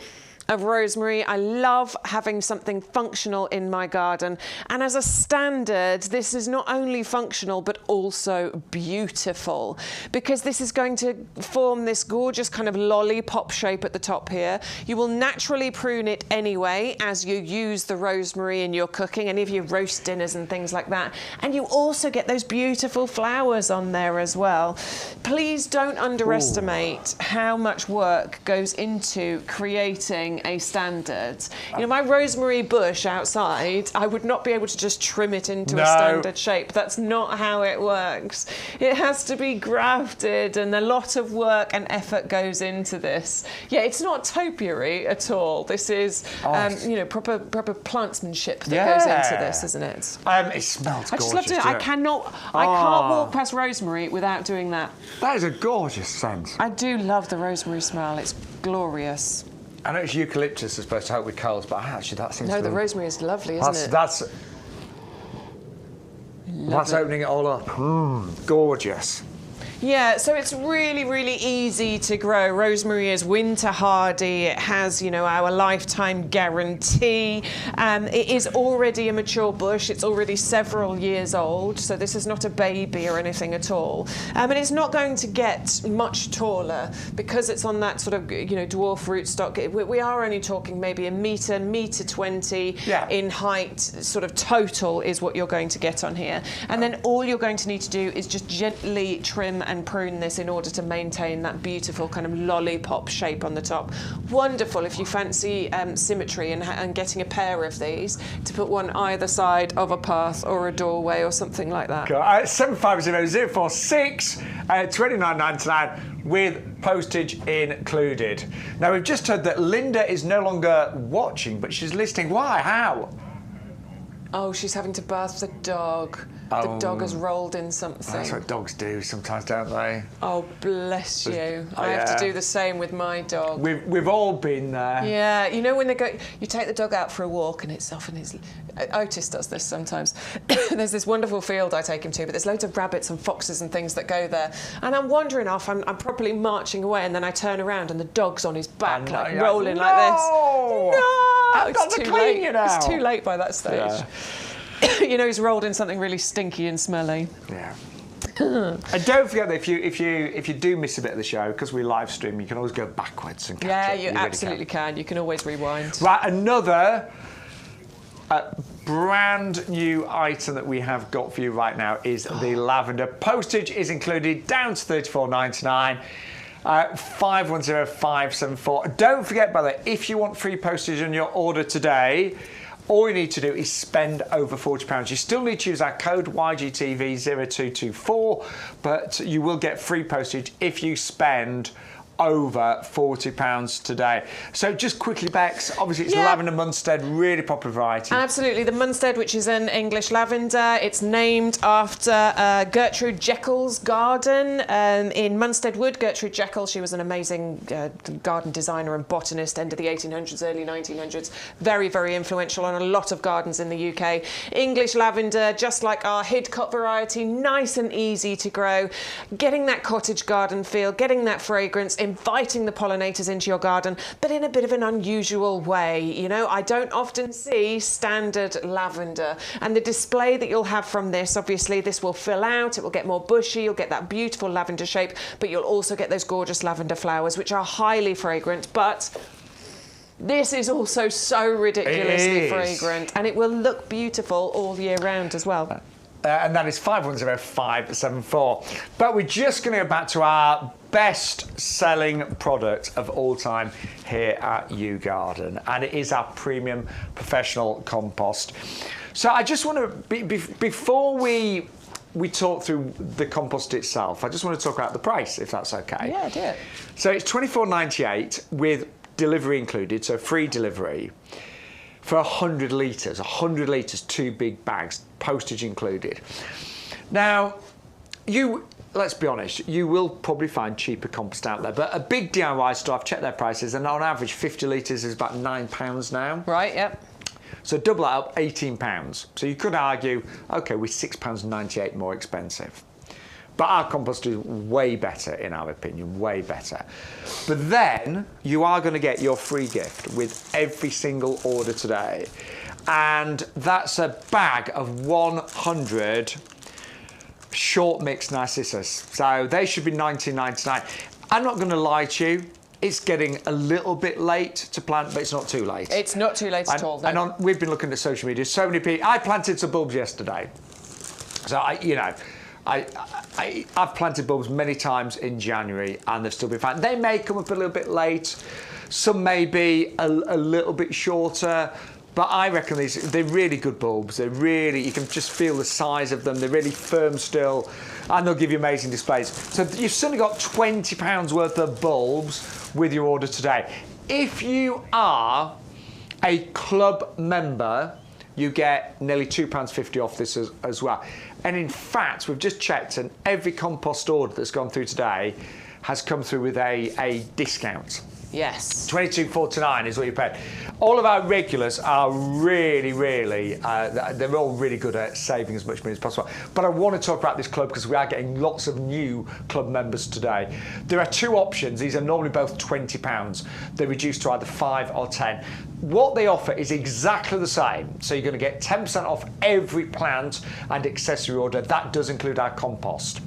of rosemary. I love having something functional in my garden, and as a standard, this is not only functional but also beautiful, because this is going to form this gorgeous kind of lollipop shape at the top here. You will naturally prune it anyway as you use the rosemary in your cooking, any of your roast dinners and things like that, and you also get those beautiful flowers on there as well. Please don't underestimate how much work goes into creating a standard. You know, my rosemary bush outside, I would not be able to just trim it into a standard shape. That's not how it works. It has to be grafted, and a lot of work and effort goes into this. Yeah, it's not topiary at all. This is, you know, proper plantsmanship that goes into this, isn't it? It smells gorgeous. I just love doing it. I can't walk past rosemary without doing that. That is a gorgeous scent. I do love the rosemary smell. It's glorious. I know it's eucalyptus is supposed to help with colds, but actually that seems the rosemary is lovely, isn't it? That's opening it all up. Gorgeous. Yeah, so it's really, really easy to grow. Rosemary is winter hardy. It has, you know, our lifetime guarantee. It is already a mature bush. It's already several years old, so this is not a baby or anything at all. And it's not going to get much taller because it's on that sort of, you know, dwarf rootstock. We are only talking maybe a metre 20 in height, sort of total is what you're going to get on here. And then all you're going to need to do is just gently trim and prune this in order to maintain that beautiful kind of lollipop shape on the top. Wonderful if you fancy symmetry and getting a pair of these to put one either side of a path or a doorway or something like that. 750046 $29.99 with postage included. Now we've just heard that Linda is no longer watching, but she's listening. Why? How? Oh, she's having to bath the dog. The dog has rolled in something. That's what dogs do sometimes, don't they? Oh, bless you. I have to do the same with my dog. We've all been there. Yeah, you know when they go, you take the dog out for a walk and it's often Otis does this sometimes. There's this wonderful field I take him to, but there's loads of rabbits and foxes and things that go there. And I'm wandering off, I'm properly marching away, and then I turn around and the dog's on his back, rolling like this. No! I've got to clean you now. It's too late by that stage. Yeah. You know, he's rolled in something really stinky and smelly. Yeah. And don't forget that if you do miss a bit of the show, because we live stream, you can always go backwards and catch up. Yeah, you absolutely can. You can always rewind. Right, another brand new item that we have got for you right now is the lavender. Postage is included down to $34.99. 510574. Don't forget, by the way, if you want free postage on your order today, all you need to do is spend over £40. You still need to use our code YGTV0224, but you will get free postage if you spend over £40 today. So just quickly, Bex, obviously it's lavender Munstead, really popular variety. Absolutely, the Munstead, which is an English lavender. It's named after Gertrude Jekyll's garden in Munstead Wood. Gertrude Jekyll, she was an amazing garden designer and botanist, end of the 1800s, early 1900s. Very, very influential on a lot of gardens in the UK. English lavender, just like our Hidcote variety, nice and easy to grow. Getting that cottage garden feel, getting that fragrance, inviting the pollinators into your garden, but in a bit of an unusual way. You know, I don't often see standard lavender, and the display that you'll have from this, obviously this will fill out, it will get more bushy, you'll get that beautiful lavender shape, but you'll also get those gorgeous lavender flowers, which are highly fragrant, but this is also so ridiculously fragrant, and it will look beautiful all year round as well. And that is 510574. But we're just going to go back to our best-selling product of all time here at YouGarden, and it is our premium professional compost. So I just want to, before we talk through the compost itself, I just want to talk about the price, if that's okay. Yeah, do it. So it's $24.98 with delivery included, so free delivery. For 100 litres, 2 big bags, postage included. Now, let's be honest, you will probably find cheaper compost out there, but a big DIY store, I've checked their prices, and on average 50 litres is about £9 now. Right, yep. So double that up, £18. So you could argue, okay, we're £6.98 more expensive. But our compost is way better, in our opinion, way better. But then you are going to get your free gift with every single order today. And that's a bag of 100 short mix narcissus. So they should be $19.99. I'm not going to lie to you. It's getting a little bit late to plant, but it's not too late. It's not too late at all. No. And we've been looking at social media. So many people. I planted some bulbs yesterday. So I've planted bulbs many times in January, and they've still been fine. They may come up a little bit late. Some may be a little bit shorter. But I reckon they're really good bulbs. You can just feel the size of them. They're really firm still, and they'll give you amazing displays. So you've certainly got £20 worth of bulbs with your order today. If you are a club member, you get nearly £2.50 off this as well. And in fact, we've just checked, and every compost order that's gone through today has come through with a discount. Yes. $22.49 is what you pay. All of our regulars are really, they're all really good at saving as much money as possible. But I want to talk about this club because we are getting lots of new club members today. There are two options. These are normally both £20. They're reduced to either 5 or 10. What they offer is exactly the same. So you're going to get 10% off every plant and accessory order. That does include our compost.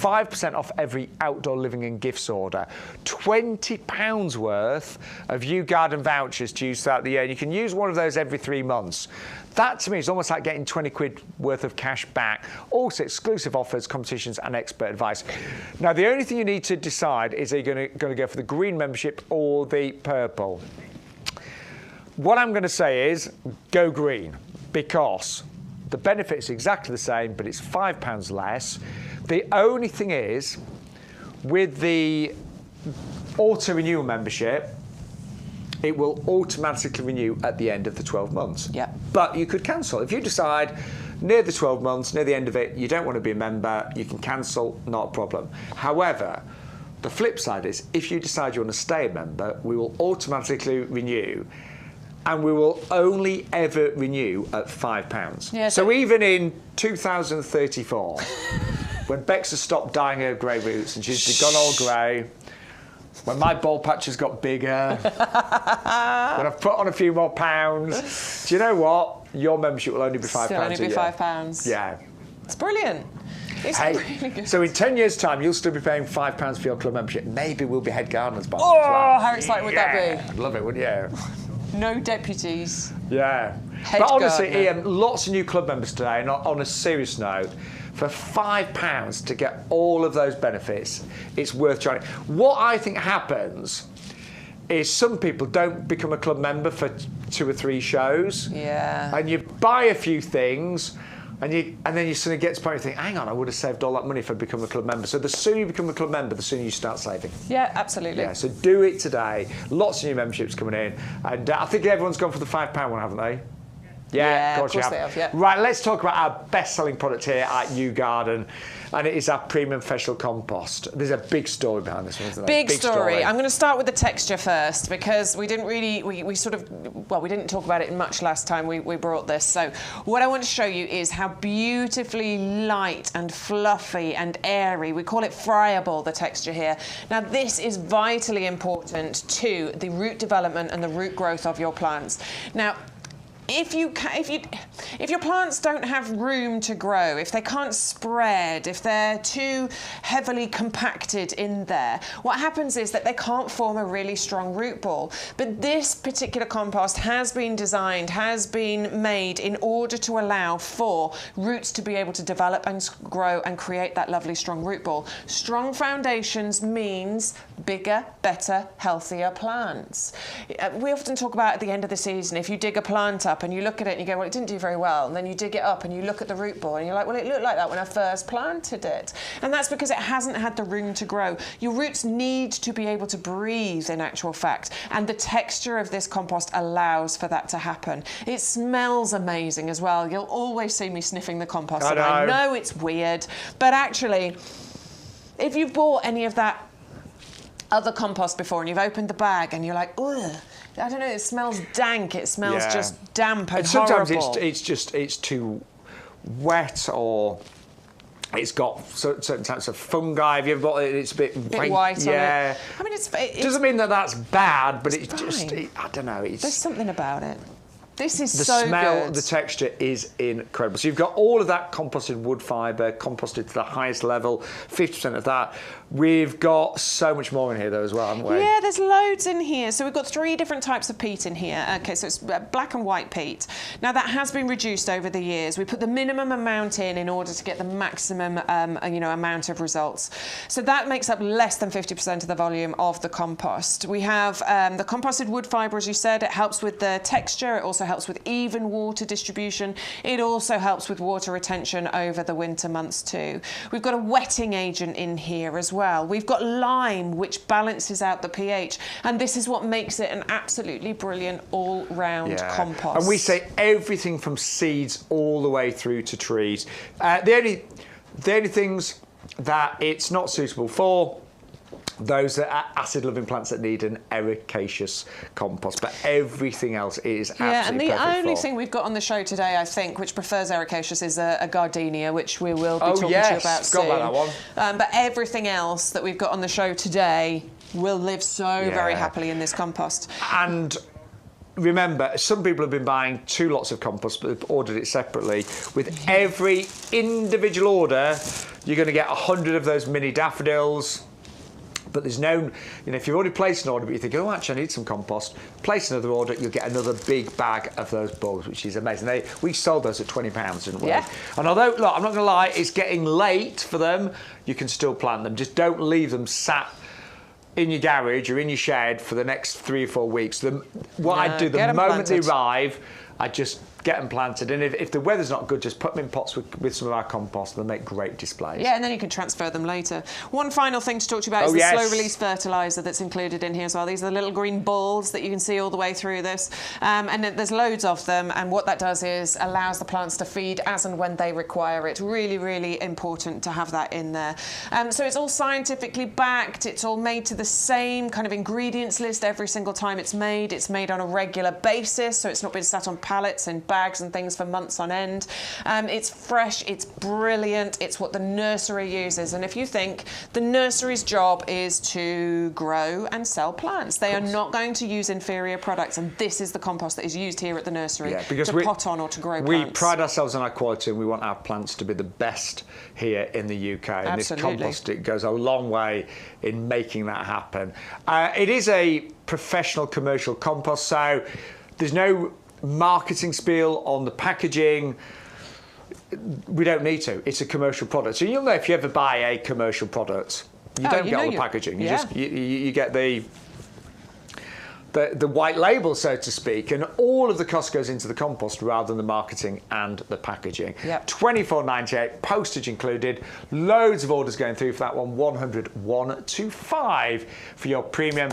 5% off every outdoor living and gifts order. £20 worth of YouGarden vouchers to use throughout the year. And you can use one of those every 3 months. That to me is almost like getting 20 quid worth of cash back. Also exclusive offers, competitions and expert advice. Now the only thing you need to decide is are you going to go for the green membership or the purple. What I'm going to say is go green, because the benefit is exactly the same, but it's £5 less. The only thing is, with the auto-renewal membership, it will automatically renew at the end of the 12 months. Yep. But you could cancel. If you decide near the 12 months, near the end of it, you don't want to be a member, you can cancel, not a problem. However, the flip side is, if you decide you want to stay a member, we will automatically renew. And we will only ever renew at £5. Yeah, so even in 2034, when Bex has stopped dyeing her grey roots and she's gone all grey, when my bald patch has got bigger, when I've put on a few more pounds, do you know what? Your membership will only be £5 Still only be £5. Yeah. It's brilliant. It's really good. So in 10 years' time, you'll still be paying £5 for your club membership. Maybe we'll be head gardeners by then as well. How exciting would that be? I'd love it, wouldn't you? No deputies. Yeah. Head but honestly, gardener. Ian, lots of new club members today, and on a serious note, for £5 to get all of those benefits, it's worth trying. What I think happens is some people don't become a club member for 2 or 3 shows. Yeah. And you buy a few things, and then you suddenly get to the point where you think, hang on, I would have saved all that money if I'd become a club member. So the sooner you become a club member, the sooner you start saving. Yeah, absolutely. Yeah, so do it today. Lots of new memberships coming in. And I think everyone's gone for the £5 one, haven't they? Yeah, of course they have, yeah. Right, let's talk about our best-selling product here at YouGarden, and it is our premium professional compost. There's a big story behind this one, isn't there? Big story. I'm going to start with the texture first, because we didn't really, we didn't talk about it much last time we brought this. So what I want to show you is how beautifully light and fluffy and airy, we call it friable, the texture here. Now this is vitally important to the root development and the root growth of your plants. Now, if your plants don't have room to grow, if they can't spread, if they're too heavily compacted in there, what happens is that they can't form a really strong root ball. But this particular compost has been designed, has been made in order to allow for roots to be able to develop and grow and create that lovely strong root ball. Strong foundations means bigger, better, healthier plants. We often talk about at the end of the season, if you dig a plant up and you look at it and you go, well, it didn't do very well, and then you dig it up and you look at the root ball and you're like, well, it looked like that when I first planted it. And that's because it hasn't had the room to grow. Your roots need to be able to breathe, in actual fact, and the texture of this compost allows for that to happen. It smells amazing as well. You'll always see me sniffing the compost, and I know it's weird, but actually, if you've bought any of that other compost before and you've opened the bag and you're like, ugh, I don't know, it smells dank, it smells just damp and sometimes horrible. it's too wet, or It's got certain types of fungi. Have you ever bought it? It's a bit white on it. I mean, it doesn't mean that that's bad, but it's just, I don't know. There's something about it. This is the so smell, good. the texture is incredible. So you've got all of that composted wood fibre, composted to the highest level, 50% of that. We've got so much more in here though as well, haven't we? Yeah, there's loads in here. So we've got 3 different types of peat in here. Okay, so it's black and white peat. Now that has been reduced over the years. We put the minimum amount in order to get the maximum, amount of results. So that makes up less than 50% of the volume of the compost. We have the composted wood fibre, as you said. It helps with the texture. It also helps with even water distribution. It also helps with water retention over the winter months too. We've got a wetting agent in here as well. We've got lime, which balances out the pH, and this is what makes it an absolutely brilliant all-round compost. And we say everything from seeds all the way through to trees. The only things that it's not suitable for, those are acid-loving plants that need an ericaceous compost, but everything else is absolutely perfect. And the only thing we've got on the show today, I think, which prefers ericaceous, is a gardenia, which we will be talking to you about soon. Forgot about that one. But everything else that we've got on the show today will live very happily in this compost. And remember, some people have been buying 2 lots of compost, but they've ordered it separately. With every individual order, you're going to get 100 of those mini daffodils. But there's no, if you've already placed an order, but you think, oh, actually, I need some compost, place another order, you'll get another big bag of those bulbs, which is amazing. We sold those at £20, didn't we? Yeah. And although, look, I'm not going to lie, it's getting late for them, you can still plant them. Just don't leave them sat in your garage or in your shed for the next 3 or 4 weeks. What I do, the moment they arrive, I just get them planted, and if the weather's not good, just put them in pots with some of our compost. They'll make great displays. Yeah, and then you can transfer them later. One final thing to talk to you about is the slow-release fertiliser that's included in here as well. These are the little green balls that you can see all the way through this, and there's loads of them, and what that does is allows the plants to feed as and when they require it. Really, really important to have that in there. So it's all scientifically backed. It's all made to the same kind of ingredients list every single time it's made. It's made on a regular basis, so it's not been sat on pallets and bags and things for months on end. It's fresh, it's brilliant, it's what the nursery uses. And if you think the nursery's job is to grow and sell plants, they are not going to use inferior products, and this is the compost that is used here at the nursery to pot on or to grow plants. We pride ourselves on our quality, and we want our plants to be the best here in the UK. And this compost, it goes a long way in making that happen. It is a professional commercial compost, so there's no marketing spiel on the packaging. We don't need to. It's a commercial product. So you'll know if you ever buy a commercial product, you don't get all the packaging. You get the white label, so to speak, and all of the cost goes into the compost rather than the marketing and the packaging. £24.98, postage included. Loads of orders going through for that one. 100,125 for your premium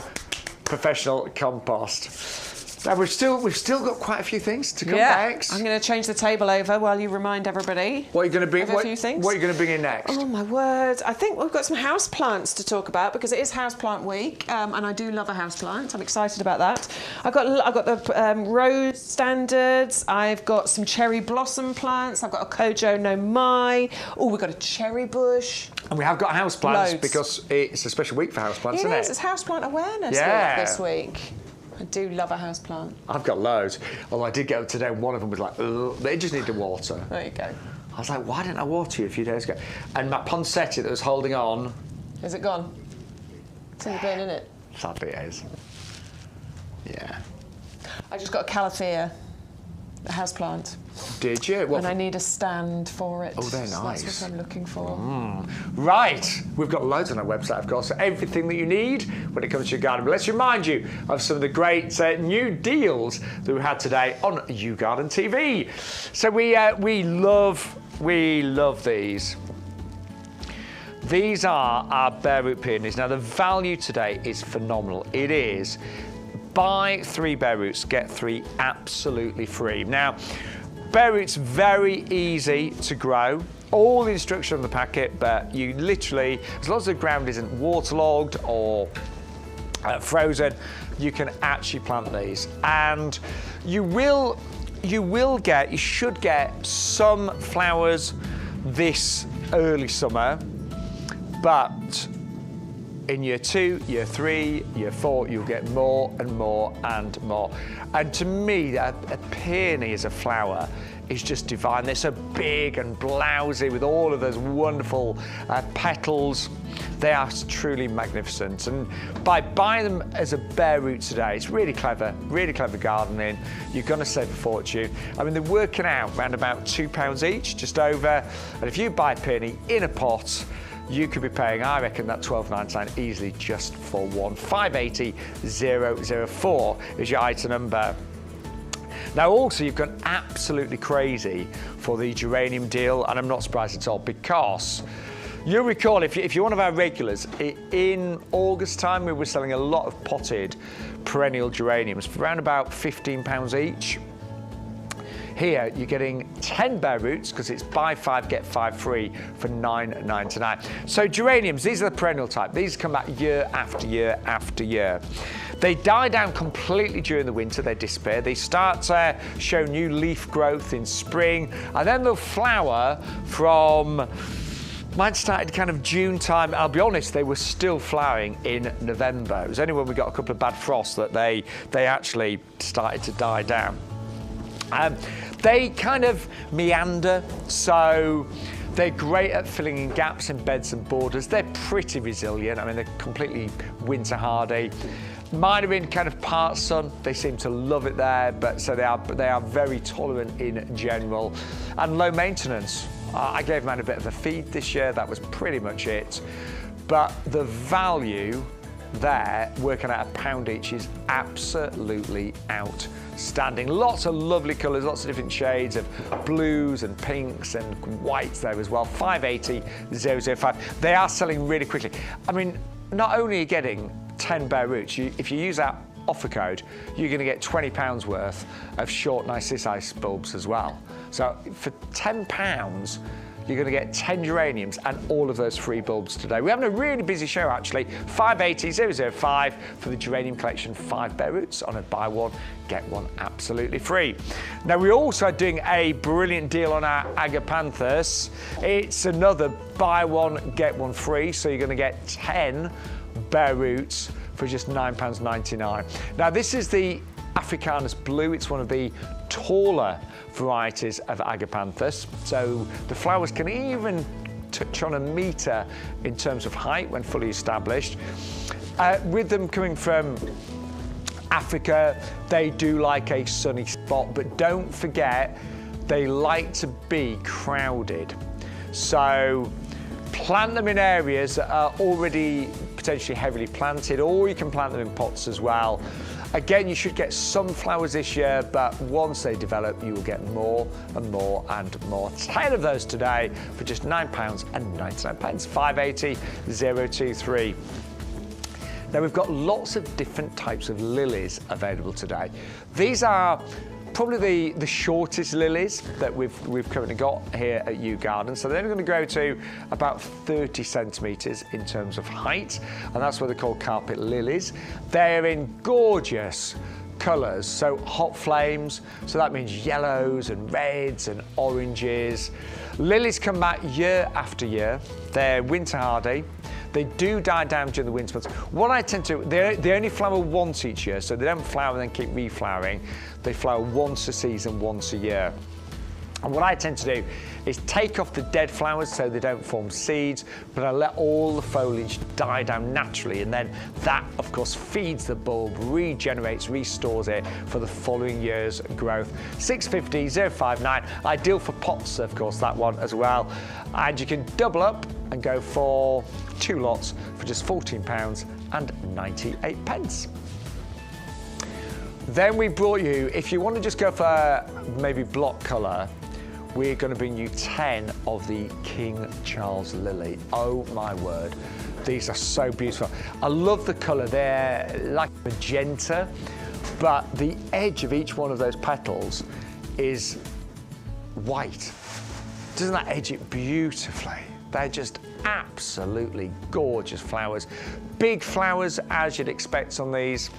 professional compost. Now we've still got quite a few things to come next. I'm going to change the table over while you remind everybody. What are you going to bring? A few things. What are you going to bring in next? Oh my word! I think we've got some house plants to talk about because it is houseplant week, and I do love a houseplant. I'm excited about that. I've got the rose standards. I've got some cherry blossom plants. I've got a Kojo no Mai. Oh, we've got a cherry bush. And we have got houseplants because it's a special week for houseplants, isn't it? It's houseplant awareness week this week. I do love a houseplant. I've got loads. Although I did get up today, one of them was like, ugh, they just need to water. There you go. I was like, why didn't I water you a few days ago? And my poinsettia that was holding on. Is it gone? It's in the bin, isn't it? Sadly, it is. Yeah. I just got a calathea, a houseplant. Did you? And I need a stand for it. Oh, they're nice. That's what I'm looking for. Right. We've got loads on our website, of course. So everything that you need when it comes to your garden. But let's remind you of some of the great new deals that we had today on YouGarden TV. So we love these. These are our bare root peonies. Now the value today is phenomenal. It is buy 3 bare roots, get 3 absolutely free. Now, bare roots very easy to grow. All the instruction on the packet, but you literally, as long as the ground isn't waterlogged or frozen, you can actually plant these. And you should get some flowers this early summer, but in year 2, year 3, year 4, you'll get more and more and more. And to me, a peony as a flower is just divine. They're so big and blousy with all of those wonderful petals. They are truly magnificent. And by buying them as a bare root today, it's really clever gardening. You're going to save a fortune. I mean, they're working out around about £2 each, just over. And if you buy a peony in a pot, you could be paying, I reckon, that £12.99 easily just for one. 580004 is your item number. Now, also, you've gone absolutely crazy for the geranium deal, and I'm not surprised at all, because you'll recall, if you're one of our regulars, in August time, we were selling a lot of potted perennial geraniums for around about £15 each. Here, you're getting 10 bare roots, because it's buy 5, get 5 free for £9.99. So geraniums, these are the perennial type. These come back year after year after year. They die down completely during the winter, they disappear. They start to show new leaf growth in spring, and then they'll flower from, mine started kind of June time. I'll be honest, they were still flowering in November. It was only when we got a couple of bad frosts that they actually started to die down. They kind of meander, so they're great at filling in gaps in beds and borders. They're pretty resilient. I mean, they're completely winter hardy. Mine are in kind of part sun. They seem to love it there, but so they are very tolerant in general and low maintenance. I gave mine a bit of a feed this year. That was pretty much it. But the value there, working at £1 each, is absolutely outstanding. Lots of lovely colours, lots of different shades of blues and pinks and whites there as well. 580005. They are selling really quickly. I mean, not only are you getting 10 bare roots, if you use that offer code, you're going to get £20 worth of short narcissi bulbs as well. So for £10, you're going to get 10 geraniums and all of those free bulbs today. We're having a really busy show, actually. 580005 for the geranium collection, 5 bare roots on a buy one, get one absolutely free. Now, we're also doing a brilliant deal on our Agapanthus. It's another buy one, get one free, so you're going to get 10 bare roots for just £9.99. Now, this is the Africanus blue. It's one of the taller varieties of Agapanthus, so the flowers can even touch on 1 metre in terms of height when fully established. With them coming from Africa, they do like a sunny spot, but don't forget, they like to be crowded. So plant them in areas that are already potentially heavily planted, or you can plant them in pots as well. Again, you should get some flowers this year, but once they develop, you will get more and more and more. 10 of those today for just £9.99. 580023. Now, we've got lots of different types of lilies available today. These are probably the shortest lilies that we've currently got here at YouGarden. So they're going to grow to about 30 centimetres in terms of height, and that's what they're called carpet lilies. They're in gorgeous colours, so hot flames, so that means yellows and reds and oranges. Lilies come back year after year. They're winter hardy. They do die down during the winter months. What I tend to do, they only flower once each year, so they don't flower and then keep reflowering. They flower once a season, once a year. And what I tend to do is take off the dead flowers so they don't form seeds, but I let all the foliage die down naturally, and then that, of course, feeds the bulb, regenerates, restores it for the following year's growth. 650059, ideal for pots, of course, that one as well. And you can double up and go for 2 lots for just £14.98. Then we brought you, if you want to just go for maybe block colour, we're going to bring you 10 of the King Charles lily. Oh my word, these are so beautiful. I love the colour. They're like magenta, but the edge of each one of those petals is white. Doesn't that edge it beautifully? They're just absolutely gorgeous flowers. Big flowers, as you'd expect on these.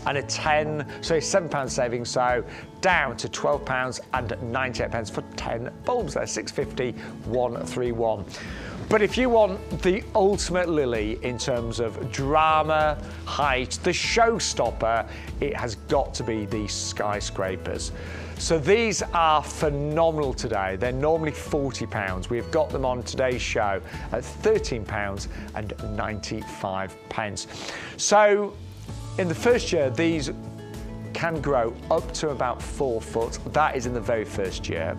and a £7 saving, so down to £12.98 for 10 bulbs there, 650 131. But if you want the ultimate lily in terms of drama, height, the showstopper, it has got to be the skyscrapers. So these are phenomenal today. They're normally £40. We've got them on today's show at £13.95. So in the first year, these can grow up to about 4 foot. That is in the very first year.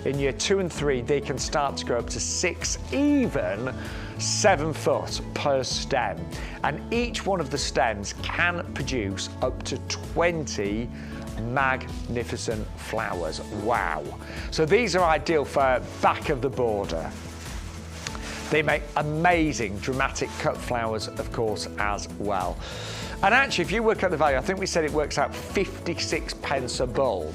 In year 2 and 3, they can start to grow up to 6, even 7 foot per stem. And each one of the stems can produce up to 20 magnificent flowers. Wow. So these are ideal for back of the border. They make amazing dramatic cut flowers, of course, as well. And actually, if you work out the value, I think we said it works out 56 pence a bulb.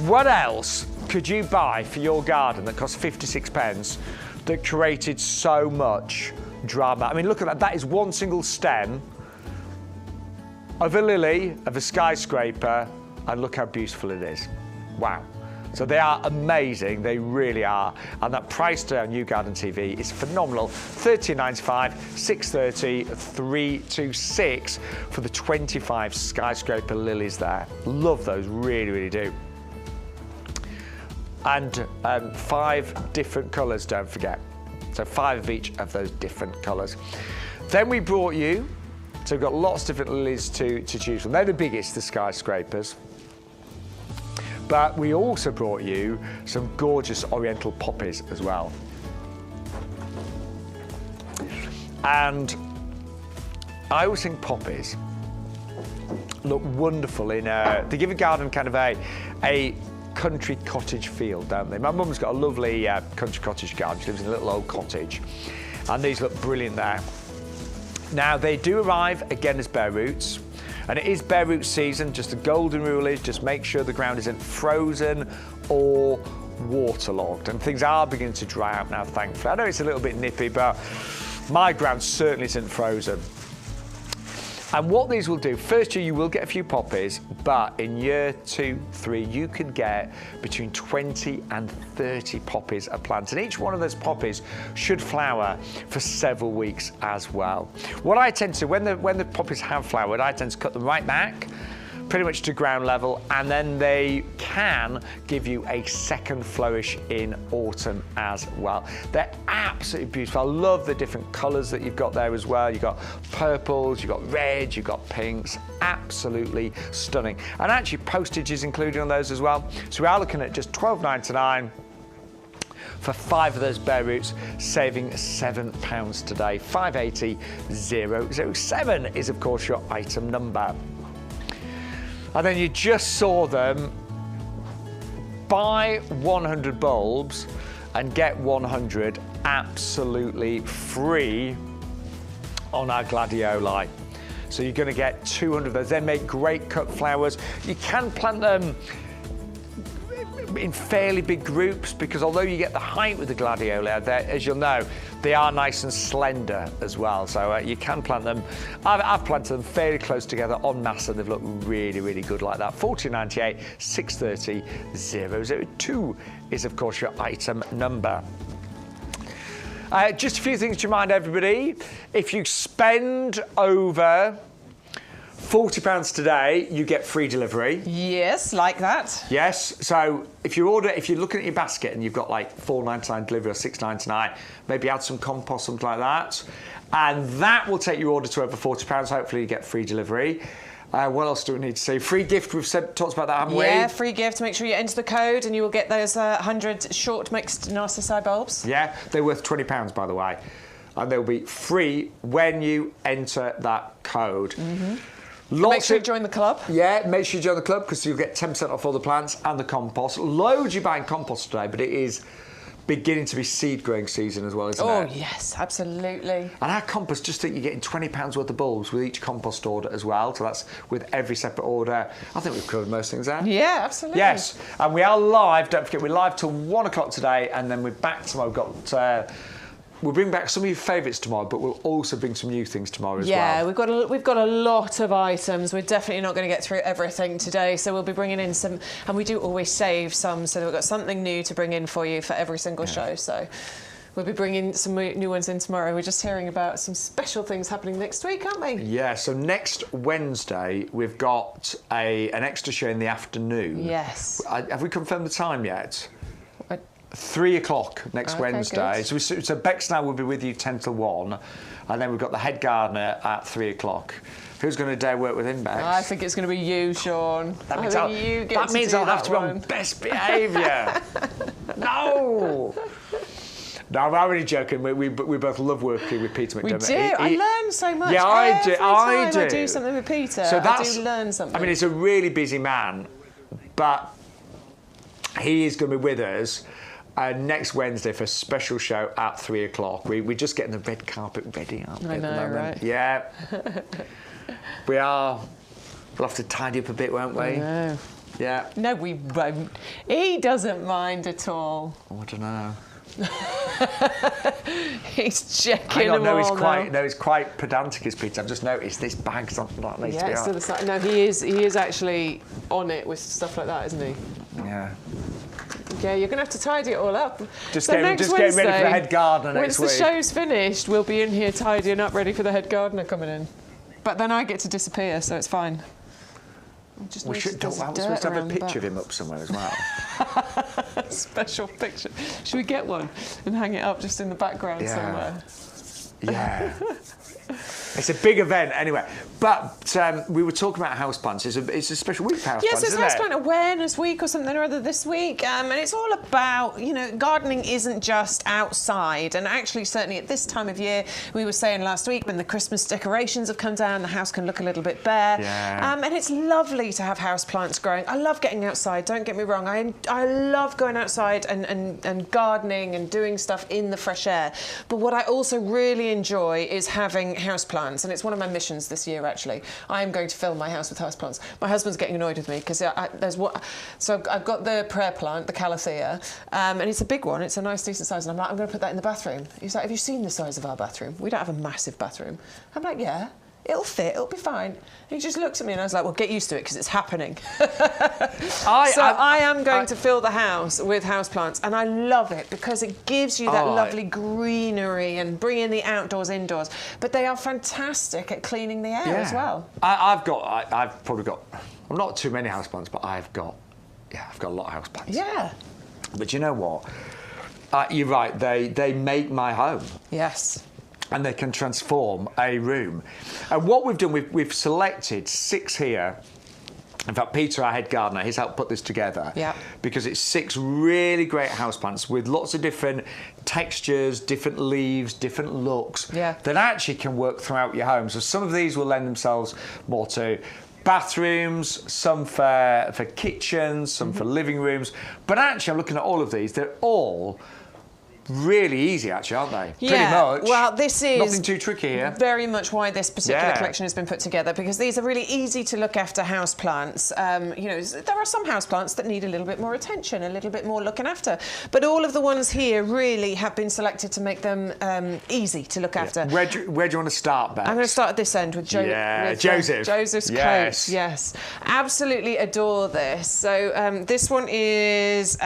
What else could you buy for your garden that cost 56 pence that created so much drama? I mean, look at that. That is one single stem of a lily, of a skyscraper, and look how beautiful it is. Wow. So they are amazing, they really are. And that price today on YouGarden TV is phenomenal. £13.95, £6.30, £326 for the 25 skyscraper lilies there. Love those, really, really do. And 5 different colours, don't forget. So 5 of each of those different colours. Then we brought you, so we've got lots of different lilies to choose from. They're the biggest, the skyscrapers. But we also brought you some gorgeous Oriental poppies as well. And I always think poppies look wonderful in they give a garden kind of a country cottage feel, don't they? My mum's got a lovely country cottage garden. She lives in a little old cottage. And these look brilliant there. Now, they do arrive again as bare roots. And it is bare root season. Just the golden rule is just make sure the ground isn't frozen or waterlogged. And things are beginning to dry out now, thankfully. I know it's a little bit nippy, but my ground certainly isn't frozen. And what these will do, first year you will get a few poppies, but in year 2, 3, you can get between 20 and 30 poppies a plant. And each one of those poppies should flower for several weeks as well. What I tend to, when the poppies have flowered, I tend to cut them right back, pretty much to ground level, and then they can give you a second flourish in autumn as well. They're absolutely beautiful. I love the different colours that you've got there as well. You've got purples, you've got reds, you've got pinks. Absolutely stunning. And actually postage is included on those as well. So we are looking at just £12.99 for 5 of those bare roots, saving £7 today. 580007 is of course your item number. And then you just saw them buy 100 bulbs and get 100 absolutely free on our Gladioli. So you're going to get 200 of those. They make great cut flowers. You can plant them in fairly big groups because although you get the height with the Gladioli, as you'll know, they are nice and slender as well. So you can plant them. I've planted them fairly close together en masse and they've looked really, really good like that. £14.98, £6.30, 002 is of course your item number. Just a few things to remind everybody. If you spend over £40 today, you get free delivery. Yes, like that. Yes, so if you're looking at your basket and you've got like £4.99 delivery or £6.99, maybe add some compost, something like that, and that will take your order to over £40. Hopefully you get free delivery. What else do we need to say? Free gift, we've talked about that, haven't we? Yeah, free gift. Make sure you enter the code and you will get those 100 short mixed narcissi bulbs. Yeah, they're worth £20, by the way. And they'll be free when you enter that code. Mm-hmm. Make sure you join the club. Yeah, make sure you join the club because you'll get 10% off all the plants and the compost. Loads you're buying compost today, but it is beginning to be seed growing season as well, isn't it? Oh, yes, absolutely. And our compost, just think you're getting £20 worth of bulbs with each compost order as well. So that's with every separate order. I think we've covered most things there. Yeah, absolutely. Yes, and we are live. Don't forget, we're live till 1 o'clock today, and then we're back tomorrow. We've got we'll bring back some of your favourites tomorrow, but we'll also bring some new things tomorrow as well. Yeah, we've got a lot of items. We're definitely not going to get through everything today, so we'll be bringing in some, and we do always save some, so that we've got something new to bring in for you for every single show. So we'll be bringing some new ones in tomorrow. We're just hearing about some special things happening next week, aren't we? Yeah, so next Wednesday we've got an extra show in the afternoon. Yes. Have we confirmed the time yet? 3 o'clock next Wednesday. Good. So Bex and I will be with you 10 till 1, and then we've got the head gardener at 3 o'clock. Who's going to dare work with him, Bex? I think it's going to be you, Sean. That means I'll have to be on best behaviour. No! No, I'm only joking. We both love working with Peter McDermott. We do. I learn so much. Yeah, I do. I do something with Peter. So I do learn something. I mean, he's a really busy man, but he is going to be with us next Wednesday for a special show at 3 o'clock. We're just getting the red carpet ready up I at know, the moment. right? Yeah. We are. We'll have to tidy up a bit, won't we? I know. Yeah. No, we won't. He doesn't mind at all. Oh, I don't know. He's checking Hang on, them all he's quite pedantic, is Peter. I've just noticed this bag's not needs to be it's to on. the side. No, he is actually on it with stuff like that, isn't he? Yeah. Yeah, you're going to have to tidy it all up. Just so getting ready for the head gardener next week. Once the show's finished, we'll be in here tidying up, ready for the head gardener coming in. But then I get to disappear, so it's fine. We should have a picture of him up somewhere as well. Special picture. Should we get one and hang it up just in the background somewhere? Yeah. It's a big event anyway. But we were talking about houseplants. It's a special week for houseplants, yes, it's isn't it? Houseplant Awareness Week or something or other this week. And it's all about, gardening isn't just outside. And actually, certainly at this time of year, we were saying last week when the Christmas decorations have come down, the house can look a little bit bare. Yeah. And it's lovely to have houseplants growing. I love getting outside, don't get me wrong. I love going outside and gardening and doing stuff in the fresh air. But what I also really enjoy is having houseplants. And it's one of my missions this year, actually. I am going to fill my house with houseplants. My husband's getting annoyed with me because so I've got the prayer plant, the calathea, and it's a big one. It's a nice, decent size. And I'm like, I'm going to put that in the bathroom. He's like, have you seen the size of our bathroom? We don't have a massive bathroom. I'm like, yeah. It'll fit, it'll be fine. And he just looks at me and I was like, well, get used to it because it's happening. I am going to fill the house with houseplants, and I love it because it gives you that lovely greenery and bringing the outdoors indoors. But they are fantastic at cleaning the air as well. I've probably got, well, not too many houseplants, but I've got a lot of houseplants. Yeah. But you know what? You're right, they make my home. Yes. And they can transform a room. And what we've done, we've selected 6 here. In fact, Peter, our head gardener, he's helped put this together. Yeah. Because it's 6 really great houseplants with lots of different textures, different leaves, different looks that actually can work throughout your home. So some of these will lend themselves more to bathrooms, some for kitchens, some for living rooms. But actually, I'm looking at all of these. They're all really easy, actually, aren't they? Yeah. Pretty much. Well, this is nothing too tricky here. Very much why this particular collection has been put together, because these are really easy to look after houseplants. There are some houseplants that need a little bit more attention, a little bit more looking after. But all of the ones here really have been selected to make them easy to look after. Where do you want to start, Bex? I'm going to start at this end with Joseph. Joseph's coat. Yes. Absolutely adore this. So this one is...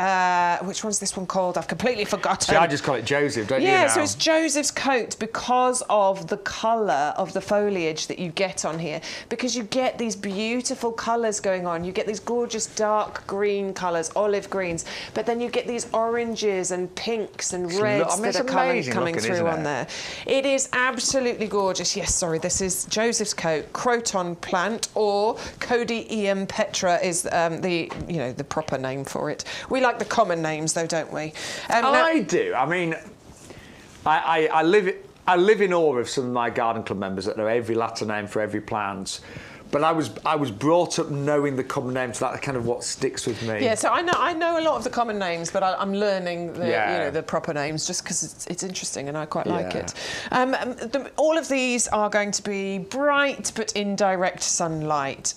which one's this one called? I've completely forgotten. See, I just call it Joseph, don't you now? Yeah, so it's Joseph's coat because of the colour of the foliage that you get on here. Because you get these beautiful colours going on. You get these gorgeous dark green colours, olive greens, but then you get these oranges and pinks and reds that are coming through on there. It is absolutely gorgeous. Yes, sorry, this is Joseph's coat, croton plant, or Codium petra is the proper name for it. We like the common names though, don't we? I do. I mean, I live in awe of some of my garden club members that know every Latin name for every plant. But I was brought up knowing the common names, so that's kind of what sticks with me. Yeah, so I know a lot of the common names, but I'm learning the proper names just because it's interesting and I quite like it. All of these are going to be bright but indirect sunlight.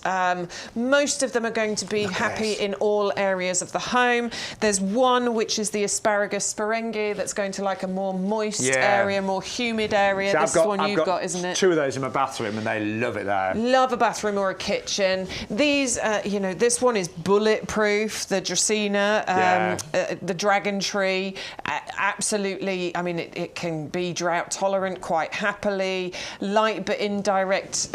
Most of them are going to be happy in all areas of the home. There's one which is the asparagus sperengi that's going to like a more moist area, more humid area. So this is one you've got, isn't it? 2 of those in my bathroom and they love it there. Love a bathroom or a kitchen. These, this one is bulletproof. The Dracaena, the dragon tree, absolutely. I mean, it can be drought tolerant quite happily. Light but indirect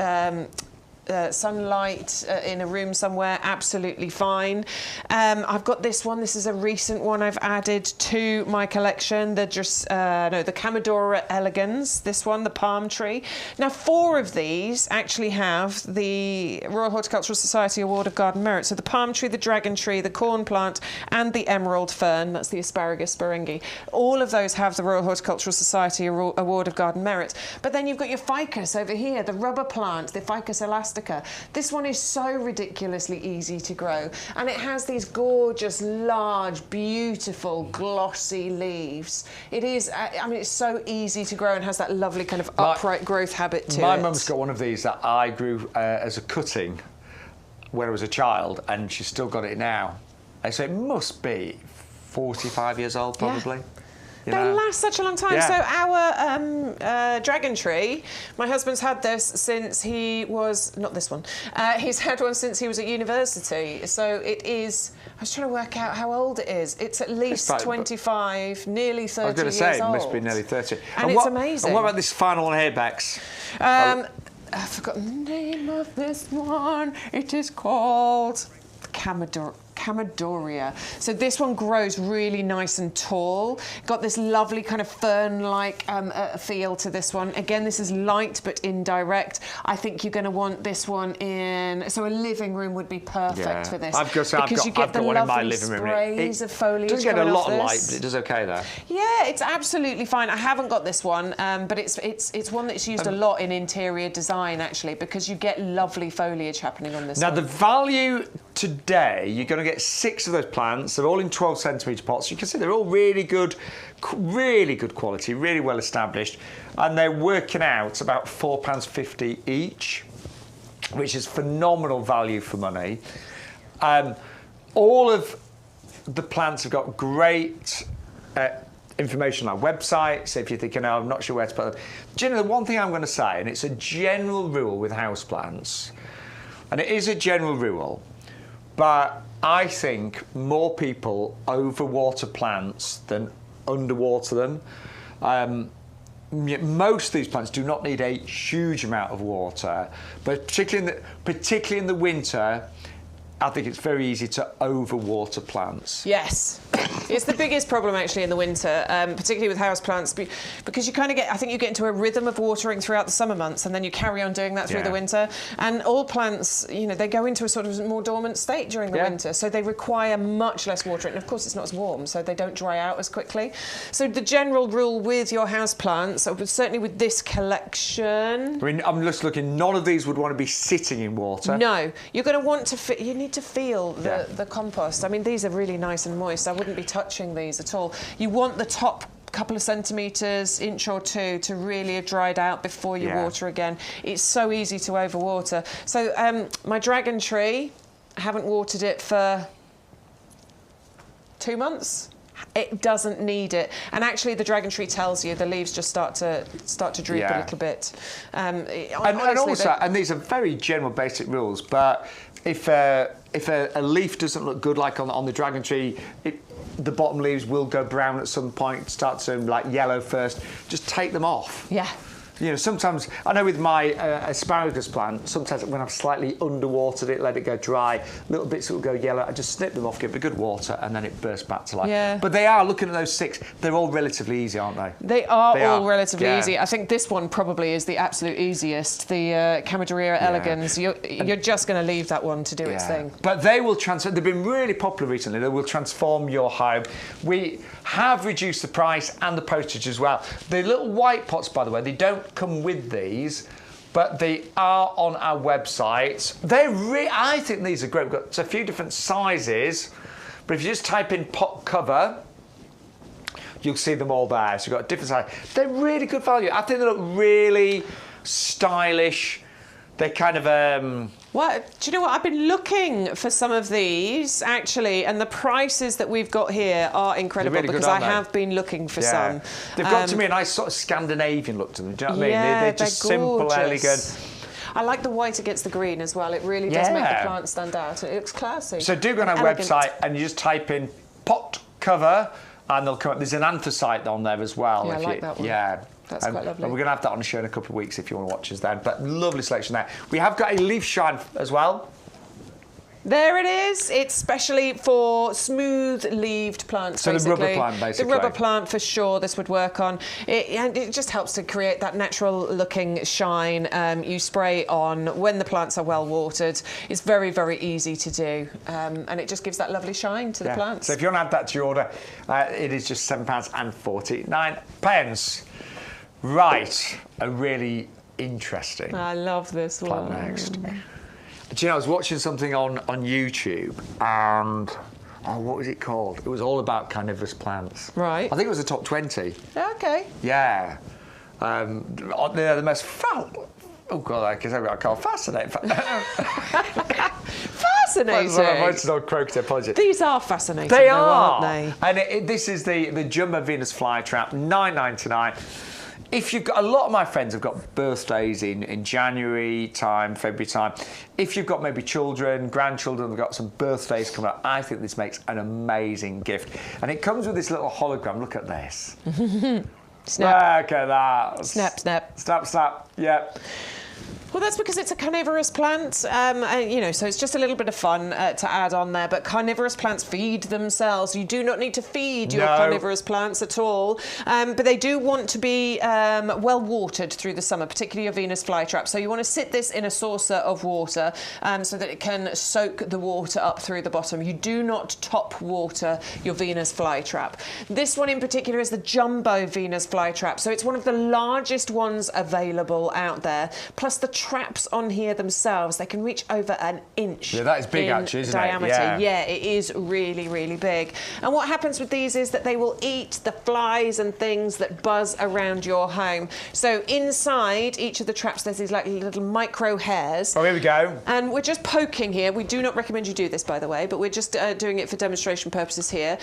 sunlight in a room somewhere, absolutely fine. I've got this one. This is a recent one I've added to my collection. The Camadora elegans. This one, the palm tree. Now, 4 of these actually have the Royal Horticultural Society Award of Garden Merit. So the palm tree, the dragon tree, the corn plant, and the emerald fern. That's the asparagus sperengi. All of those have the Royal Horticultural Society Award of Garden Merit. But then you've got your ficus over here, the rubber plant, the Ficus elastica. This one is so ridiculously easy to grow, and it has these gorgeous, large, beautiful, glossy leaves. It is, I mean, it's so easy to grow and has that lovely kind of upright growth habit to it. My mum's got one of these that I grew as a cutting when I was a child, and she's still got it now. And so it must be 45 years old, probably. They last such a long time. So our dragon tree, my husband's had this since he was, not this one, he's had one since he was at university. So it is, I was trying to work out how old it is. It's at least 25, nearly 30 years old. I was going to say, it must be nearly 30. And it's amazing. And what about this final one here, Bex? I've forgotten the name of this one. It is called Camadoria. So this one grows really nice and tall. Got this lovely kind of fern-like feel to this one. Again, this is light but indirect. I think you're going to want this one in. So a living room would be perfect for this. I've got one in my living room. Sprays of foliage. It doesn't get a lot of light, but it does okay there. Yeah, it's absolutely fine. I haven't got this one, but it's one that's used a lot in interior design actually, because you get lovely foliage happening on this. Now one. the value today, you're going to get 6 of those plants. They're all in 12cm pots. You can see they're all really good quality, really well established, and they're working out about £4.50 each, which is phenomenal value for money. All of the plants have got great information on our website, so if you're thinking, oh, I'm not sure where to put them. Generally, the one thing I'm going to say, and it's a general rule with houseplants, and it is a general rule, but I think more people overwater plants than underwater them. Most of these plants do not need a huge amount of water, but particularly in the winter, I think it's very easy to overwater plants. Yes. It's the biggest problem actually in the winter, particularly with houseplants, because you kind of get, I think you get into a rhythm of watering throughout the summer months, and then you carry on doing that through the winter. And all plants, they go into a sort of more dormant state during the winter, so they require much less water. And of course, it's not as warm, so they don't dry out as quickly. So the general rule with your houseplants, certainly with this collection, I mean, I'm just looking. None of these would want to be sitting in water. No, you're going to want to. You need to feel the compost. I mean, these are really nice and moist. I wouldn't be touching these at all. You want the top couple of centimetres, inch or two, to really have dried out before you water again. It's so easy to overwater. So my dragon tree, I haven't watered it for 2 months. It doesn't need it, and actually the dragon tree tells you the leaves just start to droop a little bit. And these are very general basic rules, but if a leaf doesn't look good, like on the dragon tree, the bottom leaves will go brown at some point, start to like yellow first. Just take them off. Yeah. Sometimes, I know with my asparagus plant, sometimes when I've slightly underwatered it, let it go dry, little bits will go yellow, I just snip them off, give it a good water, and then it bursts back to life. Yeah. But they are, looking at those 6, they're all relatively easy, aren't they? They are all relatively easy. I think this one probably is the absolute easiest, the Camadoria elegans. You're just going to leave that one to do its thing. But they will transform, they've been really popular recently, they will transform your home. We have reduced the price and the postage as well. The little white pots, by the way, they don't come with these, but they are on our website. I think these are great. We've got a few different sizes, but if you just type in pot cover, you'll see them all there. So you've got a different size. They're really good value. I think they look really stylish. They're kind of What do you know? What I've been looking for some of these actually, and the prices that we've got here are incredible really because good, I have been looking for some. They've got to me a nice sort of Scandinavian look to them. Do you know what I mean? Yeah, They're just simple, elegant. I like the white against the green as well. It really does make the plant stand out. It looks classy. So do go on our website and you just type in pot cover, and they'll come up. There's an anthracite on there as well. Yeah, I like that one. Yeah. That's quite lovely. And we're going to have that on the show in a couple of weeks if you want to watch us then. But lovely selection there. We have got a leaf shine as well. There it is. It's specially for smooth-leaved plants, so basically. The rubber plant, basically. The rubber plant, for sure, this would work on. And it just helps to create that natural-looking shine. You spray on when the plants are well-watered. It's very, very easy to do. And it just gives that lovely shine to the plants. So if you want to add that to your order, it is just £7.49. Right. A really interesting I love this plant one. next. Do you know, I was watching something on YouTube and, what was it called? It was all about carnivorous plants. Right. I think it was the top 20. Okay. Yeah. They're the most oh God, I can't fascinate. Fascinating. My voice is all croaked, apologies. These are fascinating, They though, are. aren't they? And this is the Jumbo Venus flytrap, $9.99. If you've got, a lot of my friends have got birthdays in January time, February time. If you've got maybe children, grandchildren, they've got some birthdays coming up, I think this makes an amazing gift. And it comes with this little hologram. Look at this. Snap. Look at that. Snap, snap. Snap, snap. Yeah. Well, that's because it's a carnivorous plant, so it's just a little bit of fun to add on there. But carnivorous plants feed themselves. You do not need to feed your carnivorous plants at all. But they do want to be well watered through the summer, particularly your Venus flytrap. So you want to sit this in a saucer of water so that it can soak the water up through the bottom. You do not top water your Venus flytrap. This one in particular is the Jumbo Venus flytrap. So it's one of the largest ones available out there. Plus the traps on here themselves, they can reach over an inch. Yeah, that is big actually, isn't diameter. it? Yeah, it is really, really big. And what happens with these is that they will eat the flies and things that buzz around your home. So inside each of the traps, there's these like little micro hairs. Oh, here we go. And we're just poking here. We do not recommend you do this, by the way, but we're just doing it for demonstration purposes here.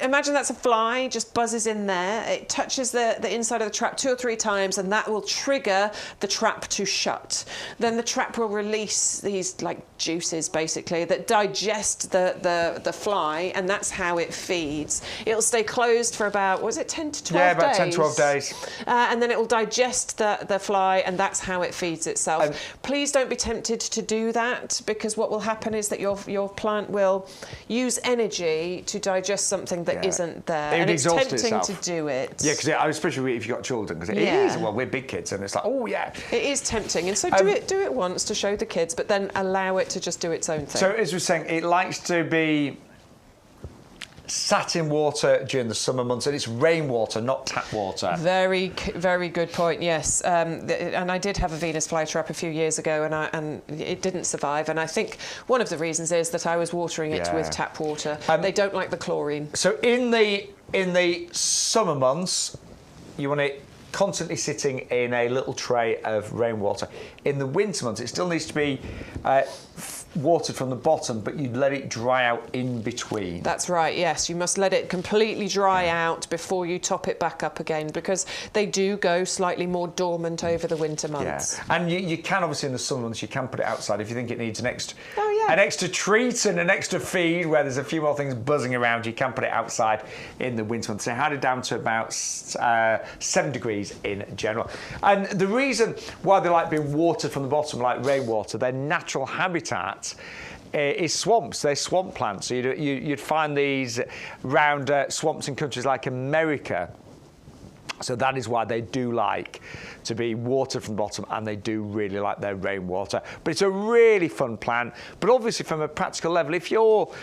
Imagine that's a fly, just buzzes in there. It touches the inside of the trap 2 or 3 times, and that will trigger the trap to shut. Then the trap will release these like juices basically that digest the fly, and that's how it feeds. It'll stay closed for about, what was it, 10 to 12 days? Yeah, about 10 to 12 days. And then it will digest the fly, and that's how it feeds itself. Please don't be tempted to do that, because what will happen is that your plant will use energy to digest something that isn't there. It would exhaust tempting itself. to do it. Yeah, because especially if you've got children, because it is, well, we're big kids, and it's like, oh yeah. It is tempting, and so do it once to show the kids, but then allow it to just do its own thing. So as we're saying, it likes to be sat in water during the summer months, and it's rainwater, not tap water. Very, very good point. Yes, and I did have a Venus flytrap a few years ago, and it didn't survive. And I think one of the reasons is that I was watering it with tap water. They don't like the chlorine. So in the summer months, you want it constantly sitting in a little tray of rainwater. In the winter months, it still needs to be watered from the bottom, but you'd let it dry out in between. That's right, yes. You must let it completely dry out before you top it back up again, because they do go slightly more dormant over the winter months. Yeah. And you can, obviously, in the summer months, you can put it outside if you think it needs an extra treat and an extra feed where there's a few more things buzzing around. You can put it outside in the winter months. They had it down to about 7 degrees in general. And the reason why they like being watered from the bottom, like rainwater, their natural habitat is swamps. They're swamp plants. So you'd find these around swamps in countries like America. So that is why they do like to be watered from the bottom, and they do really like their rainwater. But it's a really fun plant. But obviously, from a practical level, if your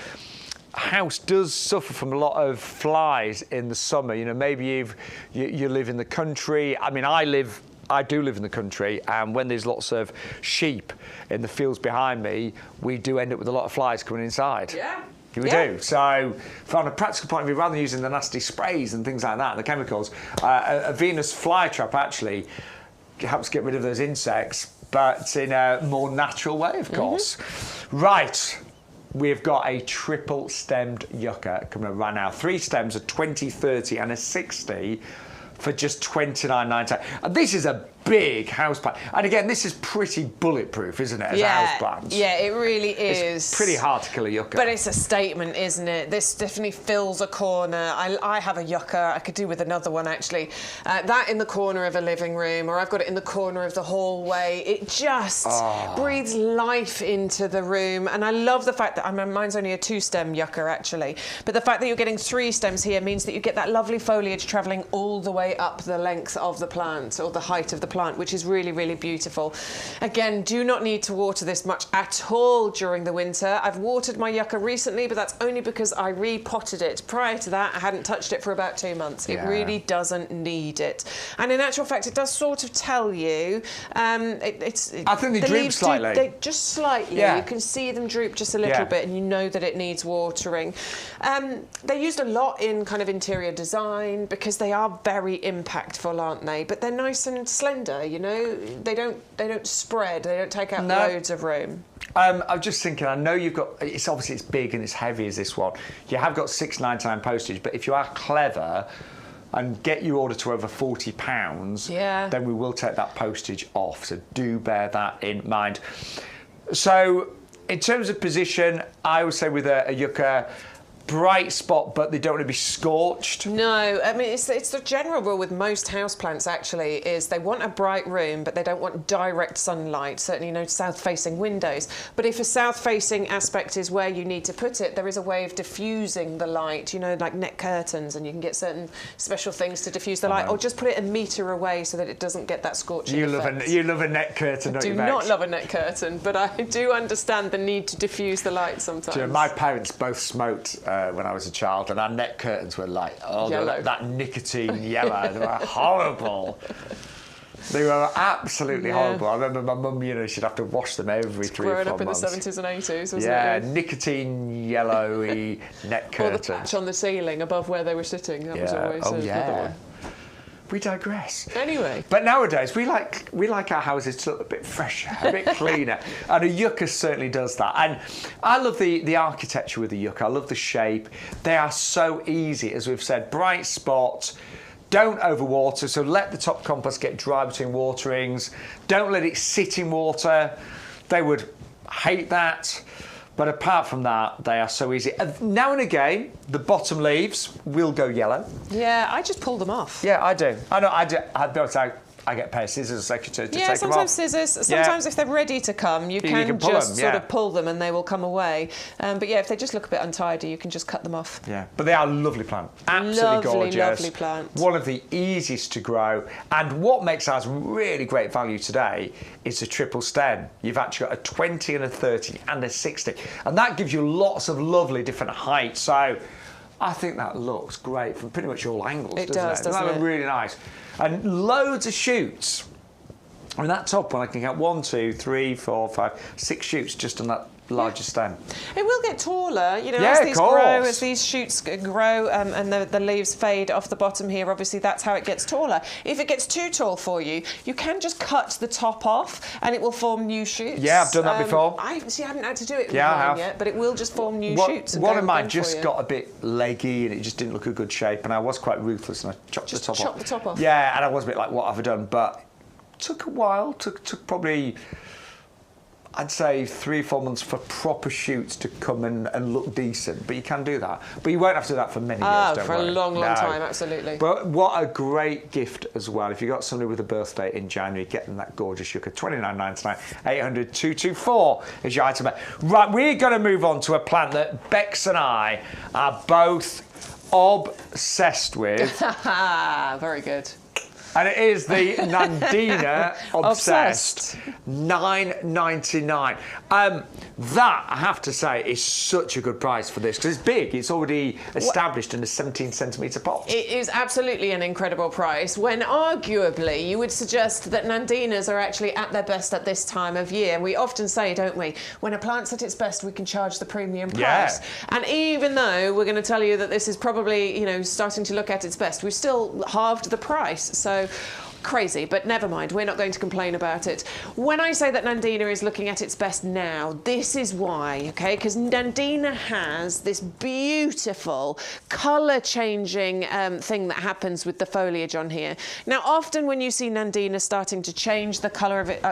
house does suffer from a lot of flies in the summer, maybe you live in the country. I mean, I live I do live in the country, and when there's lots of sheep in the fields behind me, we do end up with a lot of flies coming inside. Yeah. We do. So, from a practical point of view, rather than using the nasty sprays and things like that, the chemicals, a Venus flytrap actually helps get rid of those insects, but in a more natural way, of course. Right. We've got a triple-stemmed yucca coming up right now. 3 stems, a 20, 30 and a 60 for just $29.99. And this is a big houseplant. And again, this is pretty bulletproof, isn't it, as a houseplant? Yeah, it really is. It's pretty hard to kill a yucca. But it's a statement, isn't it? This definitely fills a corner. I have a yucca. I could do with another one, actually. That in the corner of a living room, or I've got it in the corner of the hallway. It just breathes life into the room. And I love the fact that, mine's only a 2-stem yucca, actually. But the fact that you're getting 3 stems here means that you get that lovely foliage travelling all the way up the length of the plant, or the height of the plant, which is really, really beautiful. Again, do not need to water this much at all during the winter. I've watered my yucca recently, but that's only because I repotted it. Prior to that, I hadn't touched it for about 2 months. It really doesn't need it. And in actual fact, it does sort of tell you. I think they droop slightly. Just slightly. Yeah. You can see them droop just a little bit, and you know that it needs watering. They're used a lot in kind of interior design because they are very impactful, aren't they? But they're nice and slender, you know. They don't spread. They don't take out loads of room. I'm just thinking, I know you've got, it's obviously it's big and it's heavy as this one. You have got £6.99 postage, but if you are clever and get your order to over £40, then we will take that postage off. So do bear that in mind. So in terms of position, I would say with a yucca, bright spot, but they don't want to be scorched. No, I mean, it's the general rule with most houseplants, actually, is they want a bright room, but they don't want direct sunlight, certainly no south-facing windows. But if a south-facing aspect is where you need to put it, there is a way of diffusing the light, you know, like net curtains, and you can get certain special things to diffuse the light, or just put it a metre away so that it doesn't get that scorching effect. You love a net curtain, don't you, Bex? I do not love a net curtain, but I do understand the need to diffuse the light sometimes. You know, my parents both smoked when I was a child, and our net curtains were like, that nicotine yellow. They were horrible. They were absolutely horrible. I remember my mum, you know, she'd have to wash them every 3 or 4 months. Growing up in the 70s and 80s, wasn't it? Yeah, nicotine yellowy net curtains. Or the patch on the ceiling above where they were sitting. That was always another one. We digress. Anyway. But nowadays, we like our houses to look a bit fresher, a bit cleaner. And a yucca certainly does that. And I love the architecture with the yucca. I love the shape. They are so easy, as we've said. Bright spot. Don't overwater, so let the top compost get dry between waterings. Don't let it sit in water. They would hate that. But apart from that, they are so easy. Now and again, the bottom leaves will go yellow. Yeah, I just pull them off. Yeah, I do. I know. I get a pair of scissors or secretary to take them off. Yeah, sometimes scissors. Sometimes if they're ready to come, you can just sort of pull them and they will come away. But yeah, if they just look a bit untidy, you can just cut them off. Yeah, but they are a lovely plant. Absolutely gorgeous. Lovely plant. One of the easiest to grow. And what makes ours really great value today is a triple stem. You've actually got a 20 and a 30 and a 60. And that gives you lots of lovely different heights. So I think that looks great from pretty much all angles, doesn't it? Doesn't that look really nice? And loads of shoots. I mean, that top one, I can count 1, 2, 3, 4, 5, 6 shoots just on that larger stem. It will get taller, you know, as these grow, as these shoots grow and the leaves fade off the bottom here, obviously that's how it gets taller. If it gets too tall for you, you can just cut the top off and it will form new shoots. Yeah, I've done that before. I haven't had to do it with mine yet, but it will just form new shoots. One of mine just got a bit leggy and it just didn't look a good shape, and I was quite ruthless and I chopped the top off. Yeah, and I was a bit like, what have I done? But it took a while, took probably, I'd say 3 or 4 months for proper shoots to come and look decent, but you can do that. But you won't have to do that for many years, don't worry. For a long time, absolutely. But what a great gift as well. If you've got somebody with a birthday in January, get them that gorgeous yucca. $29.99, 800 224 is your item. Right, we're going to move on to a plant that Bex and I are both obsessed with. Very good. And it is the Nandina Obsessed. $9.99. That, I have to say, is such a good price for this because it's big. It's already established in a 17-centimetre pot. It is absolutely an incredible price when arguably you would suggest that Nandinas are actually at their best at this time of year. We often say, don't we, when a plant's at its best, we can charge the premium price. Yeah. And even though we're going to tell you that this is probably, you know, starting to look at its best, we've still halved the price. So crazy, but never mind, we're not going to complain about it. When I say that Nandina is looking at its best now, this is why, okay? Because Nandina has this beautiful colour-changing thing that happens with the foliage on here. Now, often when you see Nandina starting to change the colour of it,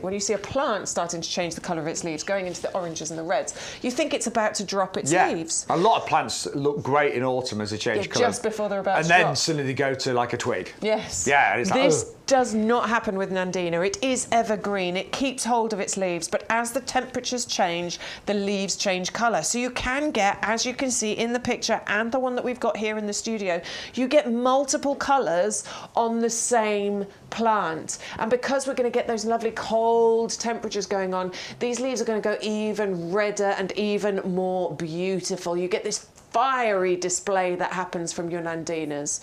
when you see a plant starting to change the colour of its leaves, going into the oranges and the reds, you think it's about to drop its leaves. A lot of plants look great in autumn as they change colour. Just before they're about to drop. And drop. then suddenly they go to like a twig. Yes. Yeah, and it's like, this does not happen with Nandina. It is evergreen. It keeps hold of its leaves, but as the temperatures change, the leaves change colour. So you can get, as you can see in the picture and the one that we've got here in the studio, you get multiple colours on the same plant. And because we're going to get those lovely cold temperatures going on, these leaves are going to go even redder and even more beautiful. You get this fiery display that happens from your Nandinas.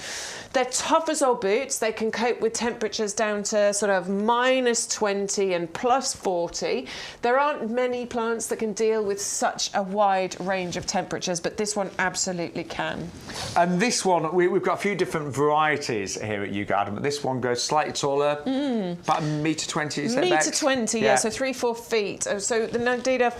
They're tough as old boots. They can cope with temperatures down to sort of -20 and +40. There aren't many plants that can deal with such a wide range of temperatures, but this one absolutely can. And this one, we've got a few different varieties here at YouGarden, but this one goes slightly taller, about $1.20 m. $1.20 m, yeah, so 3-4 feet. So the Nandina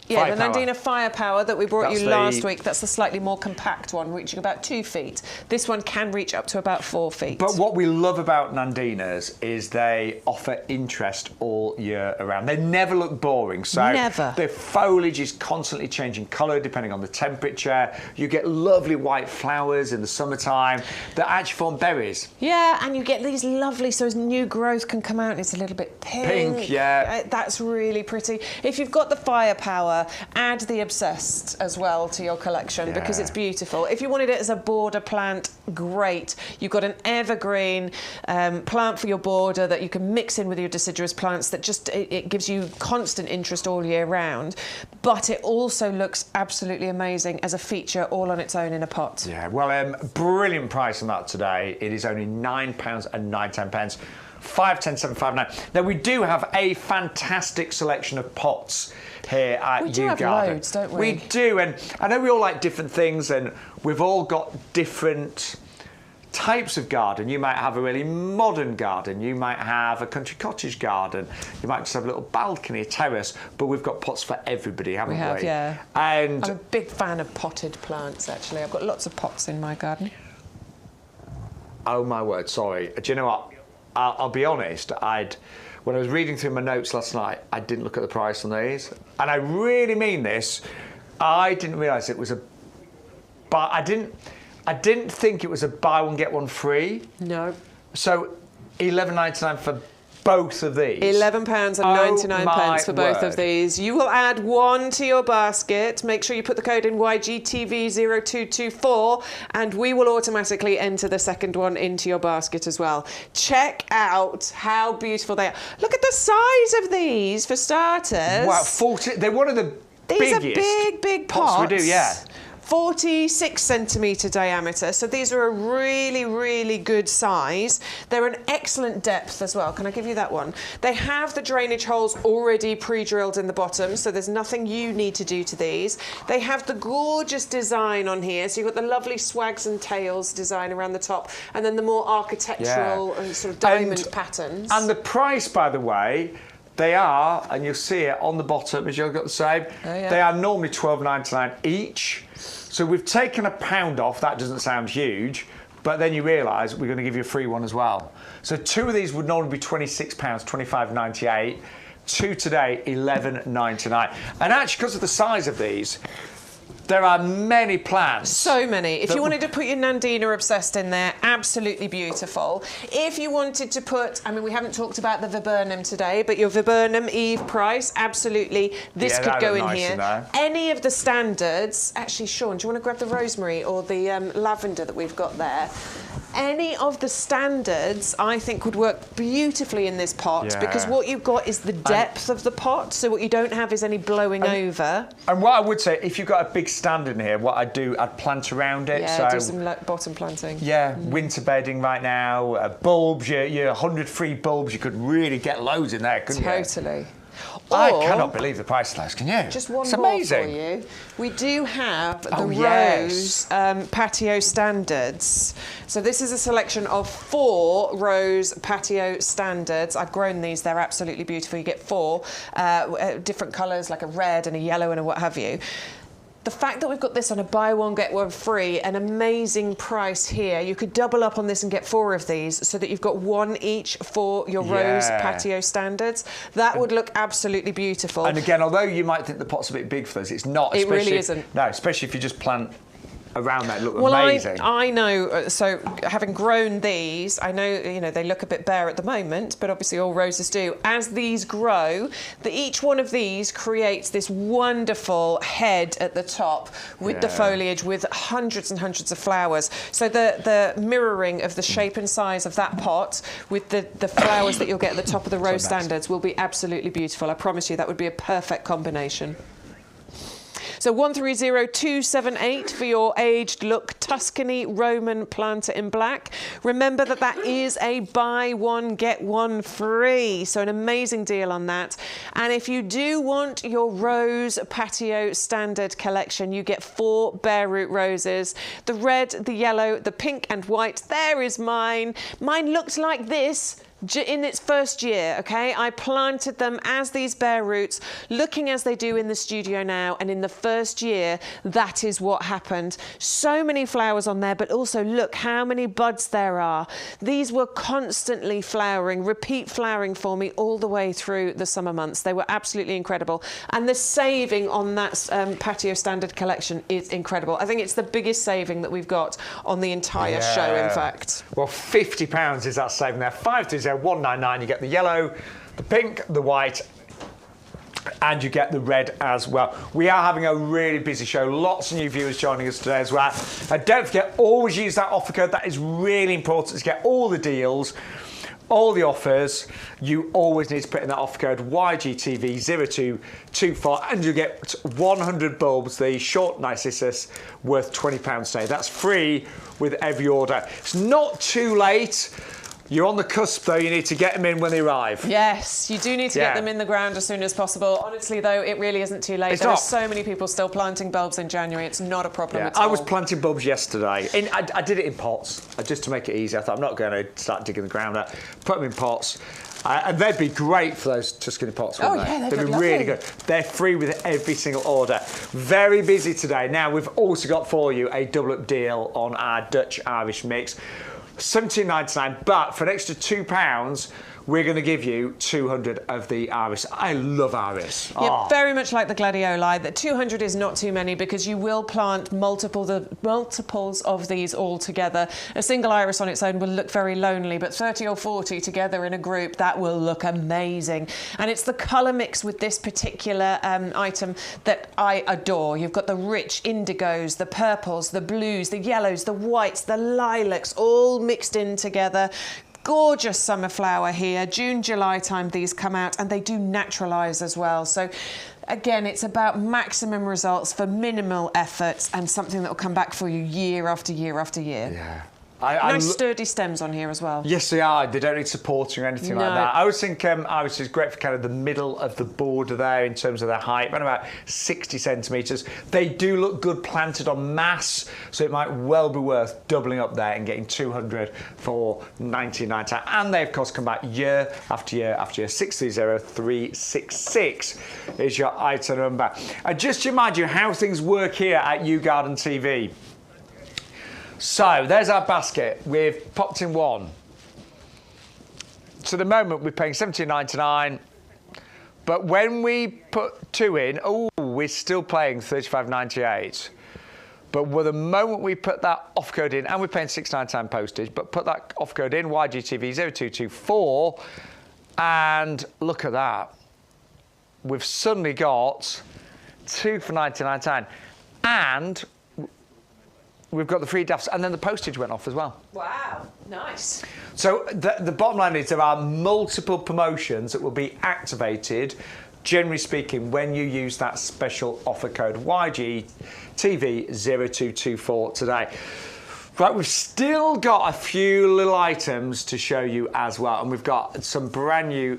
Nandina Firepower that we brought you last week, that's the slightly more compact one, reaching about 2 feet. This one can reach up to about 4 feet. But what we love about Nandinas is they offer interest all year around. They never look boring. So their foliage is constantly changing colour depending on the temperature. You get lovely white flowers in the summertime that actually form berries. Yeah, and you get these lovely, so as new growth can come out, and it's a little bit pink. Pink, yeah. That's really pretty. If you've got the Firepower, add the Obsessed as well to your collection because it's beautiful. If you wanted it as a border plant, great. You've got an evergreen plant for your border that you can mix in with your deciduous plants that just, it gives you constant interest all year round. But it also looks absolutely amazing as a feature all on its own in a pot. Yeah, well, brilliant price on that today. It is only £9.19. 510,759. Now we do have a fantastic selection of pots here at YouGarden. We do have loads, don't we? We do, and I know we all like different things, and we've all got different types of garden. You might have a really modern garden, you might have a country cottage garden, you might just have a little balcony, a terrace, but we've got pots for everybody, haven't we? We have, yeah. And I'm a big fan of potted plants, actually. I've got lots of pots in my garden. Oh my word, sorry. Do you know what? I'll be honest, when I was reading through my notes last night, I didn't look at the price on these. And I really mean this, I didn't realise it was I didn't think it was a buy one, get one free. No. So £11.99 for both of these. £11.99 for both of these. You will add one to your basket. Make sure you put the code in YGTV0224 and we will automatically enter the second one into your basket as well. Check out how beautiful they are. Look at the size of these for starters. Wow, 40. They're one of the biggest. These are big pots. We do, yeah. 46 centimetre diameter, so these are a really, really good size. They're an excellent depth as well. Can I give you that one? They have the drainage holes already pre-drilled in the bottom, so there's nothing you need to do to these. They have the gorgeous design on here, so you've got the lovely swags and tails design around the top, and then the more architectural and sort of diamond patterns. And the price, by the way, they are, and you'll see it on the bottom as you've got the same, they are normally £12.99 each. So we've taken £1 off, that doesn't sound huge, but then you realise we're going to give you a free one as well. So two of these would normally be £26, $25.98. Two today, $11.99. And actually, because of the size of these, there are many plants. So many. If you wanted to put your Nandina Obsessed in there, absolutely beautiful. If you wanted to put, I mean, we haven't talked about the Viburnum today, but your Viburnum Eve price, absolutely, this could go in here. Any of the standards, actually, Sean, do you want to grab the rosemary or the lavender that we've got there? any of the standards, I think, would work beautifully in this pot because what you've got is the depth of the pot. So what you don't have is any blowing over. And what I would say, if you've got a big stand in here, what I'd do, I'd plant around it. Yeah, do some bottom planting. Yeah, winter bedding right now, bulbs, your 100 free bulbs, you could really get loads in there, couldn't you? Totally. I cannot believe the price of those, can you? Just one more for you. We do have the Rose Patio Standards. So this is a selection of 4 Rose Patio Standards. I've grown these, they're absolutely beautiful. You get 4 different colours, like a red and a yellow and a what have you. The fact that we've got this on a buy one, get one free, an amazing price here. You could double up on this and get 4 of these so that you've got 1 each for your Rose Patio Standards. That would look absolutely beautiful. And again, although you might think the pot's a bit big for those, it's not. It really isn't. No, especially if you just plant around that, look amazing. I know, so having grown these, I know, you know, they look a bit bare at the moment, but obviously all roses do. As these grow, each one of these creates this wonderful head at the top with the foliage with hundreds and hundreds of flowers. So the mirroring of the shape and size of that pot with the flowers that you'll get at the top of the Rose Standards will be absolutely beautiful. I promise you that would be a perfect combination. So 130278 for your aged look Tuscany Roman planter in black. Remember that is a buy one, get one free. So an amazing deal on that. And if you do want your Rose Patio Standard collection, you get 4 bare root roses. The red, the yellow, the pink and white. There is mine. Mine looked like this in its first year, okay? I planted them as these bare roots, looking as they do in the studio now, and in the first year, that is what happened. So many flowers on there, but also look how many buds there are. These were constantly flowering, repeat flowering for me all the way through the summer months. They were absolutely incredible. And the saving on that Patio Standard collection is incredible. I think it's the biggest saving that we've got on the entire show, in fact. Well, £50 is that saving there. 530-199, you get the yellow, the pink, the white, and you get the red as well. We are having a really busy show. Lots of new viewers joining us today as well. And don't forget, always use that offer code. That is really important to get all the deals, all the offers. You always need to put in that offer code YGTV0224 and you get 100 bulbs, the short narcissus, worth £20 today. That's free with every order. It's not too late. You're on the cusp, though. You need to get them in when they arrive. Yes, you do need to get them in the ground as soon as possible. Honestly, though, it really isn't too late. There are so many people still planting bulbs in January. It's not a problem at all. I was planting bulbs yesterday. I did it in pots, just to make it easy. I thought, I'm not going to start digging the ground out. Put them in pots. And they'd be great for those Tuscany pots, wouldn't they? Yeah, they'd be really good. They're free with every single order. Very busy today. Now, we've also got for you a double-up deal on our Dutch-Irish mix. £17.99, but for an extra £2, we're going to give you 200 of the iris. I love iris. Yeah, very much like the Gladioli. That 200 is not too many because you will plant multiples of these all together. A single iris on its own will look very lonely, but 30 or 40 together in a group, that will look amazing. And it's the colour mix with this particular item that I adore. You've got the rich indigos, the purples, the blues, the yellows, the whites, the lilacs, all mixed in together. Gorgeous summer flower here. June, July time these come out and they do naturalise as well. So again, it's about maximum results for minimal efforts and something that will come back for you year after year after year. Yeah. Nice sturdy stems on here as well. Yes, they are. They don't need supporting or anything like that. I always think iris is great for kind of the middle of the border there in terms of their height, around about 60 centimetres. They do look good planted en masse, so it might well be worth doubling up there and getting 200 for £19.99. And they, of course, come back year after year after year. 630366 is your item number. Just to remind you how things work here at YouGarden TV. So there's our basket. We've popped in one. So at the moment we're paying £17.99, but when we put 2 in, we're still paying £35.98. But with the moment we put that off code in, and we're paying £6.99 postage, but put that off code in, YGTV0224, and look at that. We've suddenly got 2 for £99.99, and we've got the free daffs, and then the postage went off as well. Wow, nice. So the bottom line is there are multiple promotions that will be activated, generally speaking, when you use that special offer code YGTV0224 today. Right, we've still got a few little items to show you as well, and we've got some brand new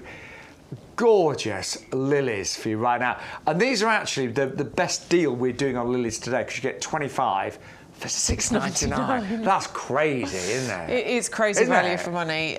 gorgeous lilies for you right now. And these are actually the best deal we're doing on lilies today, because you get 25 for $6.99. That's crazy, isn't it? It is crazy value for money.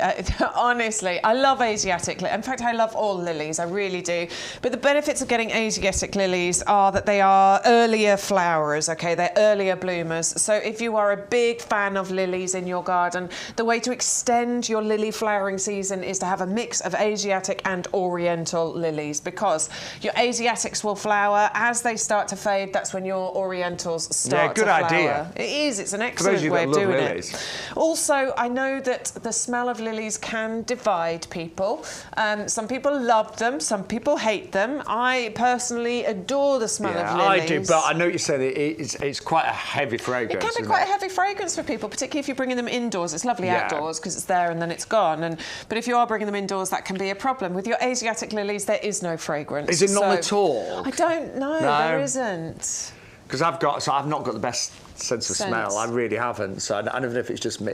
Honestly, I love Asiatic lilies. In fact, I love all lilies, I really do. But the benefits of getting Asiatic lilies are that they are earlier flowers, okay? They're earlier bloomers. So if you are a big fan of lilies in your garden, the way to extend your lily flowering season is to have a mix of Asiatic and Oriental lilies, because your Asiatics will flower. As they start to fade, that's when your Orientals start to flower. Yeah, good idea. It is. It's an excellent way of doing it. Also, I know that the smell of lilies can divide people. Some people love them. Some people hate them. I personally adore the smell of lilies. I do, but I know you're saying it's quite a heavy fragrance. It can be quite a heavy fragrance for people, particularly if you're bringing them indoors. It's lovely outdoors because it's there and then it's gone. But if you are bringing them indoors, that can be a problem. With your Asiatic lilies, there is no fragrance. Is it not at all? I don't know. No. There isn't. Because I've not got the best sense of smell. I really haven't, so I don't know if it's just me.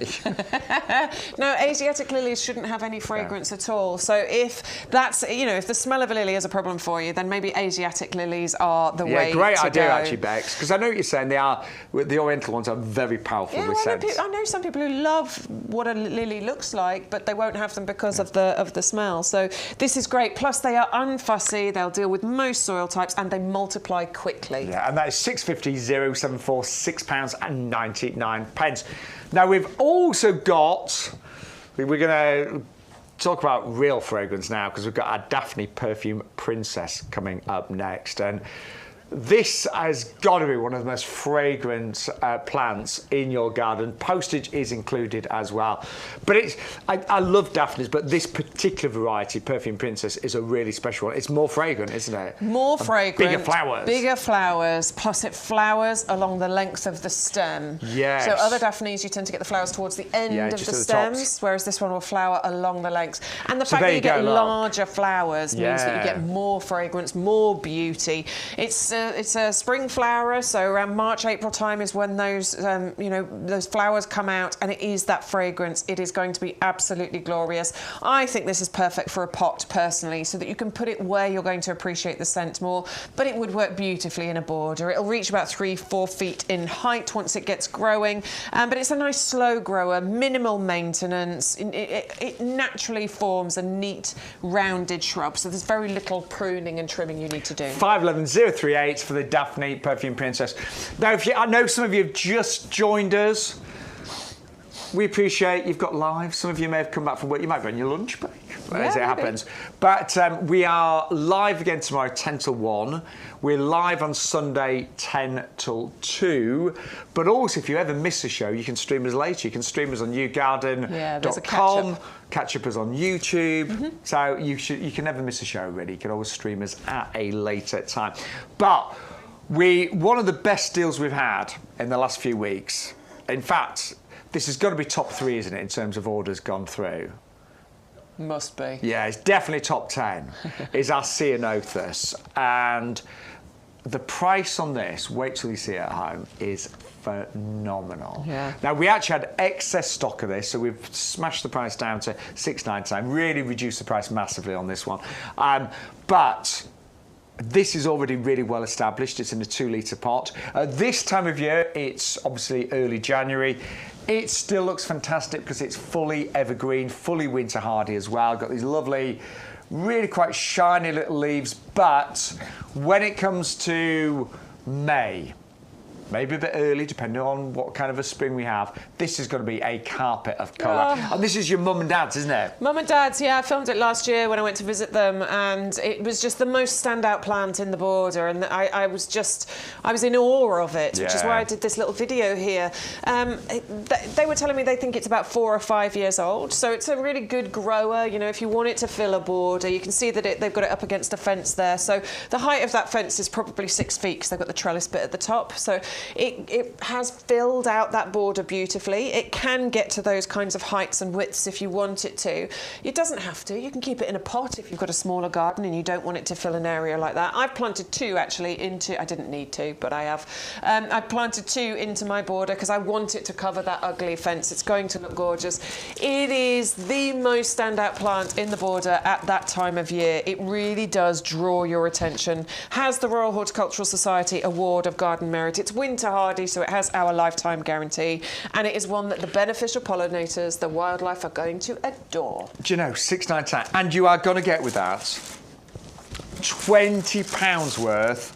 No, Asiatic lilies shouldn't have any fragrance at all. So if that's, if the smell of a lily is a problem for you, then maybe Asiatic lilies are the way to go. Yeah, great idea actually, Bex, because I know what you're saying. The Oriental ones are very powerful with scents. I know some people who love what a lily looks like, but they won't have them because of the smell. So this is great. Plus they are unfussy. They'll deal with most soil types, and they multiply quickly. Yeah, and that is 650,074, £6.99. Now we've also got, we're going to talk about real fragrance now, because we've got our Daphne Perfume Princess coming up next, and this has got to be one of the most fragrant plants in your garden. Postage is included as well. But I love Daphnes, but this particular variety, Perfume Princess, is a really special one. It's more fragrant, isn't it? More fragrant. Bigger flowers. Bigger flowers, plus it flowers along the length of the stem. Yes. So other Daphnes, you tend to get the flowers towards the end of the stems, whereas this one will flower along the length. And the fact that you get larger flowers means that you get more fragrance, more beauty. It's a spring flower, so around March, April time is when those, those flowers come out, and it is that fragrance. It is going to be absolutely glorious. I think this is perfect for a pot, personally, so that you can put it where you're going to appreciate the scent more, but it would work beautifully in a border. It'll reach about 3-4 feet in height once it gets growing, but it's a nice slow grower, minimal maintenance. It naturally forms a neat, rounded shrub, so there's very little pruning and trimming you need to do. 511038 for the Daphne Perfume Princess. Now, I know some of you have just joined us. We appreciate you've got live. Some of you may have come back from work. You might be on your lunch break, as it happens. But we are live again tomorrow, 10 till 1. We're live on Sunday, 10 till 2. But also, if you ever miss a show, you can stream us later. You can stream us on YouGarden.com. Catch up us on YouTube. So you can never miss a show, really. You can always stream us at a later time. But one of the best deals we've had in the last few weeks, in fact, this has got to be top 3, isn't it, in terms of orders gone through? Must be. Yeah, it's definitely top 10, is our Ceanothus. And the price on this, wait till you see it at home, is phenomenal. Yeah. Now, we actually had excess stock of this, so we've smashed the price down to $6.99, really reduced the price massively on this one. But this is already really well established. It's in a 2-litre pot. This time of year, it's obviously early January. It still looks fantastic because it's fully evergreen, fully winter hardy as well. Got these lovely, really quite shiny little leaves. But when it comes to May, maybe a bit early, depending on what kind of a spring we have, this is going to be a carpet of colour. Oh. And this is your mum and dad's, isn't it? Mum and dad's, yeah. I filmed it last year when I went to visit them, and it was just the most standout plant in the border, and I was in awe of it, which is why I did this little video here. They were telling me they think it's about 4 or 5 years old, so it's a really good grower. You know, if you want it to fill a border, you can see that they've got it up against a fence there. So the height of that fence is probably 6 feet, because they've got the trellis bit at the top. So It has filled out that border beautifully. It can get to those kinds of heights and widths if you want it to. It doesn't have to. You can keep it in a pot if you've got a smaller garden and you don't want it to fill an area like that. I've planted 2 actually into, I didn't need to, but I have. I planted 2 into my border because I want it to cover that ugly fence. It's going to look gorgeous. It is the most standout plant in the border at that time of year. It really does draw your attention. Has the Royal Horticultural Society Award of Garden Merit. It's winter hardy, so it has our lifetime guarantee, and it is one that the beneficial pollinators, the wildlife, are going to adore. Do you know, £6.99, and you are going to get with that £20 worth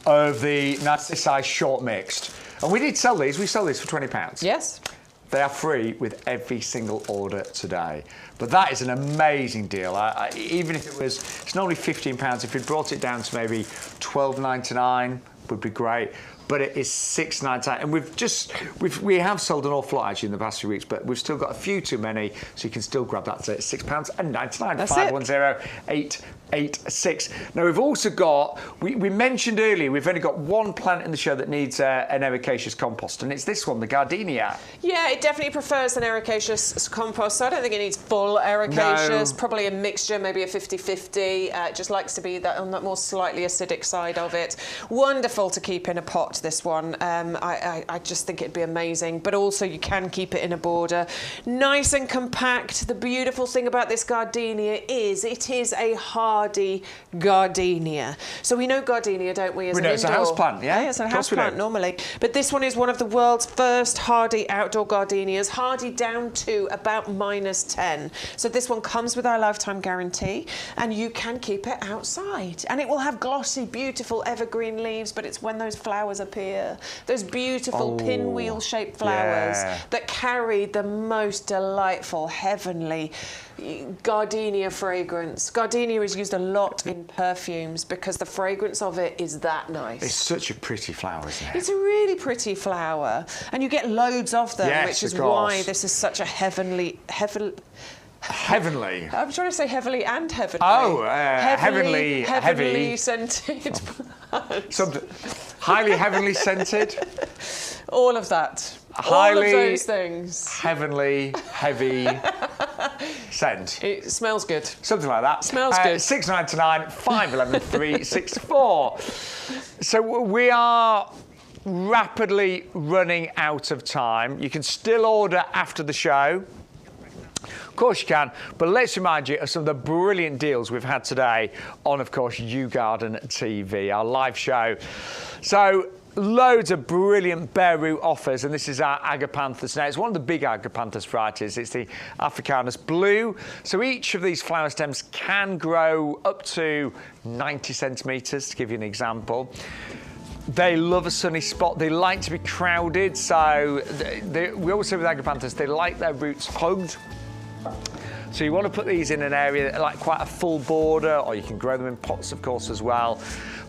of the Narcissi short mixed. And we did sell these. We sold these for £20. Yes. They are free with every single order today. But that is an amazing deal. Even if it was, it's normally £15. If we brought it down to maybe £12.99, would be great. But it is £6.99, and we have sold an awful lot actually in the past few weeks, but we've still got a few too many, so you can still grab that today at £6.99. That's 510-886. Now we've also got, we mentioned earlier, we've only got one plant in the show that needs an ericaceous compost, and it's this one, the gardenia. Yeah, it definitely prefers an ericaceous compost, so I don't think it needs full ericaceous. No. Probably a mixture, maybe a 50-50. It just likes to be on that more slightly acidic side of it. Wonderful to keep in a pot, this one. I just think it'd be amazing, but also you can keep it in a border. Nice and compact. The beautiful thing about this gardenia is it is a hardy gardenia. So we know gardenia, don't we? We know it's a house plant, yeah? It's a house plant normally. But this one is one of the world's first hardy outdoor gardenias, hardy down to about -10. So this one comes with our lifetime guarantee, and you can keep it outside. And it will have glossy, beautiful evergreen leaves, but it's when those flowers appear, those beautiful pinwheel-shaped flowers that carry the most delightful, heavenly gardenia fragrance. Gardenia is used a lot in perfumes because the fragrance of it is that nice. It's such a pretty flower, isn't it? It's a really pretty flower, and you get loads of them, which is why this is such a heavenly. Heavenly. I'm trying to say heavily and heavenly. Oh, heavenly scented. Something highly heavenly scented. All of that. Highly all of those things. Heavenly, heavy scent. It smells good. Something like that. Smells good. £6.99, 511 364. So we are rapidly running out of time. You can still order after the show. Of course you can, but let's remind you of some of the brilliant deals we've had today on, of course, YouGarden TV, our live show. So loads of brilliant bare root offers, and this is our Agapanthus. Now, it's one of the big Agapanthus varieties. It's the Africanus Blue. So each of these flower stems can grow up to 90 centimetres, to give you an example. They love a sunny spot. They like to be crowded. So we always say with Agapanthus, they like their roots hugged. So you want to put these in an area like quite a full border, or you can grow them in pots, of course, as well.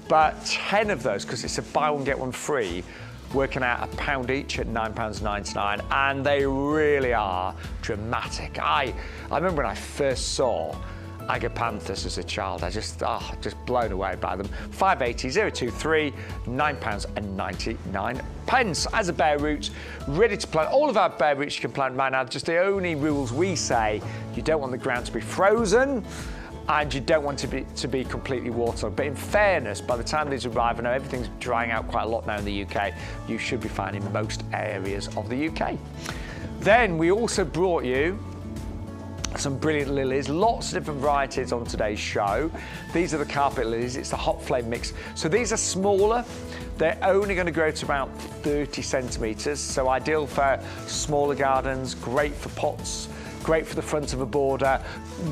But 10 of those, because it's a buy one get one free, working out £1 each at £9.99, and they really are dramatic. I remember when I first saw Agapanthus as a child, I just blown away by them. 580 023 £9.99 as a bare root, ready to plant. All of our bare roots you can plant right now. Just the only rules we say: you don't want the ground to be frozen, and you don't want to be completely waterlogged. But in fairness, by the time these arrive, I know everything's drying out quite a lot now in the UK. You should be fine in most areas of the UK. Then we also brought you some brilliant lilies, lots of different varieties on today's show. These are the carpet lilies, it's the hot flame mix. So these are smaller, they're only going to grow to about 30 centimetres, so ideal for smaller gardens, great for pots, great for the front of a border.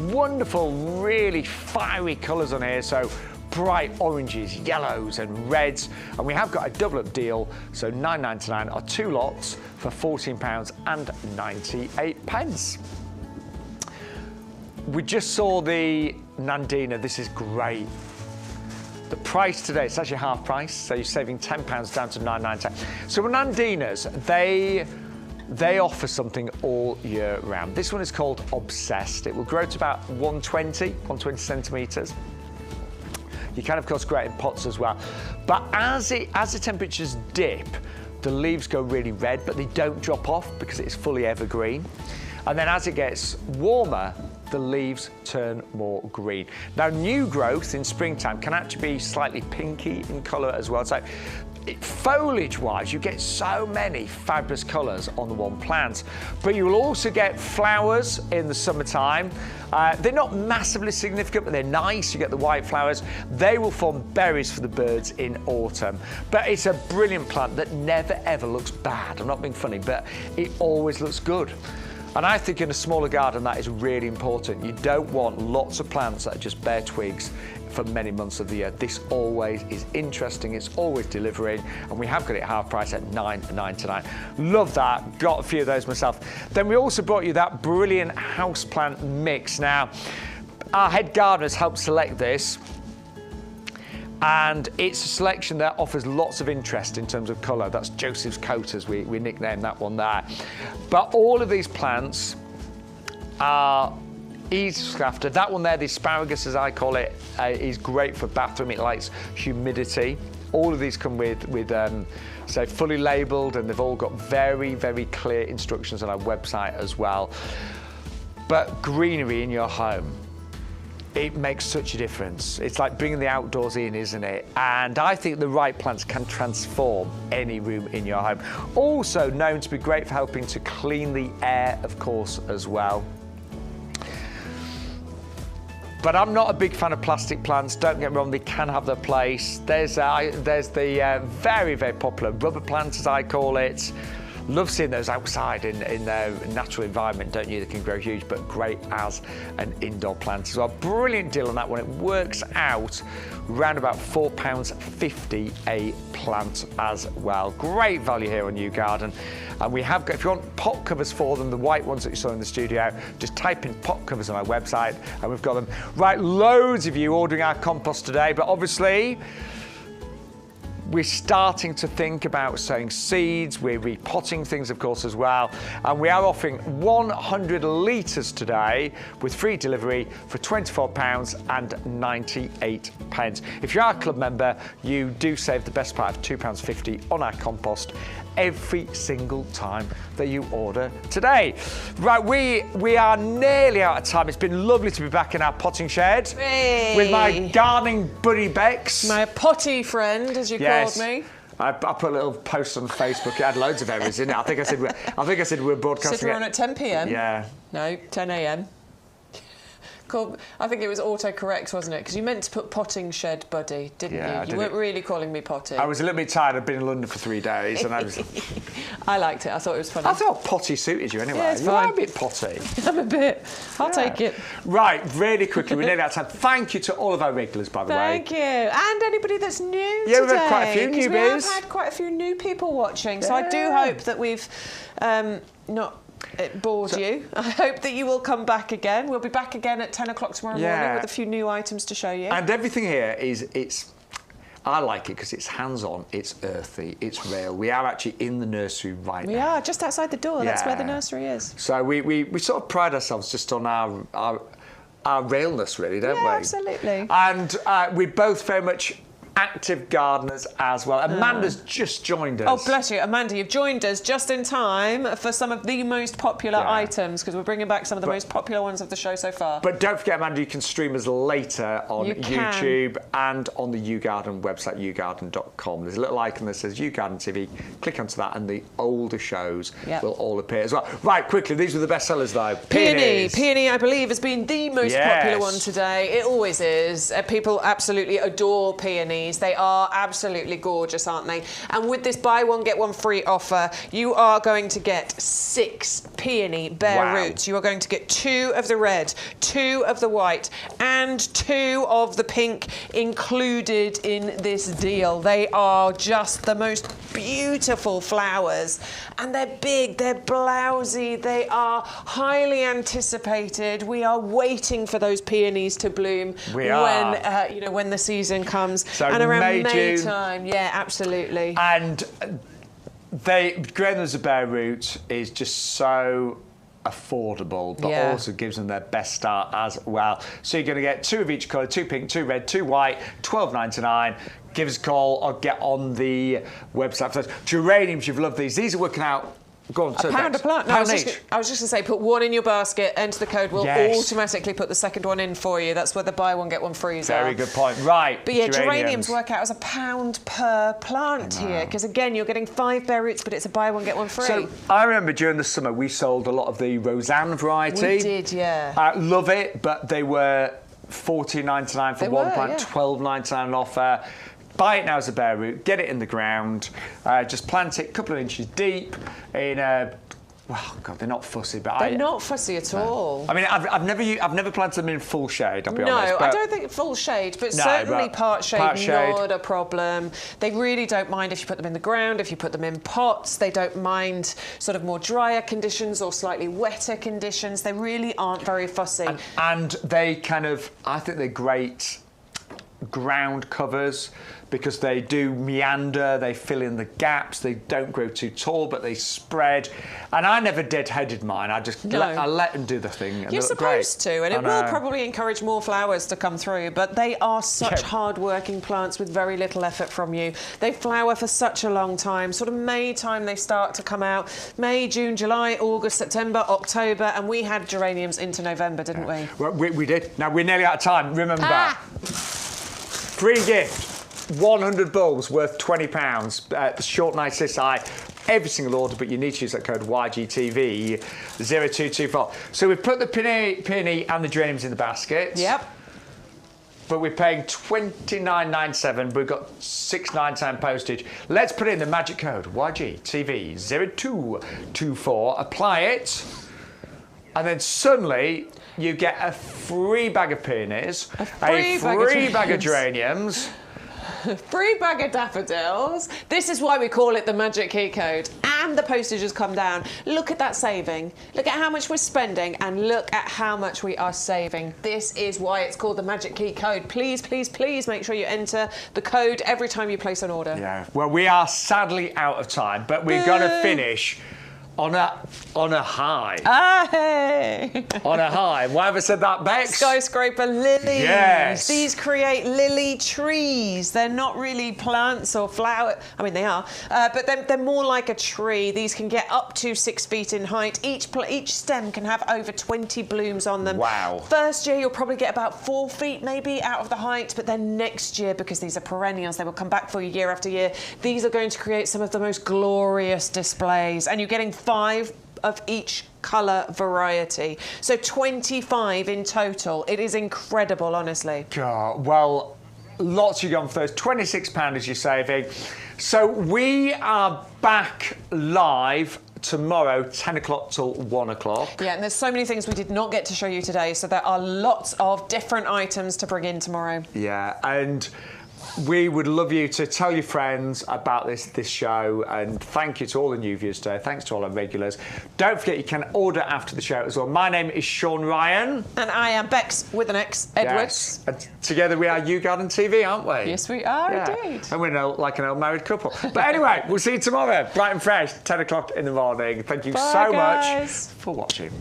Wonderful, really fiery colours on here, so bright oranges, yellows and reds. And we have got a double up deal, so £9.99 are 2 lots for £14.98. We just saw the Nandina. This is great. The price today, it's actually half price, so you're saving £10 down to £9.99. So with Nandinas, they offer something all year round. This one is called Obsessed. It will grow to about 120 centimetres. You can, of course, grow it in pots as well. But as the temperatures dip, the leaves go really red, but they don't drop off because it's fully evergreen. And then as it gets warmer, the leaves turn more green. Now, new growth in springtime can actually be slightly pinky in colour as well. So foliage-wise, you get so many fabulous colours on the one plant. But you will also get flowers in the summertime. They're not massively significant, but they're nice. You get the white flowers. They will form berries for the birds in autumn. But it's a brilliant plant that never, ever looks bad. I'm not being funny, but it always looks good. And I think in a smaller garden that is really important. You don't want lots of plants that are just bare twigs for many months of the year. This always is interesting, it's always delivering, and we have got it half price at $9.99. Love that, got a few of those myself. Then we also brought you that brilliant houseplant mix. Now, our head gardeners helped select this, and it's a selection that offers lots of interest in terms of colour. That's Joseph's Coat, as we nicknamed that one there. But all of these plants are easy to look after. That one there, the asparagus as I call it, is great for bathroom. It likes humidity. All of these come with so fully labelled, and they've all got very, very clear instructions on our website as well. But greenery in your home, it makes such a difference. It's like bringing the outdoors in, isn't it? And I think the right plants can transform any room in your home. Also known to be great for helping to clean the air, of course, as well. But I'm not a big fan of plastic plants. Don't get me wrong, they can have their place. There's the very, very popular rubber plant, as I call it. Love seeing those outside in their natural environment, don't you? They can grow huge, but great as an indoor plant as well. Brilliant deal on that one. It works out around about £4.50 a plant as well. Great value here on YouGarden. And we have got, if you want pot covers for them, the white ones that you saw in the studio, just type in pot covers on our website and we've got them. Right, loads of you ordering our compost today, but obviously, we're starting to think about sowing seeds. We're repotting things, of course, as well. And we are offering 100 litres today with free delivery for £24.98. If you are a club member, you do save the best part of £2.50 on our compost every single time that you order today. Right, we are nearly out of time. It's been lovely to be back in our potting shed with my gardening buddy Bex. My potty friend, as you called me. I put a little post on Facebook. It had loads of errors in it. I think I said we're broadcasting. Said we're on at 10 p.m. Yeah. No, 10 a.m. I think it was autocorrect, wasn't it? Because you meant to put potting shed buddy, didn't you? You weren't really calling me potty. I was a little bit tired. I'd been in London for 3 days, and I was. I liked it. I thought it was funny. I thought potty suited you anyway. Yeah, it's you fine. are a bit potty. I'm a bit. I'll take it. Right, really quickly. We're nearly out of time. Thank you to all of our regulars, by the way. Thank you, and anybody that's new today. Yeah, we've had quite a few newbies. We have had quite a few new people watching, so I do hope that we've not. It bored you. I hope that you will come back again. We'll be back again at 10 o'clock tomorrow morning with a few new items to show you. And everything here I like it because it's hands-on, it's earthy, it's real. We are actually in the nursery right now. We are, just outside the door. That's where the nursery is. So we sort of pride ourselves just on our realness, really, don't we? Yeah, absolutely. And we're both very much active gardeners as well. Amanda's just joined us. Oh, bless you. Amanda, you've joined us just in time for some of the most popular items, because we're bringing back some of the most popular ones of the show so far. But don't forget, Amanda, you can stream us later on YouTube and on the YouGarden website, yougarden.com. There's a little icon that says YouGarden TV. Click onto that and the older shows will all appear as well. Right, quickly, these were the best sellers though. Peony, I believe, has been the most popular one today. It always is. People absolutely adore peonies. They are absolutely gorgeous, aren't they? And with this buy one, get one free offer, you are going to get 6 peony bare roots. You are going to get 2 of the red, 2 of the white, and 2 of the pink included in this deal. They are just the most beautiful flowers. And they're big, they're blousy, they are highly anticipated. We are waiting for those peonies to bloom when the season comes. So and around May time, absolutely. And growing as a bare root is just so affordable, but also gives them their best start as well. So you're going to get 2 of each colour, 2 pink, 2 red, 2 white, $12.99. Give us a call or get on the website. Geraniums, you've loved these. These are working out. Go on, £1 a plant. No, I was just going to say, put one in your basket, enter the code, we'll automatically put the second one in for you. That's where the buy one, get one free. Very good point. Right. But yeah, geraniums work out as £1 per plant here, because again, you're getting 5 bare roots, but it's a buy one, get one free. So I remember during the summer, we sold a lot of the Roseanne variety. We did, yeah. I love it, but they were $14.99 for one plant, $12.99 an offer. Buy it now as a bare root, get it in the ground, just plant it a couple of inches deep in a... Well, God, they're not fussy, but they're not fussy at all. I mean, I've never planted them in full shade, I'll be honest. No, I don't think full shade, but certainly part shade, not a problem. They really don't mind if you put them in the ground, if you put them in pots. They don't mind sort of more drier conditions or slightly wetter conditions. They really aren't very fussy. And they kind of, I think they're great ground covers, because they do meander, they fill in the gaps, they don't grow too tall, but they spread. And I never dead-headed mine. I just I let them do the thing. And you're supposed to, and it will probably encourage more flowers to come through, but they are such hard-working plants with very little effort from you. They flower for such a long time. Sort of May time they start to come out. May, June, July, August, September, October, and we had geraniums into November, didn't we? Well, we did. Now, we're nearly out of time. Remember, free gift. 100 bulbs worth £20. Short night high. Every single order, but you need to use that code YGTV0224. So we've put the peony and the geraniums in the basket. Yep. But we're paying $29.97. We've got $6.99 postage. Let's put in the magic code YGTV0224. Apply it, and then suddenly you get a free bag of peonies, a free bag of geraniums. Free bag of daffodils. This is why we call it the magic key code. And the postage has come down. Look at that saving. Look at how much we're spending and look at how much we are saving. This is why it's called the magic key code. Please, please, please make sure you enter the code every time you place an order. Yeah, well, we are sadly out of time, but we're going to finish on a high. Hey! On a high. Why have I said that, Bex? Skyscraper lilies. Yes. These create lily trees. They're not really plants or flowers. I mean, they are, but they're more like a tree. These can get up to 6 feet in height. Each stem can have over 20 blooms on them. Wow. First year, you'll probably get about 4 feet maybe out of the height, but then next year, because these are perennials, they will come back for you year after year. These are going to create some of the most glorious displays, and you're getting 5 of each colour variety. So 25 in total. It is incredible, honestly. God, well, lots you go on for those. £26 is your saving. So we are back live tomorrow, 10 o'clock till 1 o'clock. Yeah, and there's so many things we did not get to show you today, so there are lots of different items to bring in tomorrow. Yeah, and we would love you to tell your friends about this show, and thank you to all the new viewers today. Thanks to all our regulars. Don't forget you can order after the show as well. My name is Sean Ryan. And I am Bex with an X, Edwards. Yes. And together we are YouGarden TV, aren't we? Yes, we are indeed. And we're like an old married couple. But anyway, we'll see you tomorrow, bright and fresh, 10 o'clock in the morning. Thank you so much for watching.